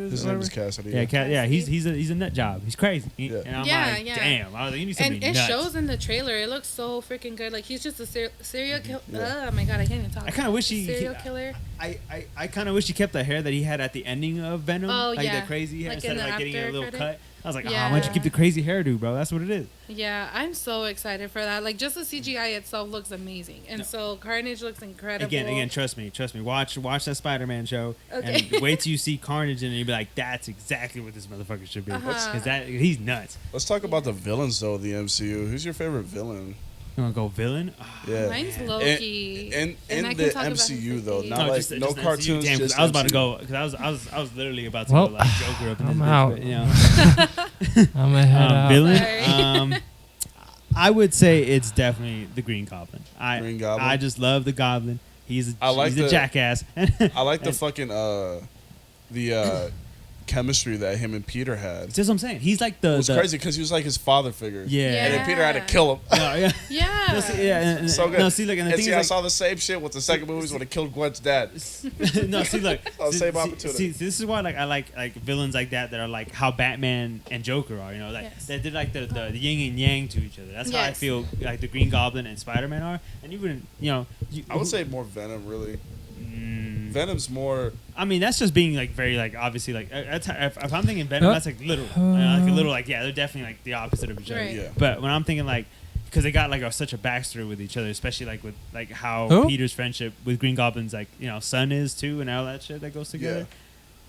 His name is Cassidy. Yeah, yeah. He's Cassidy. he's a nut job. He's crazy. Yeah. And I'm Yeah, like, yeah. damn. I was like, you need And somebody it nuts. shows in the trailer. It looks so freaking good. Like he's just a serial killer. Yeah. Oh my god, I can't even talk. I kind of wish serial killer. I kind of wish he kept the hair that he had at the ending of Venom. Oh, like yeah. the crazy hair Like instead in of the like getting a after little credit? cut. I was like, Yeah. why don't you keep the crazy hairdo, bro? That's what it is. Yeah, I'm so excited for that. Like just the CGI itself looks amazing, and No. so Carnage looks incredible. Again, trust me. Watch that Spider-Man show, Okay. and wait till you see Carnage in it, and you'll be like, that's exactly what this motherfucker should be. Uh-huh. Because he's nuts. Let's talk about the villains though. Of the MCU. Who's your favorite villain? You want to go villain? Ah, Yeah. Mine's man. Loki. In And I the can talk about MCU his though, movie. not like just no MCU. cartoons. Damn, 'cause just I was about to MCU. go because I was literally about to Well, go like Joker up in this I'm bitch, out. but, you know. I'm gonna head out. Villain. Sorry. I would say it's definitely the Green Goblin. Green Goblin? I just love the Goblin. He's I like he's a the- jackass. I like the fucking the chemistry that him and Peter had. That's what I'm saying. He's like the. It was crazy because he was like his father figure. Yeah. And then Peter had to kill him. No, yeah. Yeah. No, see, yeah. So good. No, see, like, and the And thing see, is, I like, saw the same shit with the second movies when he killed Gwen's dad. no, see, look. Oh, see, same opportunity. See, this is why, like, I like villains like that are like how Batman and Joker are. You know, like Yes. they're like the yin and yang to each other. That's how I Yes. feel like the Green Goblin and Spider-Man are. And even, you know, I would say more Venom, really. Mm, Venom's more. I mean, that's just being like very like obviously like if I'm thinking Venom, that's like little, like a little like yeah, they're definitely like the opposite of each other. Right. Yeah. But when I'm thinking like, because they got like such a backstory with each other, especially like with like how Who? Peter's friendship with Green Goblin's like son is too, and all that shit that goes together.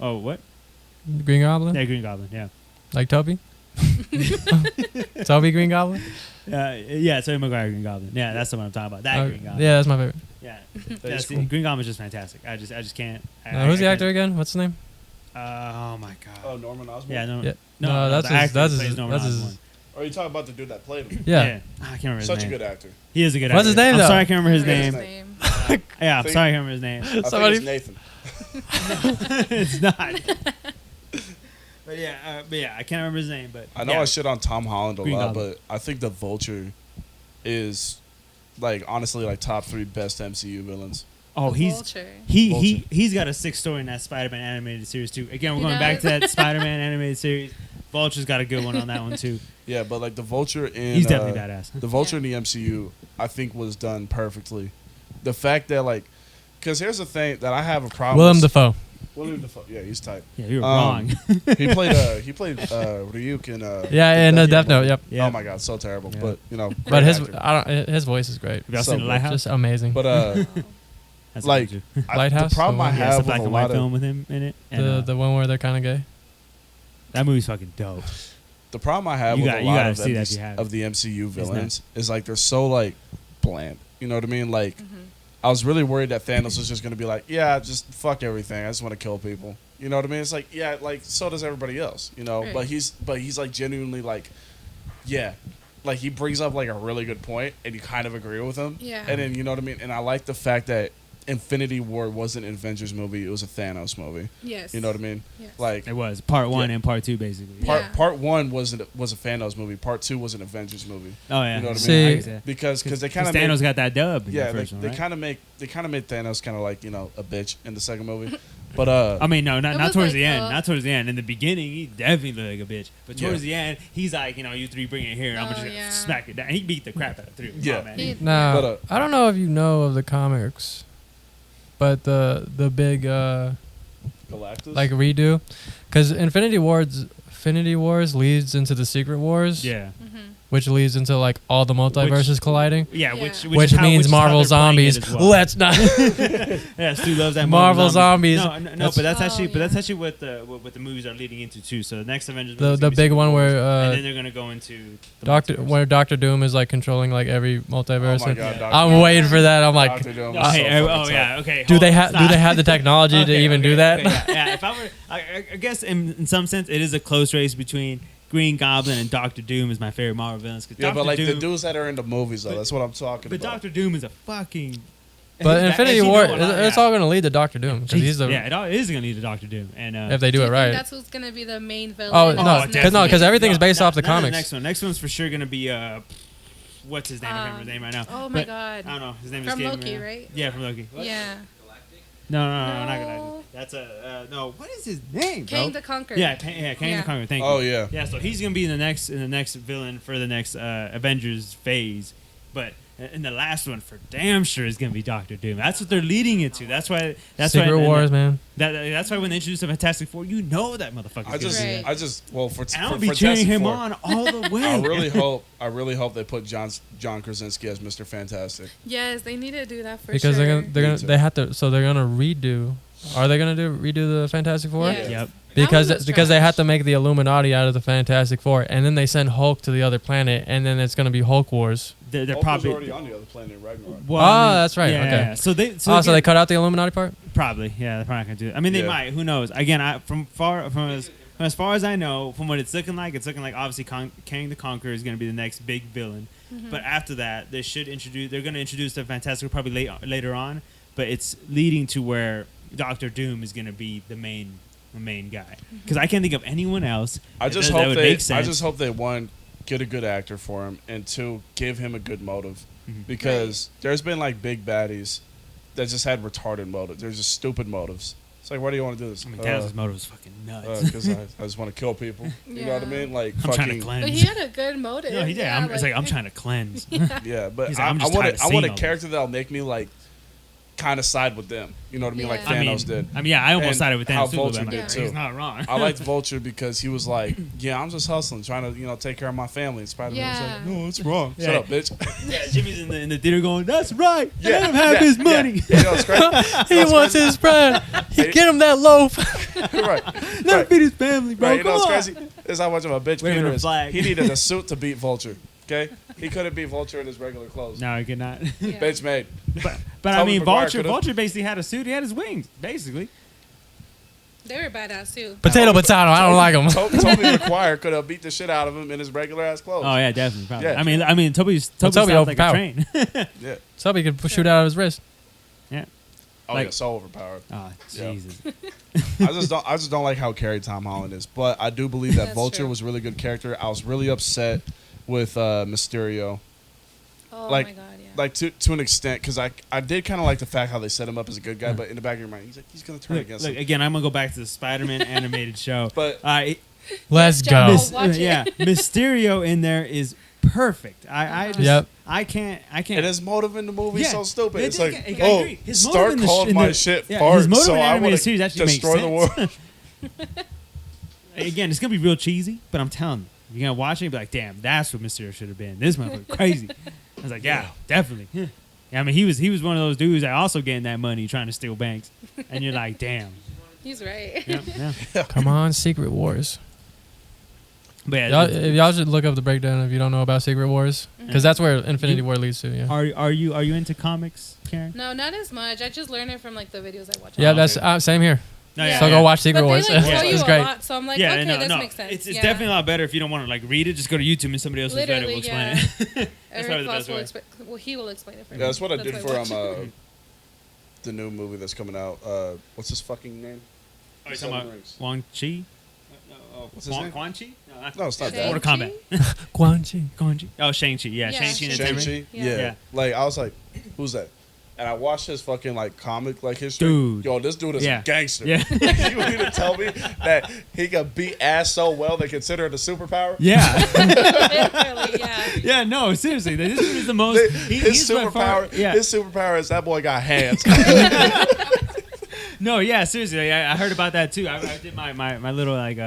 Oh, what? Green Goblin, Yeah, Green Goblin. Yeah. like Toby. Toby Green Goblin. Yeah, Tobey Maguire Green Goblin. Yeah, that's the one I'm talking about. That Green Goblin. Yeah, that's my favorite. Yeah. That is See, cool. Green Goblin's just fantastic. I just can't. Who's the actor again? What's his name? Oh my god. Oh, Norman Osborn? Yeah, no, Yeah. no, No, that's the his- actor that's who his- plays Norman that's his- Osborn. Or are you talking about the dude that played him? Yeah. I can't remember his Such name. a good actor. He is a good What's actor. his name, I'm though? sorry, I can't remember his Forget his name. name. Yeah, I'm Think- sorry, I can't remember his name. I Somebody- think it's Nathan. It's not. But yeah, I can't remember his name. But I know yeah. I shit on Tom Holland a Green lot, Goblin. but I think the Vulture is, like, honestly, like top 3 best MCU villains. Oh, The he's Vulture. he's got a 6 story in that Spider-Man animated series too. Again, we're He going back to does? that Spider-Man animated series. Vulture's got a good one on that one too. Yeah, but like the Vulture in He's definitely badass. the Vulture Yeah. in the MCU, I think was done perfectly. The fact that like, because here's the thing that I have a problem. Willem with. Dafoe. Willem Dafoe. Yeah, he's tight. Yeah, you're Um, wrong. He played Ryuk in Yeah, and Death Death Note. Note. Yep. Yeah. Oh my god, so terrible. Yeah. But you know, But great his actor. his voice is great. Have y'all so seen The good. Lighthouse? Just amazing. But That's like, what I do. Lighthouse, the problem the I one- Yeah, it's a have black with a and white lot film of with him in it. And, the one where they're kind of gay. that movie's fucking dope. the problem I have You with got- a you lot gotta of, see that if MCU you have of the MCU It's villains is like they're so like bland. You know what I mean? Like, I was really worried that Thanos was just gonna be like, yeah, just fuck everything. I just want to kill people. You know what I mean? It's like, yeah, like so does everybody else. You know, Right. but he's like genuinely like, yeah, like he brings up like a really good point, and you kind of agree with him. Yeah. And then you know what I mean? And I like the fact that Infinity War wasn't an Avengers movie; it was a Thanos movie. Yes. You know what I mean? Yes. Like It was part 1 Yeah. and part 2 basically. Yeah. part one was a Thanos movie. Part 2 was an Avengers movie. Oh yeah. You know what I See- mean? I can see that. Because they 'Cause kind of Thanos got that dub in yeah, the first one, they right? kind of made Thanos kind of like a bitch in the second movie, but I mean, no, It not was towards like, the end. Not towards the end. In the beginning, he definitely looked like a bitch. But Yeah. towards the end, he's like, you three bring it here. I'm Oh, just yeah. gonna smack it down. He beat the crap out of 3. Yeah. Oh, man. He- Nah, But, I don't know if you know of the comics, but the big Galactus. like redo, because Infinity Wars leads into the Secret Wars, Yeah. which leads into like all the multiverses colliding, Yeah, Yeah. is which how- means is how Marvel they're playing it Zombies. as well. Let's not. Yeah, Stu loves that Marvel Zombies. No, That's- but that's Oh, actually, yeah. what the movies are leading into too. So the next Avengers, The- movie is the gonna be big Secret one Wars, where, and then they're gonna go into the multiverse. where Doctor Doom is like controlling like every multiverse. oh my and god, Yeah. I'm waiting for that. I'm like, Doctor Doom No, was so hey, fucking oh tight. yeah, okay. do hold they on, have stop. they have the technology to even do that? Okay, yeah. If I guess in some sense it is a close race between Green Goblin and Doctor Doom is my favorite Marvel villains. 'Cause Yeah, Doctor but like Doom, the dudes that are in the movies though, that's what I'm talking but about. Doctor Doom is a fucking. But as Infinity you know, War, a lot- it's yeah. all going to lead to Doctor Doom because he's the yeah, it is gonna lead to Doctor Doom, and if they do you it think right. That's who's gonna be the main villain. Oh, in no, this because next no, because movie? everything is based off the Not comics. Next one. Next one's for sure gonna be what's his name? I can't remember his name right now. Oh my But god. I don't know. His name From escaped Loki, me now. right? Yeah, from Loki. What? Yeah. No, not No. Galactus. That's no. What is his name, bro? Kang the Conqueror. Yeah, Kang Yeah. the Conqueror. Thank you. Oh yeah. Yeah, so he's gonna be in the next villain for the next Avengers phase, but in the last one for damn sure is gonna be Doctor Doom. That's what they're leading it to. That's why. Secret Wars, man. That's why when they introduce the Fantastic Four, you know that motherfucker's I just, gonna be Right. there. I just, well, for And I'm for gonna be cheering Fantastic him Four, on all the way. I really hope they put John Krasinski as Mr. Fantastic. Yes, they need to do that for Because sure. Me too. they have to, so they're gonna redo. Are they gonna redo the Fantastic Four? Yes. Yep. Because That one was because they trash. have to make the Illuminati out of the Fantastic Four, and then they send Hulk to the other planet, and then it's gonna be Hulk Wars. They're Hulk was probably. already on the other planet in Ragnarok. Well, Oh, that's right, Yeah, okay. yeah. So they. So they again- cut out the Illuminati part. Probably, yeah. They're probably not gonna do it. I mean, they Yeah. might. Who knows? Again, from as far as I know, from what it's looking like obviously Kang the Conqueror is gonna be the next big villain. But after that, they should introduce. They're gonna introduce the Fantastic Four probably later on. But it's leading to where Doctor Doom is gonna be the main a main guy because I can't think of anyone else. I just that hope would they. make sense. I just hope they one get a good actor for him, and two give him a good motive, Mhm. because there's been like big baddies that just had retarded motives. There's just stupid motives. It's like, why do you want to do this? I mean, Thanos' motive was fucking nuts. Because I just want to kill people. You know what I Yeah. mean? Like I'm trying to fucking. cleanse. But he had a good motive. No, he did. Yeah, It's like I'm trying to cleanse. Yeah, but He's like, I, I'm I just want tired of I want seeing a all character that'll make me like kind of side with them. You know what I mean? Like Yeah. Thanos did. I mean, yeah, I almost And sided with how Thanos too. Vulture But did like, too. he's not wrong. I liked Vulture because he was like, yeah, I'm just hustling, trying to take care of my family. And Spider-Man was like, Yeah. no, it's wrong. Yeah. Shut up, bitch. Yeah, Jimmy's in the theater going, "That's right. Let him have his money." Yeah. You know, it's crazy. He wants his bread. Get him that loaf. right. Let him right. feed his family, bro. Right, you know Come what's on. crazy? Is how much of a bitch Waving Peter a is. flag. He needed a suit to beat Vulture. Okay, he couldn't beat Vulture in his regular clothes. No, he could not. Yeah. Bitch made. But I Tobey mean, Maguire Vulture. could've- Vulture basically had a suit. He had his wings, basically. They were badass too. Potato. I don't like him. Tobey Maguire could have beat the shit out of him in his regular ass clothes. Oh yeah, definitely. Probably. Yeah. I mean, Toby's Toby sounds like a overpowered. train. Yeah. Somebody could shoot out of his wrist. Oh Like- yeah, so overpowered. Oh Yeah. Jesus. I just don't like how carried Tom Holland is. But I do believe that That's Vulture true. was a really good character. I was really upset with Mysterio. Oh Like- my god, yeah. Like to an extent, because I did kind of like the fact how they set him up as a good guy, but in the back of your mind, he's gonna turn Look, against look, him. again, I'm gonna go back to the Spider-Man animated show. But Let's Jeff, go. Miss- watch it. Yeah, Mysterio in there is perfect. I just Yep. I can't and his motive in the movie is Yeah. so stupid. It It's did- like, I oh, agree. His motive Stark in the called in my the- shit yeah, fart, his motive so in I want animated to series actually makes destroy the sense. world. Again, it's gonna be real cheesy, but I'm telling you, you're gonna watch it and be like, damn, that's what Mysterio should have been. This motherfucker crazy. I was like, yeah, definitely. Yeah. I mean, he was one of those dudes that also getting that money trying to steal banks, and you're like, damn. He's right. Yeah. Come on, Secret Wars. But yeah, Y'all should look up the breakdown if you don't know about Secret Wars, because that's where Infinity War leads to. Yeah. are you into comics, Karen? No, not as much. I just learn it from like the videos I watch. Yeah, Oh, that's okay. Same here. No, Yeah. So go watch Secret But Wars. they like tell Yeah. you It's a great. lot, so I'm like, Yeah, okay, no, this no. makes sense. It's yeah. definitely a lot better if you don't want to like read it. Just go to YouTube and somebody else who's better will Literally, explain yeah. it. That's Eric probably the Foss best will way. well, he will explain it for me. Yeah, that's what I did why for watch it. the new movie that's coming out. What's his fucking name? Oh, you're Seven talking about Rings. Wang Chi? What's his name? Quan Chi? No, it's not Shang-Chi? that. Mortal Kombat. Quan Chi. Quan Chi. Oh, Shang-Chi. Yeah, Yeah, Shang-Chi and the Ten Rings. Shang-Chi? Yeah. Yeah. Yeah. Like, I was like, who's that? And I watched his fucking, like, comic, like, history. Dude. Yo, this dude is Yeah. a gangster. Yeah. You mean to tell me that he can beat ass so well they consider it a superpower? Yeah. Literally, yeah. Yeah, no, seriously. This dude is the most. His He's by far- superpower, Yeah. his superpower is that boy got hands. No, yeah, seriously. I heard about that too. I did my little like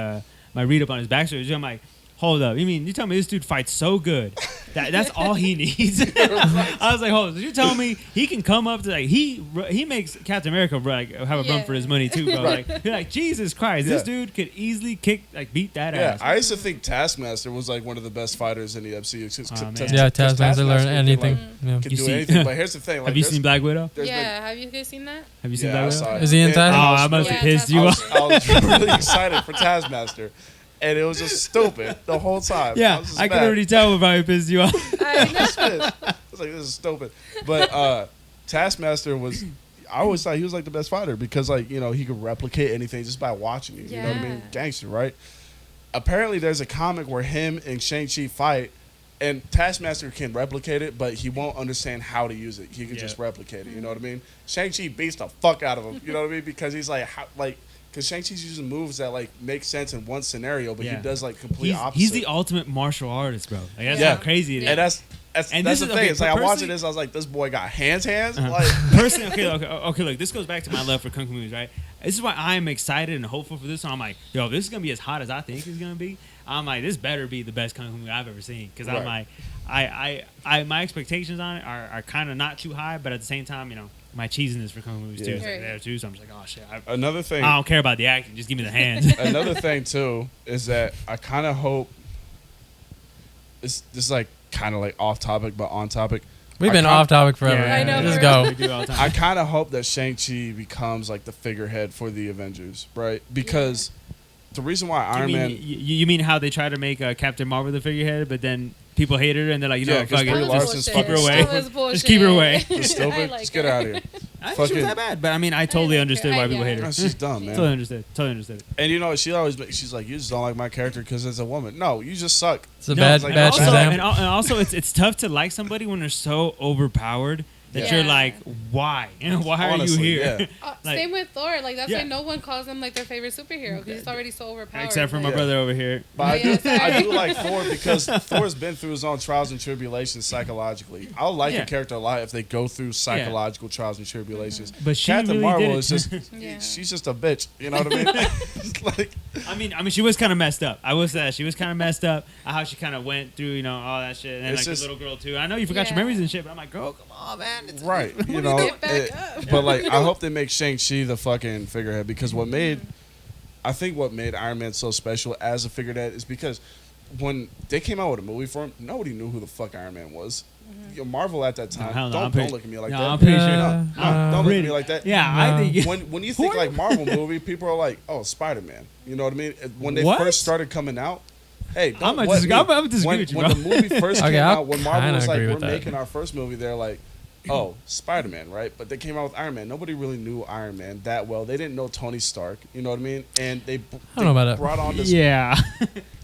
my read up on his backstory. I'm like, hold up. You tell me this dude fights so good that's all he needs? I was like, hold on. Did you tell me he can come up to like he makes Captain America like have a run Yeah. for his money too, bro? Right. Like, you're like Jesus Christ, this Yeah. dude could easily beat that Yeah, ass. I used to think Taskmaster was like one of the best fighters in the MCU. Oh, man. Yeah, Taskmaster learn can, anything. like, Yeah. can You do see- anything. But here's the thing. Like, Have you there's- seen Black Widow? there's been- Yeah, have you guys seen that? Have you seen Yeah, Black I Widow? saw it. Is he in And Task- Oh, I I was must Yeah, have pissed you I off. was really excited for Taskmaster, and it was just stupid the whole time. Yeah, was just I could mad. already tell what probably pissed you off. I know. I was like, this is stupid. But Taskmaster was, I always thought he was like the best fighter because like, you know, he could replicate anything just by watching you. You know what I mean? Yeah. Gangster, right? Apparently there's a comic where him and Shang-Chi fight and Taskmaster can replicate it, but he won't understand how to use it. He can Yeah. just replicate it. You know what I mean? Shang-Chi beats the fuck out of him. You know what I mean? Because he's like, because Shang-Chi's using moves that like make sense in one scenario, but Yeah. he does like complete He's, opposite. he's the ultimate martial artist, bro. Like, that's Yeah. how crazy it is. and that's And that's this the is- thing. okay, It's like I watched personally- this, I was like, this boy got hands. Uh-huh. Like Personally, okay, look, this goes back to my love for kung fu movies, right? This is why I'm excited and hopeful for this one. I'm like, yo, if this is gonna be as hot as I think it's gonna be, I'm like, this better be the best kung fu movie I've ever seen. Because I'm Right. like, I my expectations on it are kind of not too high, but at the same time, you know, my cheesiness for kung fu movies too Yeah. is like Right. there too. So I'm just like, oh shit, another thing. I don't care about the acting, just give me the hands. Another thing too is that I kind of hope this is like kind of like off topic but on topic. We've I been can't- off topic forever. Yeah, I know, Just for go. We do all the time. I kind of hope that Shang-Chi becomes like the figurehead for the Avengers, right? Because the reason why Iron you mean, Man, you mean how they try to make Captain Marvel the figurehead, but then people hated her and they're like, you know, Yeah, what, 'cause fuck it, Brie just Larson's keep fucking her away. That was bullshit. Just keep her away. is stupid, I like just get her out of here. I think she was that bad, but I mean, I totally like understood her. why people hate her. No, she's dumb, man. Totally understood. Totally understood. And you know, she always she's like, you just don't like my character because it's a woman. No, you just suck. It's a No, bad, like, and bad also, Shazam. and also, it's tough to like somebody when they're so overpowered that Yeah. you're like, why? Why are Honestly, you here? yeah. Like- Same with Thor. Like that's Yeah. why no one calls him like their favorite superhero because he's already so overpowered. Except for my like, brother over here. But I do, Yeah, sorry. I do like Thor because Thor's been through his own trials and tribulations psychologically. I'll like Yeah. a character a lot if they go through psychological trials and tribulations. But she Captain really Marvel did it. is just, Yeah. she's just a bitch. You know what I mean? It's like, I mean, she was kind of messed up. I will say that she was kind of messed up. How she kind of went through, all that shit, and then, It's like just- the little girl too. I know you forgot your Yeah. memories and shit, but I'm like, girl, come on, man. It's right, you What know. are Get back up. But like, I hope they make Shang-Chi the fucking figurehead because I think what made Iron Man so special as a figurehead is because when they came out with a movie for him, nobody knew who the fuck Iron Man was. Marvel at that time, hell no, don't I'm pretty- look at me like no, that. I'm pretty sure. No, don't look at Really? me like that. Yeah, I No. think. When you think like Marvel movie, people are like, oh, Spider-Man. You know what I mean? When they What? first started coming out, hey, don't I'm gonna what disagree- me. I'm gonna disagree when, with you, when bro. the movie first Okay, came I'll out, when Marvel kinda was like, agree we're with that. making our first movie, they're like, oh, Spider-Man, right? But they came out with Iron Man. Nobody really knew Iron Man that well. They didn't know Tony Stark. You know what I mean? And they don't know about that. brought on this. Yeah.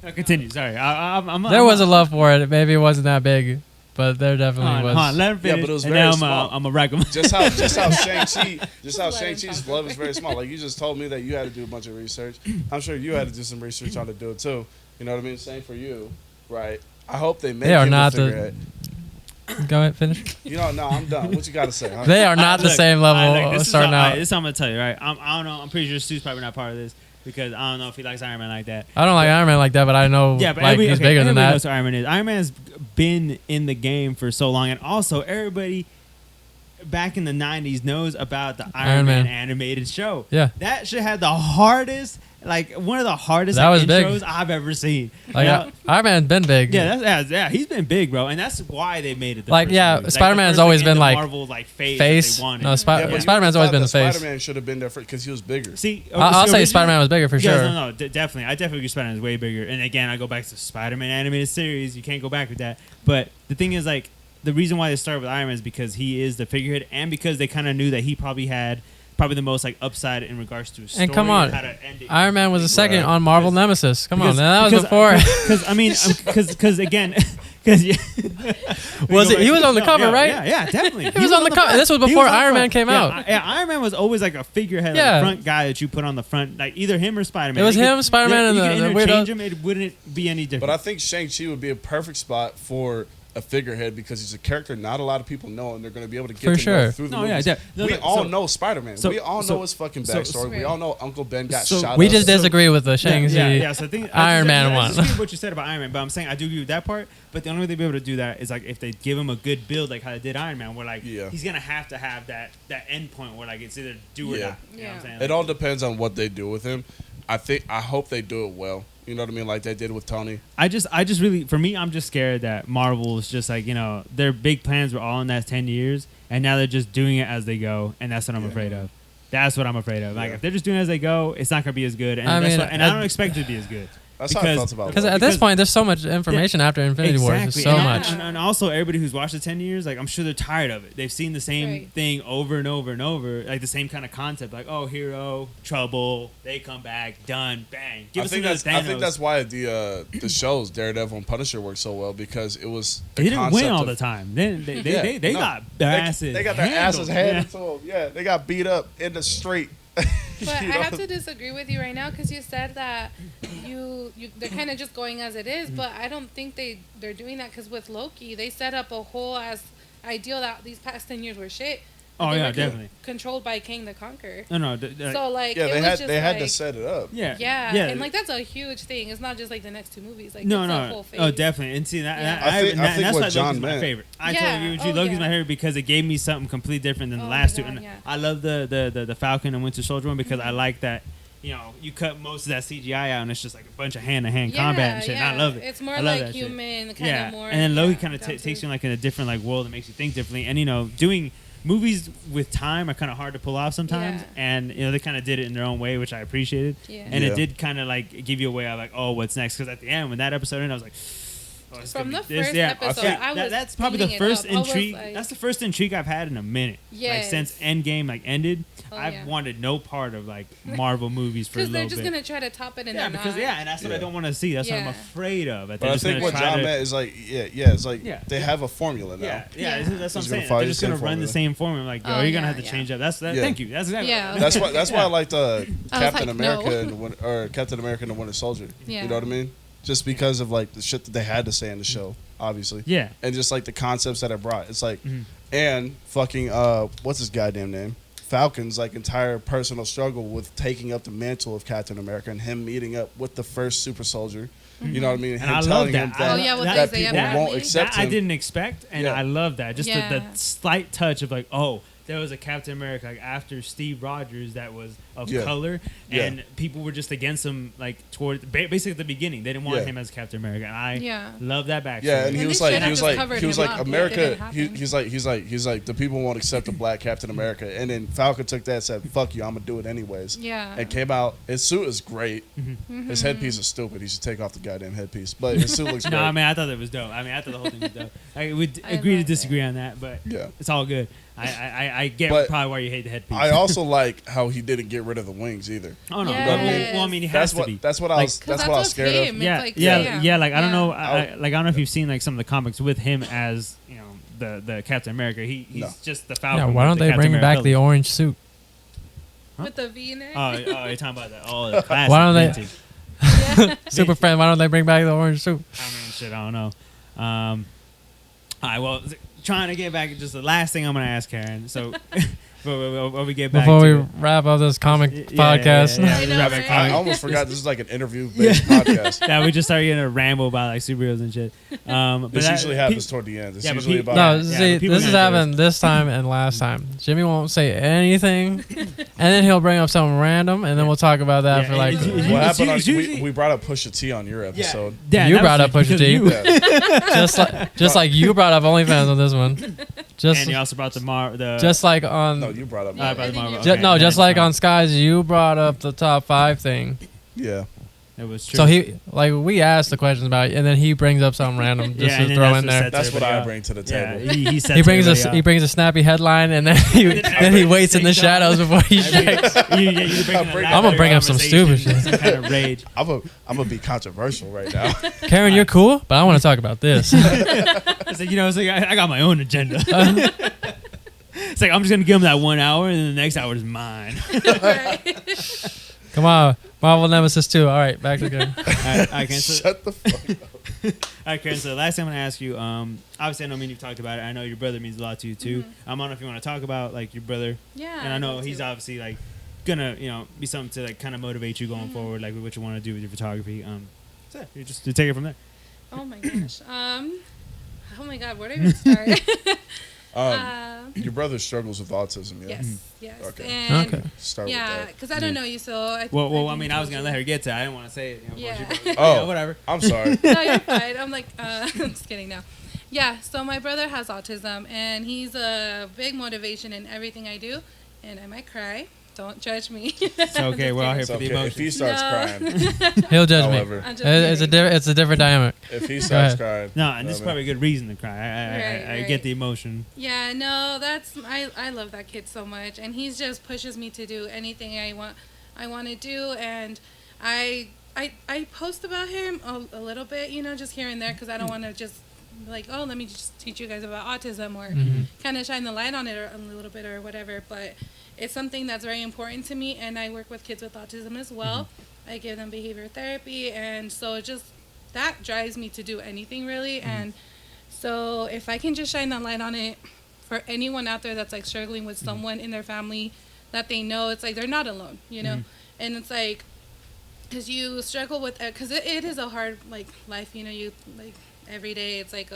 No, continue. Sorry, I'm. There was a love for it. Maybe it wasn't that big, but there definitely Hold was. on, let him Yeah, finish. but it was and very then small. I'm a wreck him. Just how Shang-Chi, Just let him Shang-Chi's talk. love is very small. Like you just told me that you had to do a bunch of research. I'm sure you had to do some research on to do it too. You know what I mean? Same for you, right? I hope they make They are him not the the- figurehead. Go ahead, finish. You know, no, I'm done. What you got to say? Huh? They are not the Look, same level this is starting all- out. This is what I'm gonna tell you, right? I don't know. I'm pretty sure Stu's probably not part of this because I don't know if he likes Iron Man like that. I don't like Iron Man like that, but I know Yeah, but like he's bigger than everybody that. knows who Iron Man is. Iron Man's been in the game for so long, and also everybody back in the '90s knows about the Iron Man Man. animated show. Yeah. That shit had the hardest, like one of the hardest That like, was big. intros I've ever seen. Like Now- Iron Man's been big. yeah, he's been big, bro, and that's why they made it. The Like, first yeah, movie. Spider-Man's the first, always in been, the like, Marvel like face. face. That they wanted. No, Yeah, but Spider-Man's you always thought been that the face. Spider-Man should have been there because he was bigger. See, I'll say originally- Spider-Man was bigger for Yeah, sure. no, definitely. I definitely agree. Spider-Man is way bigger. And again, I go back to Spider-Man animated series. You can't go back with that. But the thing is, like, the reason why they started with Iron Man is because he is the figurehead, and because they kind of knew that he probably had the most like upside in regards to his story And come on, how to end it. Iron Man was a second Right. on Marvel Because- Nemesis. Come on, that was before. Because I mean, because again, because Was it- he was on the cover, right? Yeah, definitely. He was on the cover. This was He before on Iron Man front. came Yeah, out. Yeah, Iron Man was always like a figurehead, Yeah. like a front guy that you put on the front, like either him or Spider-Man. It was You could- him, Spider-Man, and you the could weirdo. interchange him. It wouldn't be any different. But I think Shang-Chi would be a perfect spot for a figurehead because he's a character not a lot of people know, and they're going to be able to get For to know sure. through the No, yeah, movies. yeah. No, we no, all so- know Spider-Man. so- we all so- know his fucking so- backstory. we Right. all know Uncle Ben got So- shot We up. just disagree with the Shang-Chi. Yeah, so I think Iron Man I one. disagree with what you said about Iron Man, but I'm saying I do agree with that part. But the only way they'd be able to do that is like if they give him a good build, like how they did Iron Man, where like Yeah. he's gonna have to have that end point where like it's either do or Yeah. not. You know what I'm saying? It all depends on what they do with him. I hope they do it well. You know what I mean? Like they did with Tony. I just really, for me, I'm just scared that Marvel is just like, their big plans were all in that 10 years, and now they're just doing it as they go, and that's what I'm Yeah. afraid of. That's what I'm afraid of. Like, Yeah. if they're just doing it as they go, it's not going to be as good, and, I that's mean, what, and I don't expect it to be as good. That's how I Because- felt about Because it. at this Because- point, there's so much information after Infinity War. There's so and, much. And also, everybody who's watched the 10 years, like, I'm sure they're tired of it. They've seen the same Right. thing over and over and over, like the same kind of concept, like, oh, hero, trouble, they come back, done, bang. Give I us think another that's I think Thanos. that's why the shows Daredevil and Punisher worked so well because it was the They didn't win concept all of- the time. They Yeah, they no. got their asses. They got their asses handled. handed to them. Yeah, they got beat up in the street. But You I know? have to disagree with you right now because you said that they're kind of just going as it is, but I don't think they're doing that because with Loki they set up a whole as ideal that these past 10 years were shit. Oh, They yeah, were definitely. controlled by King the Conqueror. No. So like Yeah, it they was had just they had to like- set it up. yeah, Yeah, and like that's a huge thing. It's not just like the next two movies. Like no, it's a no. whole phase. Oh, definitely. And see that, Yeah. I think and that's what why John Loki's my meant- favorite. I Yeah. totally agree with you. Oh, Loki's yeah. my favorite because it gave me something completely different than the Oh last my two. God, And yeah. I love the Falcon and Winter Soldier one because I like that. You cut most of that CGI out and it's just like a bunch of hand-to-hand combat and shit. And I love it. It's more I love like that shit. human, kind Yeah, of more. and then Loki yeah, kind of down to- takes you in like in a different like world that makes you think differently. And doing movies with time are kind of hard to pull off sometimes. Yeah. And they kind of did it in their own way, which I appreciated. Yeah. And Yeah. it did kind of like give you a way of like, oh, what's next? Because at the end, when that episode ended, I was like, oh, it's From gonna the be this, first yeah. episode, Yeah, I was that's probably the eating it first up. I was intrigue. like- That's the first intrigue I've had in a minute. Like Yes. since Endgame like ended, Oh, I've yeah. wanted no part of like Marvel movies for a Because they're little just bit. gonna try to top it and Yeah, they're because not. and that's what I Yeah. don't want to see. That's what I'm Yeah. afraid of. That But they're I just think gonna what try John to, meant is like, it's like Yeah. they have a formula now. yeah, Yeah. that's what I'm Just gonna saying. follow They're the just same gonna run the formula. same formula. Like, Oh, you're gonna yeah, have to yeah. change up. That's that. Yeah. Thank you. That's exactly. Yeah. That's why. That's why I liked Captain like, America no. and Captain America and the Winter Soldier. Yeah. You know what I mean? Just because of like the shit that they had to say in the show, obviously, Yeah. and just like the concepts that it brought. It's like, Mhm. and fucking what's his goddamn name? Falcon's like entire personal struggle with taking up the mantle of Captain America and him meeting up with the first super soldier. You know what I mean? And Him I love telling that. him I that, Oh, yeah, with that Isaiah people Bradley. won't accept That I him. didn't expect, and Yeah. I love that. Just the Yeah. slight touch of like, oh, there was a Captain America like after Steve Rogers that was of Yeah. color, Yeah. and people were just against him like toward basically at the beginning. They didn't want Yeah. him as Captain America. And I Yeah. love that backstory. Yeah, and And he was they like, should he have was just like, covered he was him like, up. It America. didn't happen. He's like, the people won't accept a black Captain America, and then Falcon took that and said, "Fuck you, I'm gonna do it anyways." Yeah. And came out. His suit is great. Mm-hmm. His headpiece is stupid. He should take off the goddamn headpiece. But his suit looks great. No, I mean I thought it was dope. I mean I thought the whole thing was dope. Like, we I agree to loved disagree it. on that, but Yeah. it's all good. I get But probably why you hate the headpiece. I also like how he didn't get rid of the wings either. oh no, Yes. well I mean he has That's to what. be. That's what I Like- was. 'Cause That's what I was what's scared him. of. It's Yeah, like, yeah, yeah. yeah. Like I don't Yeah. know, I don't know if you've seen like some of the comics with him as the Captain America. He's No. just the Yeah, Falcon. why with don't the they Captain bring back America the orange suit? With the V-neck. Oh, you're talking about that? Oh, the classic. Why don't they- vintage. Yeah. Super friend, why don't they bring back the orange suit? I mean, shit, I don't know. All right, well, trying to get back, just the last thing I'm gonna ask Karen. So, before we get back Before to we it. wrap up this comic Yeah, podcast. yeah, I know, wrap right? it, I comic. almost forgot this is like an interview-based podcast. Yeah, we just started getting a ramble about like superheroes and shit. But This that- usually happens toward the end. It's Yeah, but usually pe- about. No, Yeah, see, but people this has gonna enjoy happened this time and last time. Jimmy won't say anything, and then he'll bring up something random, and then we'll talk about that Yeah, for like. it's- What it's happened? it's On, usually- we brought up Pusha T on your episode. Yeah, You that brought was up Pusha because T. you- Yeah. just like you brought up OnlyFans on this one, just and you also brought the just like on No, you brought up. I brought I the think Marvel. you- ju- okay, no, just that's like fine. on Skies, you brought up the top 5 thing. Yeah. It was true. So he like we asked the questions about it, and then he brings up something random just Yeah, and to then throw that's in what there. sets That's what I everybody bring to the Yeah, table. he sets He brings everybody he brings a snappy headline, and then he waits in the shadows before he strikes. I'm gonna bring up some stupid shit. Some kind of rage. I'm gonna be controversial right now. Karen, you're cool, but I want to talk about this. It's like, it's like I got my own agenda. It's like I'm just gonna give him that 1 hour, and then the next hour is mine. Right. Come on, Marvel Nemesis 2. All right, back to Karen. All right, Karen, so, Shut the fuck up. all right, Karen. So the last thing I'm gonna ask you, obviously I know me and you've talked about it. I know your brother means a lot to you too. I don't know if you want to talk about like your brother, Yeah. and I know me he's too. obviously like gonna be something to like kind of motivate you going forward, like with what you want to do with your photography. So yeah, you just to take it from there. Oh my gosh. Oh my God. Where do I even start? Your brother struggles with autism, yeah? Yes. Yes. Okay. And Okay. Start yeah, with because I don't know you, so Well, I think mean, I was told gonna you. let her get to it. I didn't want to say it. Yeah. Bullshit, but, Oh. whatever. that. I'm sorry. No, you're fine. I'm like, I'm just kidding now. Yeah, so my brother has autism, and he's a big motivation in everything I do, and I might cry. Don't judge me. It's okay. We're all here It's for the okay. If he emotions. starts No. crying, He'll judge however, I'm just me. kidding. It's a different dynamic. if he starts crying, No, and this is I mean, probably a good reason to cry. I Right, get right. the emotion. Yeah, no, I love that kid so much, and he just pushes me to do anything I want to do, and I post about him a little bit, just here and there, because I don't want to just like, oh, let me just teach you guys about autism or kind of shine the light on it a little bit or whatever, but it's something that's very important to me, and I work with kids with autism as well. I give them behavior therapy, and so just that drives me to do anything really, and so if I can just shine that light on it for anyone out there that's like struggling with someone in their family that they know, it's like they're not alone, and it's like, because you struggle with it, because it is a hard like life, you like every day it's like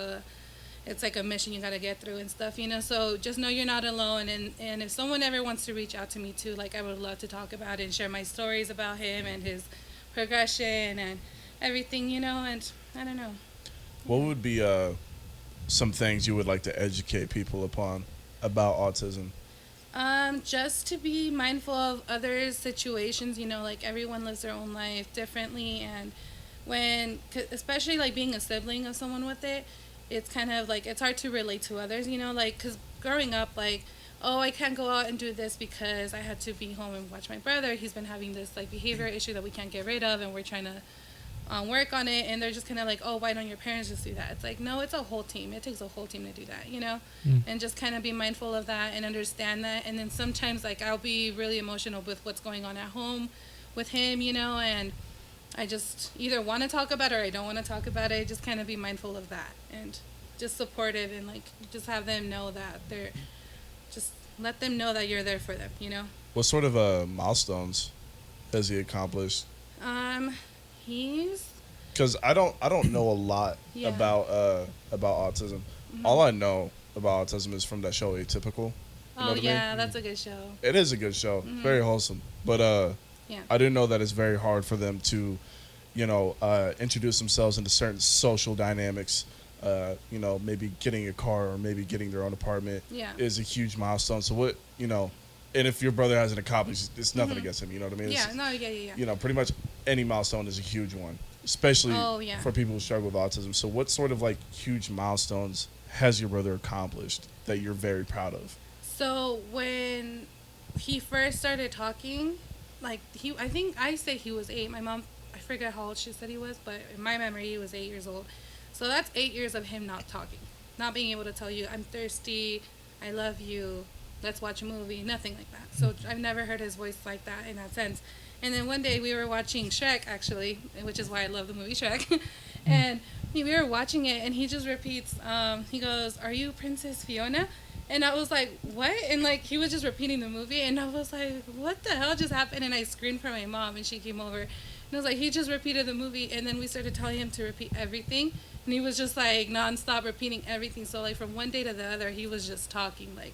a mission you got to get through and stuff, so just know you're not alone, and if someone ever wants to reach out to me too, like I would love to talk about it and share my stories about him and his progression and everything, and I don't know. what would be some things you would like to educate people upon about autism? Just to be mindful of others' situations, like everyone lives their own life differently, and especially like being a sibling of someone with it, it's kind of like it's hard to relate to others, you know, like because growing up, like, oh, I can't go out and do this because I had to be home and watch my brother. He's been having this like behavior issue that we can't get rid of, and we're trying to work on it. And they're just kind of like, oh, why don't your parents just do that? It's like, no, it's a whole team. It takes a whole team to do that, you know. And just kind of be mindful of that and understand that. And then sometimes like I'll be really emotional with what's going on at home with him, you know, and I just either want to talk about it or I don't want to talk about it. Just kind of be mindful of that and just supportive and like just have them know that they're just let them know that you're there for them, you know. What sort of milestones has he accomplished? He's Because I don't know a lot Yeah. about autism. All I know about autism is from that show Atypical. You know oh what I mean? yeah, that's a good show. It is a good show, very wholesome. But Yeah. I didn't know that it's very hard for them to, you know, introduce themselves into certain social dynamics. You know, maybe getting a car or maybe getting their own apartment Yeah. is a huge milestone. So what, you know, and if your brother hasn't accomplished, it's nothing against him. You know what I mean? Yeah, It's- no, yeah. You know, pretty much any milestone is a huge one, especially Oh, yeah. for people who struggle with autism. So what sort of like huge milestones has your brother accomplished that you're very proud of? So when he first started talking, like I think I say he was 8. My mom, I forget how old she said he was, but in my memory he was 8 years old. So that's 8 years of him not talking, not being able to tell you I'm thirsty, I love you, let's watch a movie, nothing like that. So I've never heard his voice like that in that sense. And then one day we were watching Shrek, actually, which is why I love the movie Shrek. And we were watching it, and he just repeats, he goes, "Are you Princess Fiona?" And I was like, what? And like he was just repeating the movie, and I was like, what the hell just happened? And I screamed for my mom, and she came over. And I was like, he just repeated the movie, and then we started telling him to repeat everything. And he was just like nonstop repeating everything. So like from one day to the other, he was just talking, like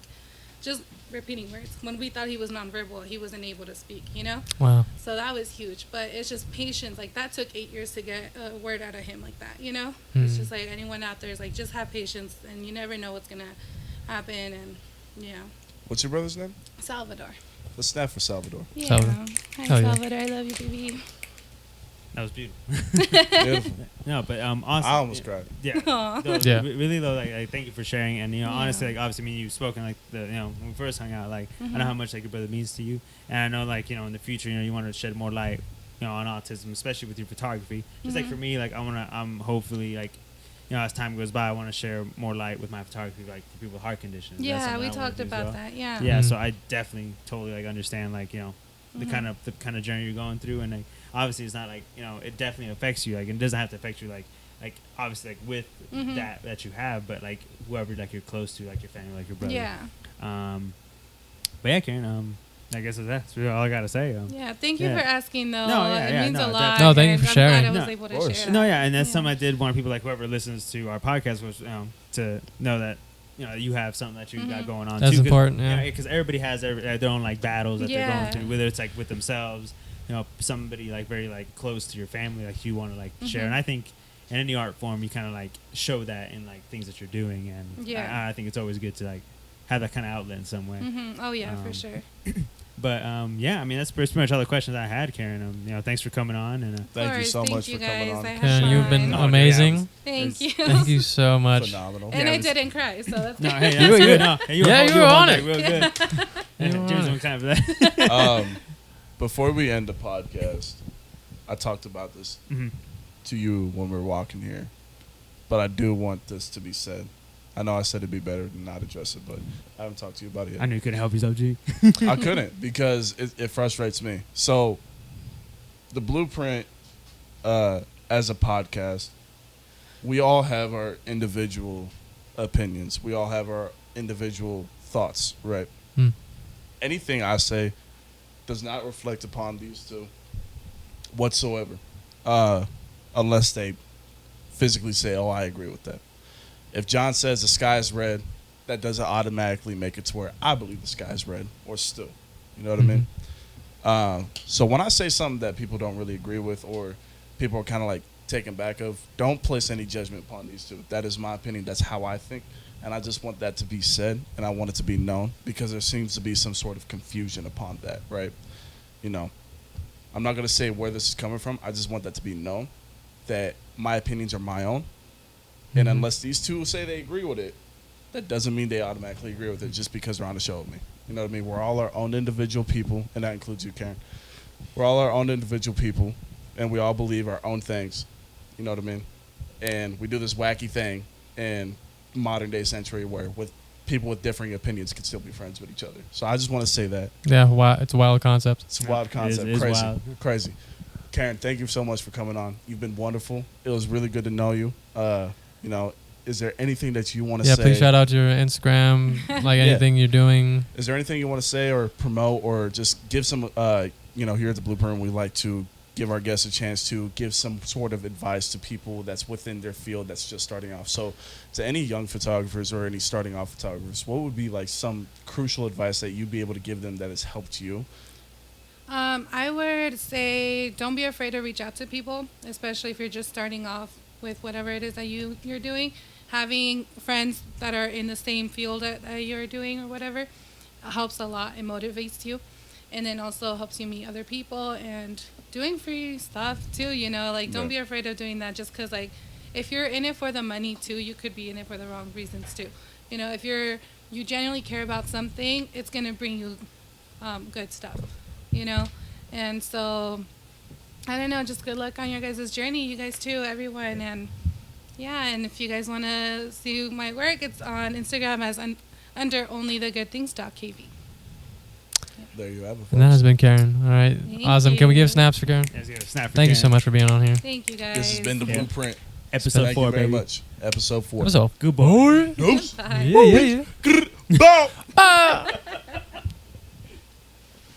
just repeating words. When we thought he was nonverbal, he wasn't able to speak, you know? Wow. So that was huge. But it's just patience. Like that took 8 years to get a word out of him like that, you know? It's just like anyone out there is like, just have patience, and you never know what's going to happen. And yeah. What's your brother's name? Salvador. Let's snap for Salvador. Yeah. Salvador. Hi, Hell yeah. Salvador. I love you, baby. That was beautiful. Beautiful. No, but awesome. I almost cried. Yeah. Aw. No, Yeah. Really though, like thank you for sharing. And Yeah. honestly, like obviously, I mean, you've spoken like when we first hung out, like I know how much like your brother means to you, and I know like in the future, you want to shed more light, on autism, especially with your photography. Just like for me, like I'm hopefully like, as time goes by, I want to share more light with my photography, like for people with heart conditions. That's Yeah, something we I wanna talked do as about well. that. Yeah. Yeah, Mhm. so I definitely totally like understand like the kind of journey you're going through, and like obviously it's not like it definitely affects you, like it doesn't have to affect you like obviously like with that you have, but like whoever like you're close to, like your family, like your brother. Yeah. But yeah, Karen, I guess that's really all I gotta say. Yeah, thank you Yeah. for asking, though. No, yeah, it yeah, means no, a lot. definitely. No, thank you and for I'm sharing. glad I was No, able of to course. share No, that. yeah, and that's Yeah. something I did want people like whoever listens to our podcast was to know that you have something that you got going on. That's too, 'cause, important, yeah. because everybody has their own like battles that they're Yeah. going through, whether it's like with themselves, somebody like very like close to your family, like you want to like share. And I think in any art form, you kind of like show that in like things that you're doing, and Yeah. I think it's always good to like have that kind of outlet in some way. Oh, yeah, for Um, sure. But yeah, I mean that's pretty much all the questions I had, Karen. Thanks for coming on, and Of Thank you course, so thank much you for coming guys. on. I had Karen, you've been fun. No, amazing. Thank you. Thank you so much. Phenomenal. And Yeah, I it was- didn't cry, so that's no, good. hey, You that's were- good. No, hey, you were holding on back it. real good. You were Jim's on doing it. time for that. Before we end the podcast, I talked about this Mhm. to you when we were walking here, but I do want this to be said. I know I said it'd be better to not address it, but I haven't talked to you about it yet. I knew you couldn't help yourself, G. I couldn't because it frustrates me. So, the Blueprint, as a podcast, we all have our individual opinions. We all have our individual thoughts, right? Hmm. Anything I say does not reflect upon these two whatsoever, unless they physically say, "Oh, I agree with that." If John says the sky is red, that doesn't automatically make it to where I believe the sky is red or still. You know what I mean? So when I say something that people don't really agree with or people are kind of like taken back of, don't place any judgment upon these two. That is my opinion. That's how I think. And I just want that to be said, and I want it to be known because there seems to be some sort of confusion upon that, right? I'm not going to say where this is coming from. I just want that to be known. that my opinions are my own. And unless these two say they agree with it, that doesn't mean they automatically agree with it just because they're on the show with me. You know what I mean? We're all our own individual people, and that includes you, Karen. We're all our own individual people, and we all believe our own things. You know what I mean? And we do this wacky thing in modern day century where with people with differing opinions can still be friends with each other. So I just want to say that. Yeah, it's a wild concept. It's a wild concept. It is Crazy. wild. Crazy. Karen, thank you so much for coming on. You've been wonderful. It was really good to know you. You know, is there anything that you want to say? Yeah, please shout out your Instagram, like anything you're doing. Is there anything you want to say or promote or just give some, you know, here at the Blueprint, we like to give our guests a chance to give some sort of advice to people that's within their field that's just starting off. So to any young photographers or any starting off photographers, what would be like some crucial advice that you'd be able to give them that has helped you? I would say don't be afraid to reach out to people, especially if you're just starting off with whatever it is that you're doing. Having friends that are in the same field that you're doing or whatever helps a lot and motivates you. And then also helps you meet other people and doing free stuff too, you know, like don't be afraid of doing that just because like if you're in it for the money too, you could be in it for the wrong reasons too. You know, if you genuinely care about something, it's going to bring you good stuff, you know. And so I don't know, just good luck on your guys' journey, you guys too, everyone. And yeah, and if you guys want to see my work, it's on Instagram as under onlythegoodthings.kv. There you have it. And that has been Karen. All right. Thank Awesome. Can we you. give snaps for Karen? Yeah, let's get a snap for Thank you Karen. so much for being on here. Thank you guys. This has been the Yeah. Blueprint. Episode Thank 4, you very baby. much. Episode 4. What's up? Good boy. Deuce. Bye. Yeah, yeah, yeah. Bow. Ah!